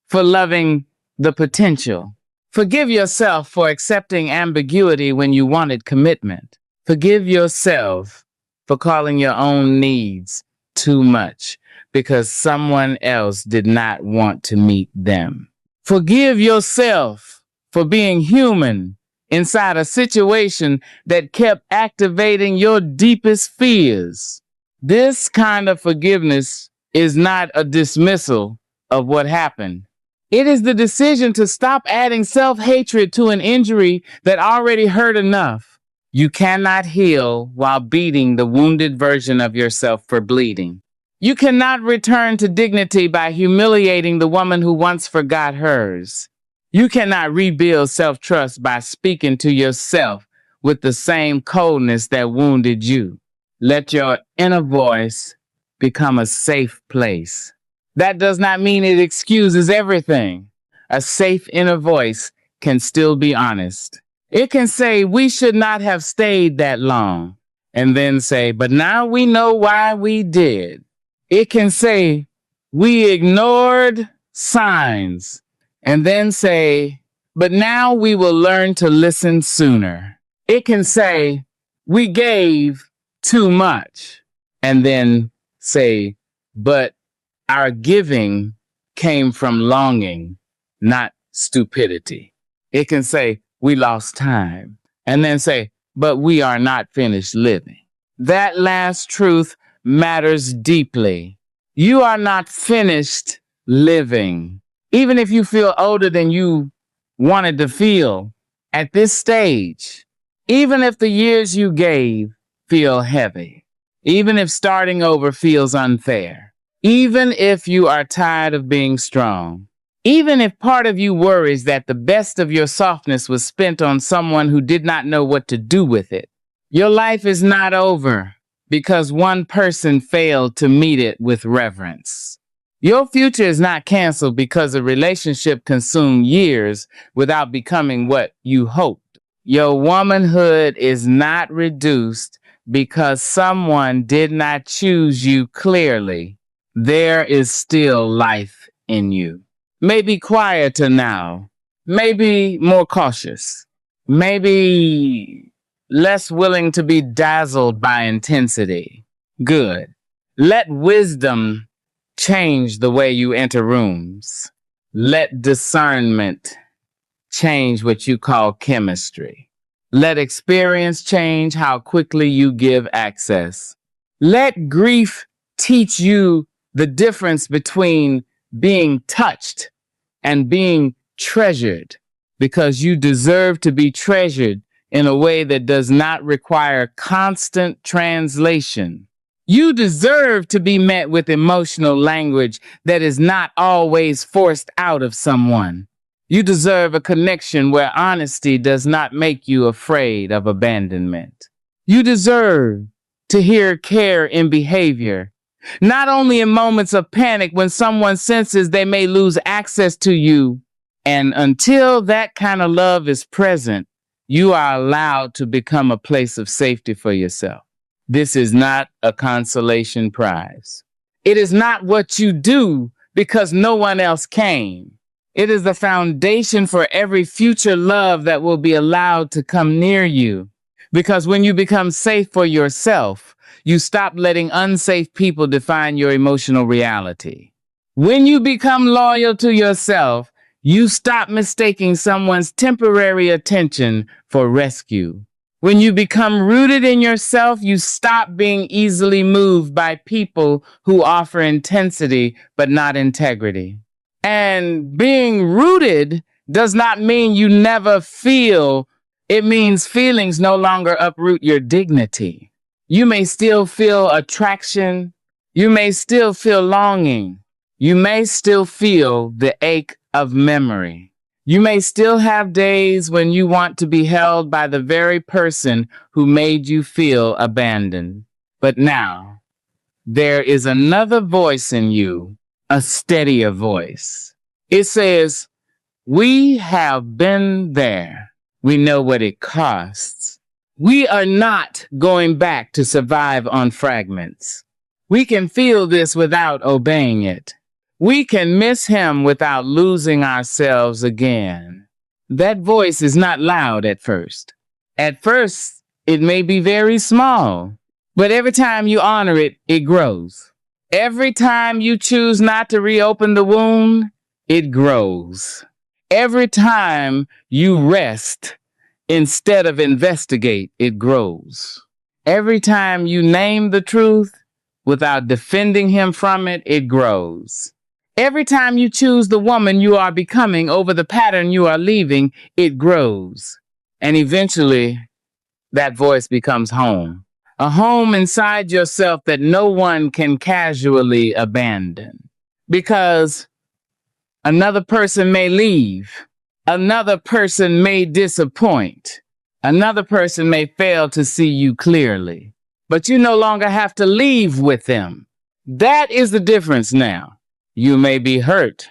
for loving the potential. Forgive yourself for accepting ambiguity when you wanted commitment. Forgive yourself for calling your own needs too much because someone else did not want to meet them. Forgive yourself for being human inside a situation that kept activating your deepest fears. This kind of forgiveness is not a dismissal of what happened. It is the decision to stop adding self-hatred to an injury that already hurt enough. You cannot heal while beating the wounded version of yourself for bleeding. You cannot return to dignity by humiliating the woman who once forgot hers. You cannot rebuild self-trust by speaking to yourself with the same coldness that wounded you. Let your inner voice become a safe place. That does not mean it excuses everything. A safe inner voice can still be honest. It can say, we should not have stayed that long, and then say, but now we know why we did. It can say, we ignored signs, and then say, but now we will learn to listen sooner. It can say, we gave too much, and then say, but our giving came from longing, not stupidity. It can say, we lost time, and then say, but we are not finished living. That last truth matters deeply. You are not finished living. Even if you feel older than you wanted to feel at this stage, even if the years you gave feel heavy, even if starting over feels unfair, even if you are tired of being strong, even if part of you worries that the best of your softness was spent on someone who did not know what to do with it, your life is not over because one person failed to meet it with reverence. Your future is not canceled because a relationship consumed years without becoming what you hoped. Your womanhood is not reduced because someone did not choose you clearly. There is still life in you. Maybe quieter now, maybe more cautious, maybe less willing to be dazzled by intensity. Good. Let wisdom change the way you enter rooms. Let discernment change what you call chemistry. Let experience change how quickly you give access. Let grief teach you the difference between being touched and being treasured, because you deserve to be treasured in a way that does not require constant translation. You deserve to be met with emotional language that is not always forced out of someone. You deserve a connection where honesty does not make you afraid of abandonment. You deserve to hear care in behavior, not only in moments of panic when someone senses they may lose access to you. And until that kind of love is present, you are allowed to become a place of safety for yourself. This is not a consolation prize. It is not what you do because no one else came. It is the foundation for every future love that will be allowed to come near you. Because when you become safe for yourself, you stop letting unsafe people define your emotional reality. When you become loyal to yourself, you stop mistaking someone's temporary attention for rescue. When you become rooted in yourself, you stop being easily moved by people who offer intensity but not integrity. And being rooted does not mean you never feel. It means feelings no longer uproot your dignity. You may still feel attraction. You may still feel longing. You may still feel the ache of memory. You may still have days when you want to be held by the very person who made you feel abandoned. But now, there is another voice in you, a steadier voice. It says, we have been there. We know what it costs. We are not going back to survive on fragments. We can feel this without obeying it. We can miss him without losing ourselves again. That voice is not loud at first. At first, it may be very small, but every time you honor it, it grows. Every time you choose not to reopen the wound, it grows. Every time you rest instead of investigate, it grows. Every time you name the truth without defending him from it, it grows. Every time you choose the woman you are becoming over the pattern you are leaving, it grows. And eventually, that voice becomes home. A home inside yourself that no one can casually abandon. Because another person may leave. Another person may disappoint. Another person may fail to see you clearly. But you no longer have to leave with them. That is the difference now. You may be hurt,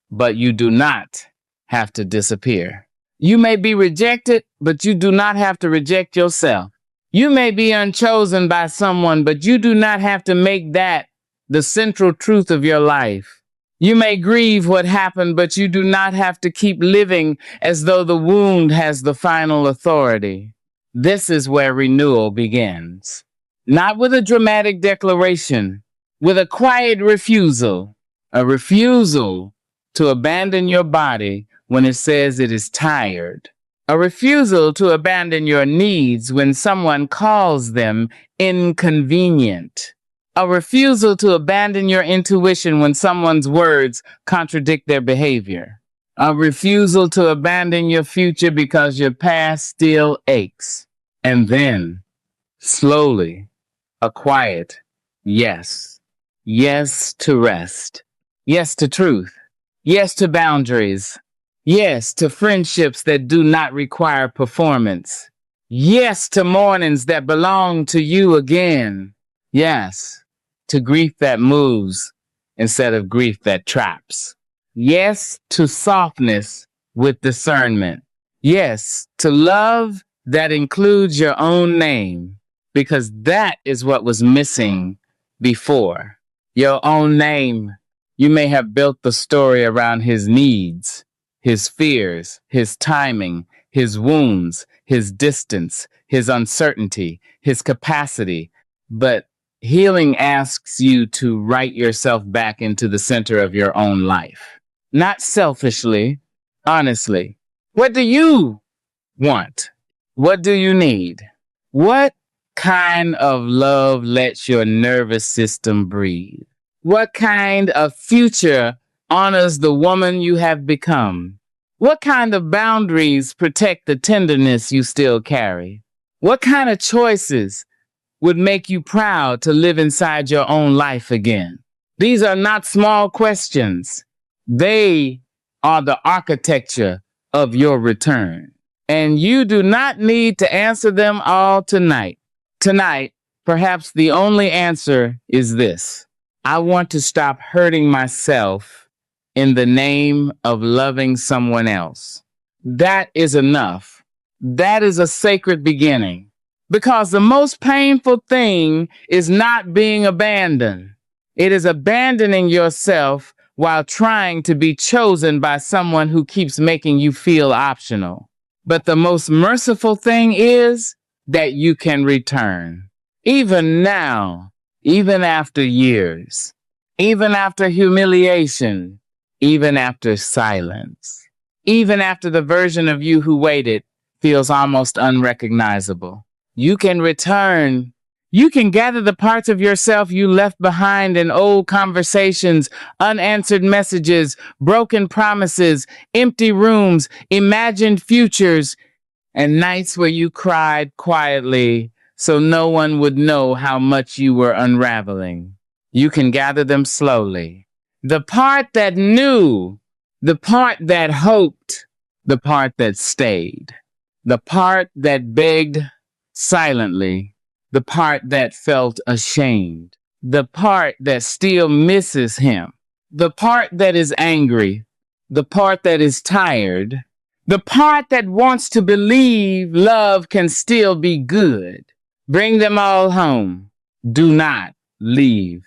but you do not have to disappear. You may be rejected, but you do not have to reject yourself. You may be unchosen by someone, but you do not have to make that the central truth of your life. You may grieve what happened, but you do not have to keep living as though the wound has the final authority. This is where renewal begins. Not with a dramatic declaration, with a quiet refusal, a refusal to abandon your body when it says it is tired, a refusal to abandon your needs when someone calls them inconvenient, a refusal to abandon your intuition when someone's words contradict their behavior, a refusal to abandon your future because your past still aches, and then, slowly, a quiet yes. Yes to rest. Yes to truth. Yes to boundaries. Yes to friendships that do not require performance. Yes to mornings that belong to you again. Yes to grief that moves instead of grief that traps. Yes to softness with discernment. Yes to love that includes your own name, because that is what was missing before. Your own name. You may have built the story around his needs, his fears, his timing, his wounds, his distance, his uncertainty, his capacity. But healing asks you to write yourself back into the center of your own life. Not selfishly, honestly. What do you want? What do you need? What kind of love lets your nervous system breathe? What kind of future honors the woman you have become? What kind of boundaries protect the tenderness you still carry? What kind of choices would make you proud to live inside your own life again? These are not small questions. They are the architecture of your return. And you do not need to answer them all tonight. Tonight, perhaps the only answer is this: I want to stop hurting myself in the name of loving someone else. That is enough. That is a sacred beginning. Because the most painful thing is not being abandoned. It is abandoning yourself while trying to be chosen by someone who keeps making you feel optional. But the most merciful thing is that you can return. Even now, even after years, even after humiliation, even after silence, even after the version of you who waited feels almost unrecognizable. You can return. You can gather the parts of yourself you left behind in old conversations, unanswered messages, broken promises, empty rooms, imagined futures, and nights where you cried quietly so no one would know how much you were unraveling. You can gather them slowly. The part that knew, the part that hoped, the part that stayed, the part that begged silently, the part that felt ashamed, the part that still misses him, the part that is angry, the part that is tired, the part that wants to believe love can still be good. Bring them all home. Do not leave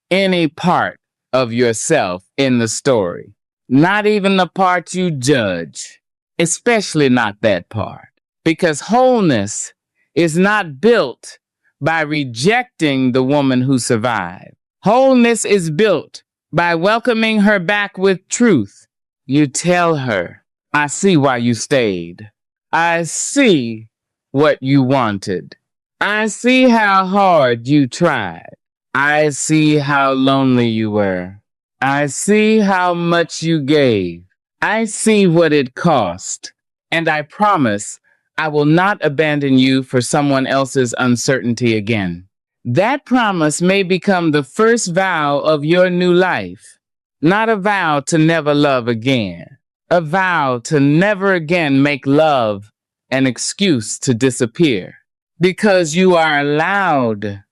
any part of yourself in the story, not even the part you judge, especially not that part, because wholeness is not built by rejecting the woman who survived. Wholeness is built by welcoming her back with truth. You tell her, I see why you stayed. I see what you wanted. I see how hard you tried. I see how lonely you were. I see how much you gave. I see what it cost. And I promise I will not abandon you for someone else's uncertainty again. That promise may become the first vow of your new life. Not a vow to never love again. A vow to never again make love an excuse to disappear. Because you are allowed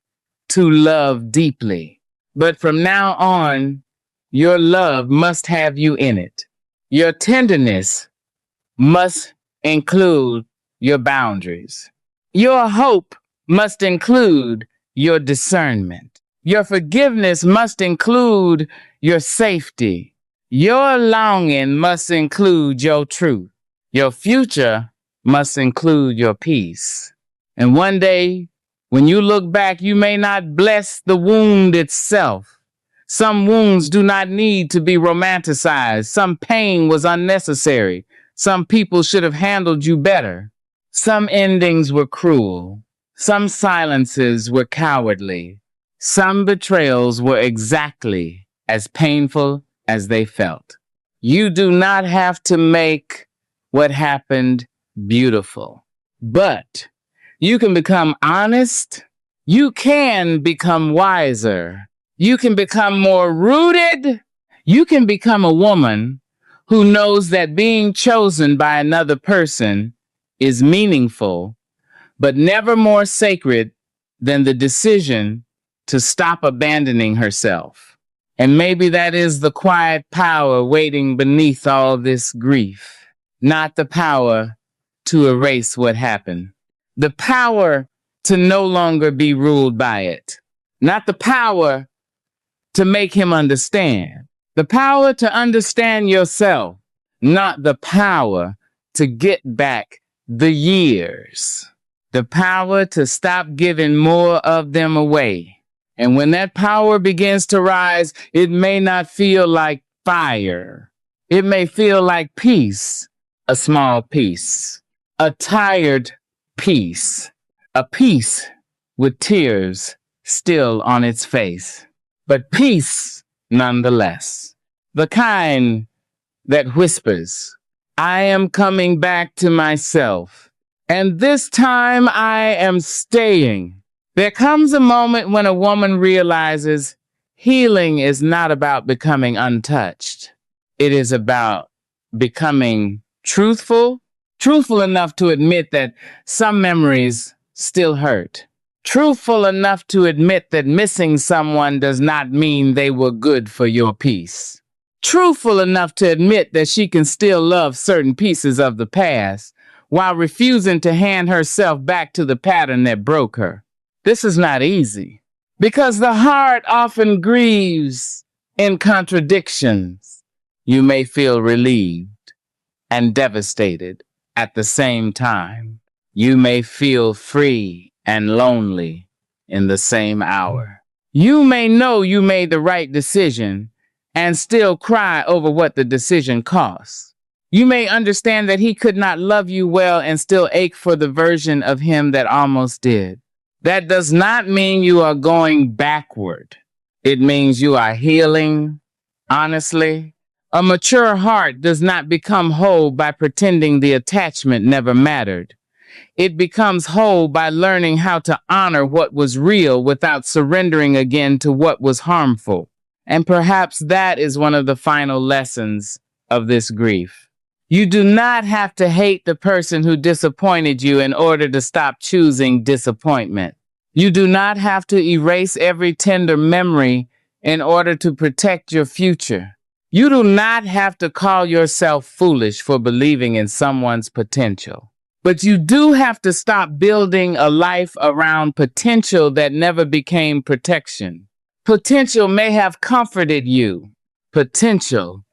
to love deeply. But from now on, your love must have you in it. Your tenderness must include your boundaries. Your hope must include your discernment. Your forgiveness must include your safety. Your longing must include your truth. Your future must include your peace. And one day, when you look back, you may not bless the wound itself. Some wounds do not need to be romanticized. Some pain was unnecessary. Some people should have handled you better. Some endings were cruel. Some silences were cowardly. Some betrayals were exactly as painful as they felt. You do not have to make what happened beautiful, but you can become honest. You can become wiser. You can become more rooted. You can become a woman who knows that being chosen by another person is meaningful, but never more sacred than the decision to stop abandoning herself. And maybe that is the quiet power waiting beneath all this grief. Not the power to erase what happened. The power to no longer be ruled by it. Not the power to make him understand. The power to understand yourself. Not the power to get back the years. The power to stop giving more of them away. And when that power begins to rise, it may not feel like fire. It may feel like peace, a small peace, a tired peace, a peace with tears still on its face, but peace nonetheless. The kind that whispers, I am coming back to myself, and this time I am staying. There comes a moment when a woman realizes healing is not about becoming untouched. It is about becoming truthful enough to admit that some memories still hurt. Truthful enough to admit that missing someone does not mean they were good for your peace. Truthful enough to admit that she can still love certain pieces of the past while refusing to hand herself back to the pattern that broke her. This is not easy because the heart often grieves in contradictions. You may feel relieved and devastated at the same time. You may feel free and lonely in the same hour. You may know you made the right decision and still cry over what the decision costs. You may understand that he could not love you well and still ache for the version of him that almost did. That does not mean you are going backward. It means you are healing, honestly. A mature heart does not become whole by pretending the attachment never mattered. It becomes whole by learning how to honor what was real without surrendering again to what was harmful. And perhaps that is one of the final lessons of this grief. You do not have to hate the person who disappointed you in order to stop choosing disappointment. You do not have to erase every tender memory in order to protect your future. You do not have to call yourself foolish for believing in someone's potential. But you do have to stop building a life around potential that never became protection. Potential may have comforted you. Potential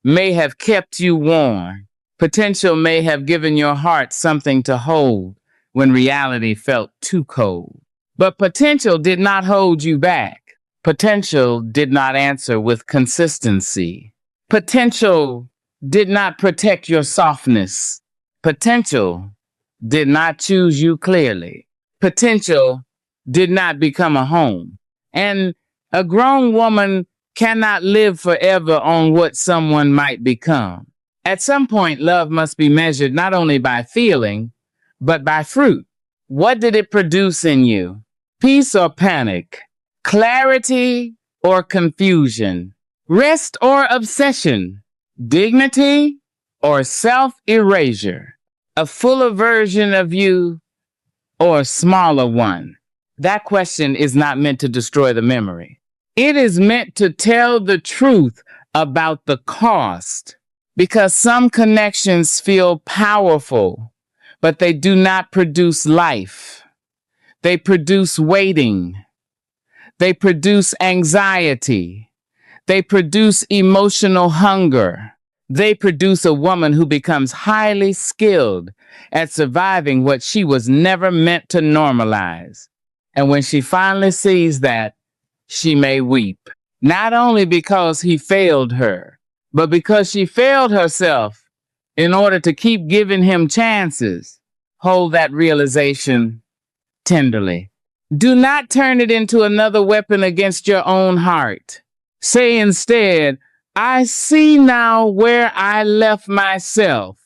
may have kept you warm. Potential may have given your heart something to hold when reality felt too cold. But potential did not hold you back. Potential did not answer with consistency. Potential did not protect your softness. Potential did not choose you clearly. Potential did not become a home. And a grown woman cannot live forever on what someone might become. At some point, love must be measured not only by feeling, but by fruit. What did it produce in you? Peace or panic? Clarity or confusion? Rest or obsession? Dignity or self-erasure? A fuller version of you or a smaller one? That question is not meant to destroy the memory. It is meant to tell the truth about the cost, because some connections feel powerful, but they do not produce life. They produce waiting. They produce anxiety. They produce emotional hunger. They produce a woman who becomes highly skilled at surviving what she was never meant to normalize. And when she finally sees that, she may weep, not only because he failed her, but because she failed herself in order to keep giving him chances. Hold that realization tenderly. Do not turn it into another weapon against your own heart. Say instead, I see now where I left myself,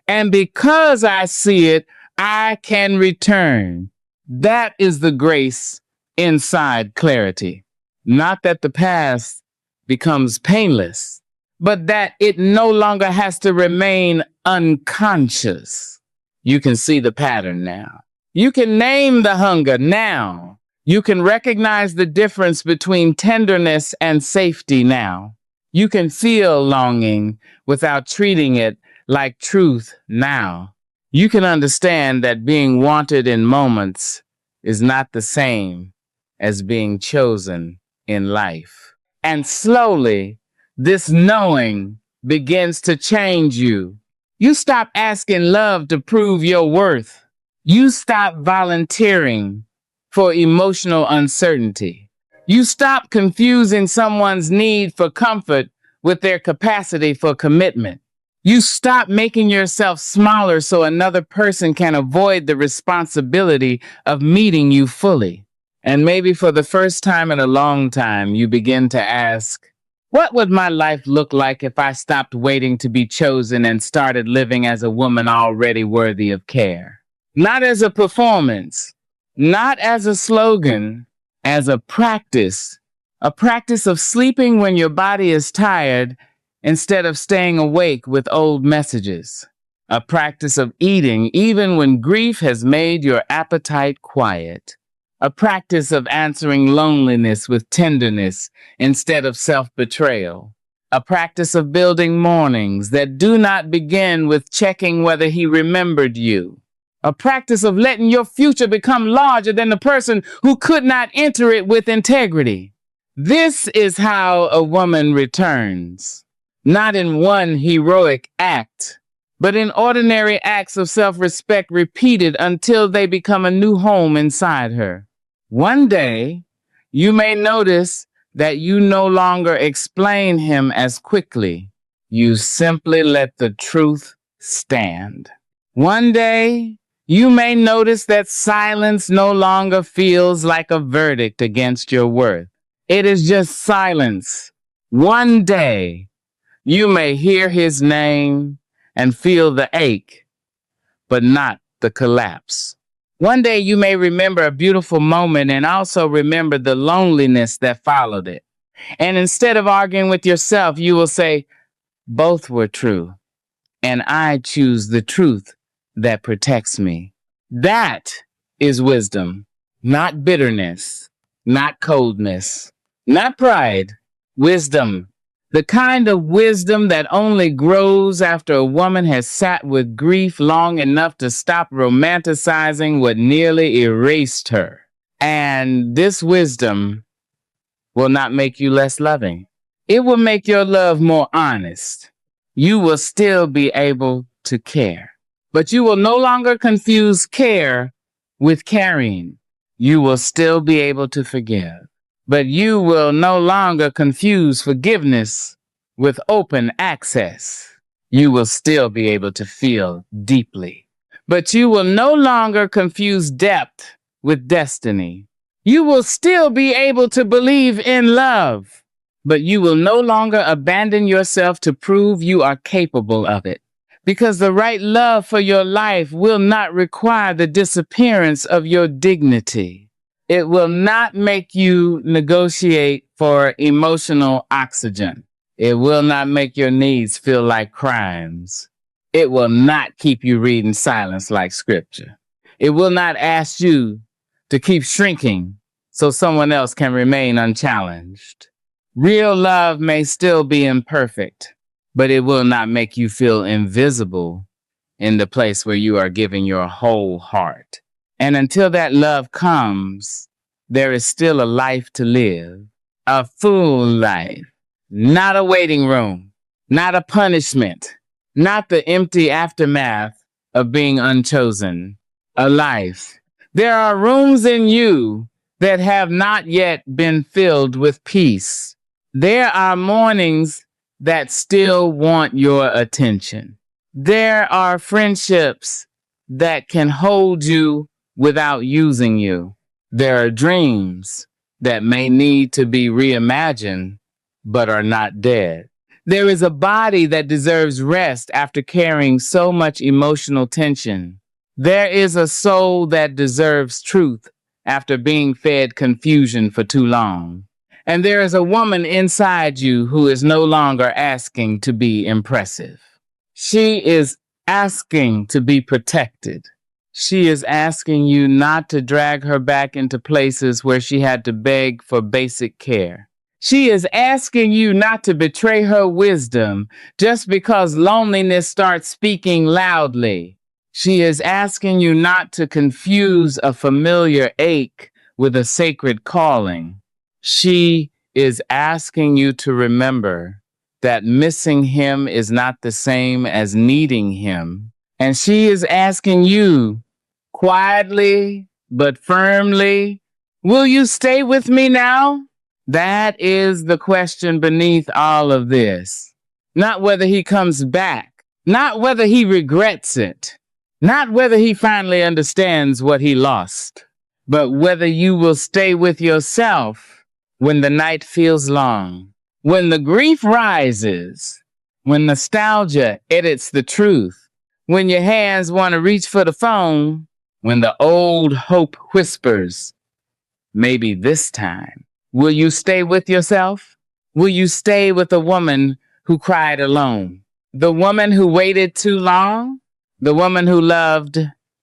and because I see it, I can return. That is the grace inside clarity. Not that the past becomes painless, but that it no longer has to remain unconscious. You can see the pattern now. You can name the hunger now. You can recognize the difference between tenderness and safety now. You can feel longing without treating it like truth now. You can understand that being wanted in moments is not the same as being chosen in life. And slowly, this knowing begins to change you. You stop asking love to prove your worth. You stop volunteering for emotional uncertainty. You stop confusing someone's need for comfort with their capacity for commitment. You stop making yourself smaller so another person can avoid the responsibility of meeting you fully. And maybe for the first time in a long time, you begin to ask, what would my life look like if I stopped waiting to be chosen and started living as a woman already worthy of care? Not as a performance, not as a slogan, as a practice of sleeping when your body is tired instead of staying awake with old messages, a practice of eating even when grief has made your appetite quiet, a practice of answering loneliness with tenderness instead of self-betrayal, a practice of building mornings that do not begin with checking whether he remembered you, a practice of letting your future become larger than the person who could not enter it with integrity. This is how a woman returns, not in one heroic act, but in ordinary acts of self-respect repeated until they become a new home inside her. One day, you may notice that you no longer explain him as quickly. You simply let the truth stand. One day, you may notice that silence no longer feels like a verdict against your worth. It is just silence. One day, you may hear his name and feel the ache, but not the collapse. One day you may remember a beautiful moment and also remember the loneliness that followed it. And instead of arguing with yourself, you will say, both were true, and I choose the truth that protects me. That is wisdom, not bitterness, not coldness, not pride. Wisdom, the kind of wisdom that only grows after a woman has sat with grief long enough to stop romanticizing what nearly erased her. And this wisdom will not make you less loving. It will make your love more honest. You will still be able to care. But you will no longer confuse care with caring. You will still be able to forgive. But you will no longer confuse forgiveness with open access. You will still be able to feel deeply. But you will no longer confuse depth with destiny. You will still be able to believe in love, but you will no longer abandon yourself to prove you are capable of it. Because the right love for your life will not require the disappearance of your dignity. It will not make you negotiate for emotional oxygen. It will not make your needs feel like crimes. It will not keep you reading silence like scripture. It will not ask you to keep shrinking so someone else can remain unchallenged. Real love may still be imperfect, but it will not make you feel invisible in the place where you are giving your whole heart. And until that love comes, there is still a life to live, a full life, not a waiting room, not a punishment, not the empty aftermath of being unchosen, a life. There are rooms in you that have not yet been filled with peace. There are mornings that still want your attention. There are friendships that can hold you without using you. There are dreams that may need to be reimagined, but are not dead. There is a body that deserves rest after carrying so much emotional tension. There is a soul that deserves truth after being fed confusion for too long. And there is a woman inside you who is no longer asking to be impressive. She is asking to be protected. She is asking you not to drag her back into places where she had to beg for basic care. She is asking you not to betray her wisdom just because loneliness starts speaking loudly. She is asking you not to confuse a familiar ache with a sacred calling. She is asking you to remember that missing him is not the same as needing him. And she is asking you quietly but firmly, will you stay with me now? That is the question beneath all of this. Not whether he comes back, not whether he regrets it, not whether he finally understands what he lost, but whether you will stay with yourself when the night feels long, when the grief rises, when nostalgia edits the truth, when your hands want to reach for the phone, when the old hope whispers, maybe this time. Will you stay with yourself? Will you stay with the woman who cried alone? The woman who waited too long? The woman who loved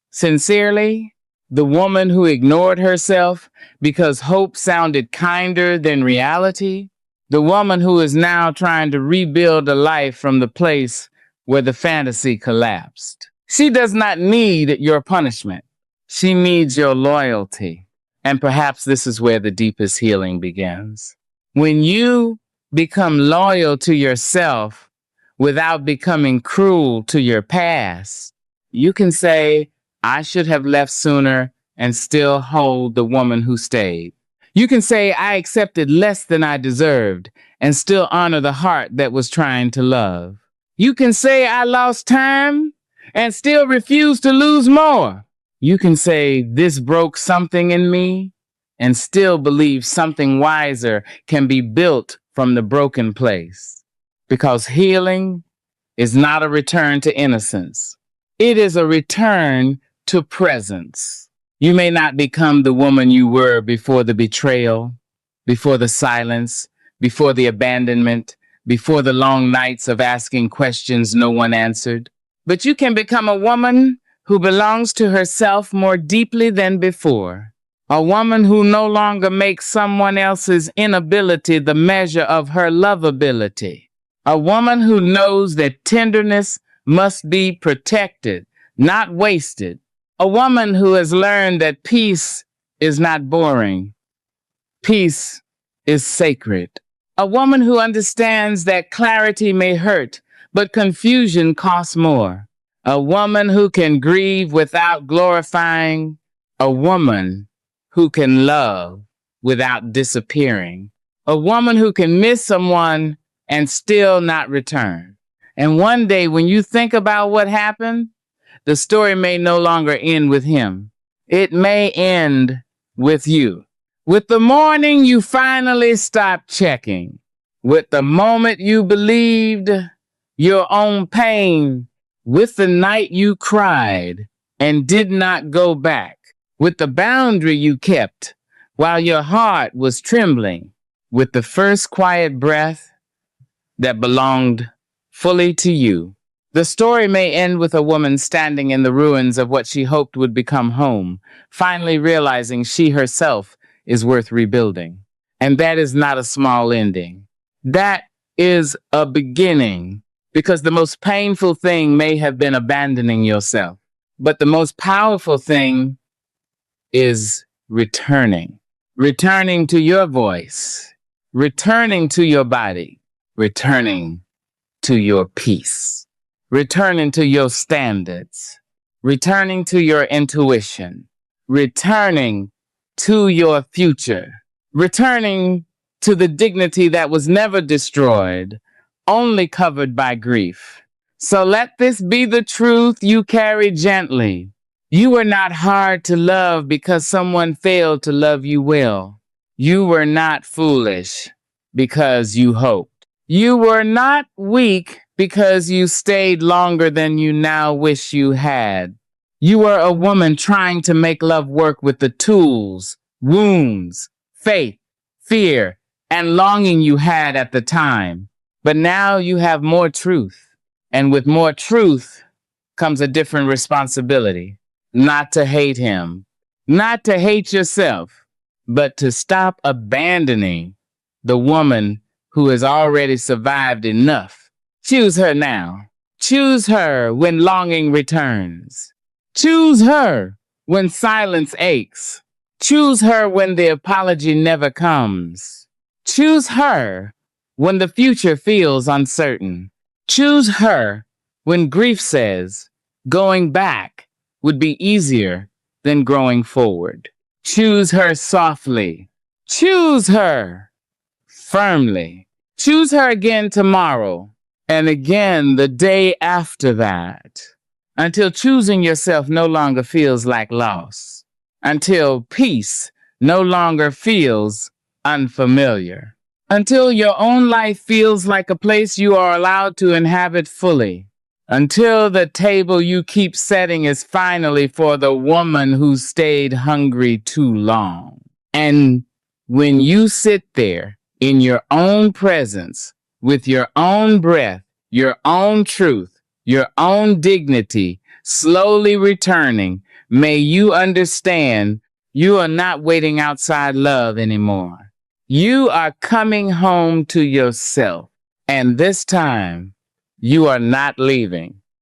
sincerely? The woman who ignored herself because hope sounded kinder than reality? The woman who is now trying to rebuild a life from the place where the fantasy collapsed. She does not need your punishment. She needs your loyalty. And perhaps this is where the deepest healing begins. When you become loyal to yourself without becoming cruel to your past, you can say, I should have left sooner and still hold the woman who stayed. You can say, I accepted less than I deserved and still honor the heart that was trying to love. You can say, I lost time and still refuse to lose more. You can say, this broke something in me, and still believe something wiser can be built from the broken place. Because healing is not a return to innocence. It is a return to presence. You may not become the woman you were before the betrayal, before the silence, before the abandonment, before the long nights of asking questions no one answered. But you can become a woman who belongs to herself more deeply than before. A woman who no longer makes someone else's inability the measure of her lovability. A woman who knows that tenderness must be protected, not wasted. A woman who has learned that peace is not boring. Peace is sacred. A woman who understands that clarity may hurt, but confusion costs more. A woman who can grieve without glorifying. A woman who can love without disappearing. A woman who can miss someone and still not return. And one day when you think about what happened, the story may no longer end with him. It may end with you. With the morning you finally stopped checking. With the moment you believed your own pain. With the night you cried and did not go back. With the boundary you kept while your heart was trembling. With the first quiet breath that belonged fully to you. The story may end with a woman standing in the ruins of what she hoped would become home, finally realizing she herself is worth rebuilding. And that is not a small ending. That is a beginning, because the most painful thing may have been abandoning yourself. But the most powerful thing is returning. Returning to your voice. Returning to your body. Returning to your peace. Returning to your standards. Returning to your intuition. Returning to your future. Returning to the dignity that was never destroyed, only covered by grief. So let this be the truth you carry gently. You were not hard to love because someone failed to love you well. You were not foolish because you hoped. You were not weak because you stayed longer than you now wish you had. You were a woman trying to make love work with the tools, wounds, faith, fear, and longing you had at the time. But now you have more truth. And with more truth comes a different responsibility. not to hate him, not to hate yourself, but to stop abandoning the woman who has already survived enough. Choose her now. Choose her when longing returns. Choose her when silence aches. Choose her when the apology never comes. Choose her when the future feels uncertain. Choose her when grief says going back would be easier than growing forward. Choose her softly. Choose her firmly. Choose her again tomorrow and again the day after that, until choosing yourself no longer feels like loss, until peace no longer feels unfamiliar, until your own life feels like a place you are allowed to inhabit fully, until the table you keep setting is finally for the woman who stayed hungry too long. And when you sit there in your own presence, with your own breath, your own truth, your own dignity, slowly returning, may you understand you are not waiting outside love anymore. You are coming home to yourself. And this time, you are not leaving.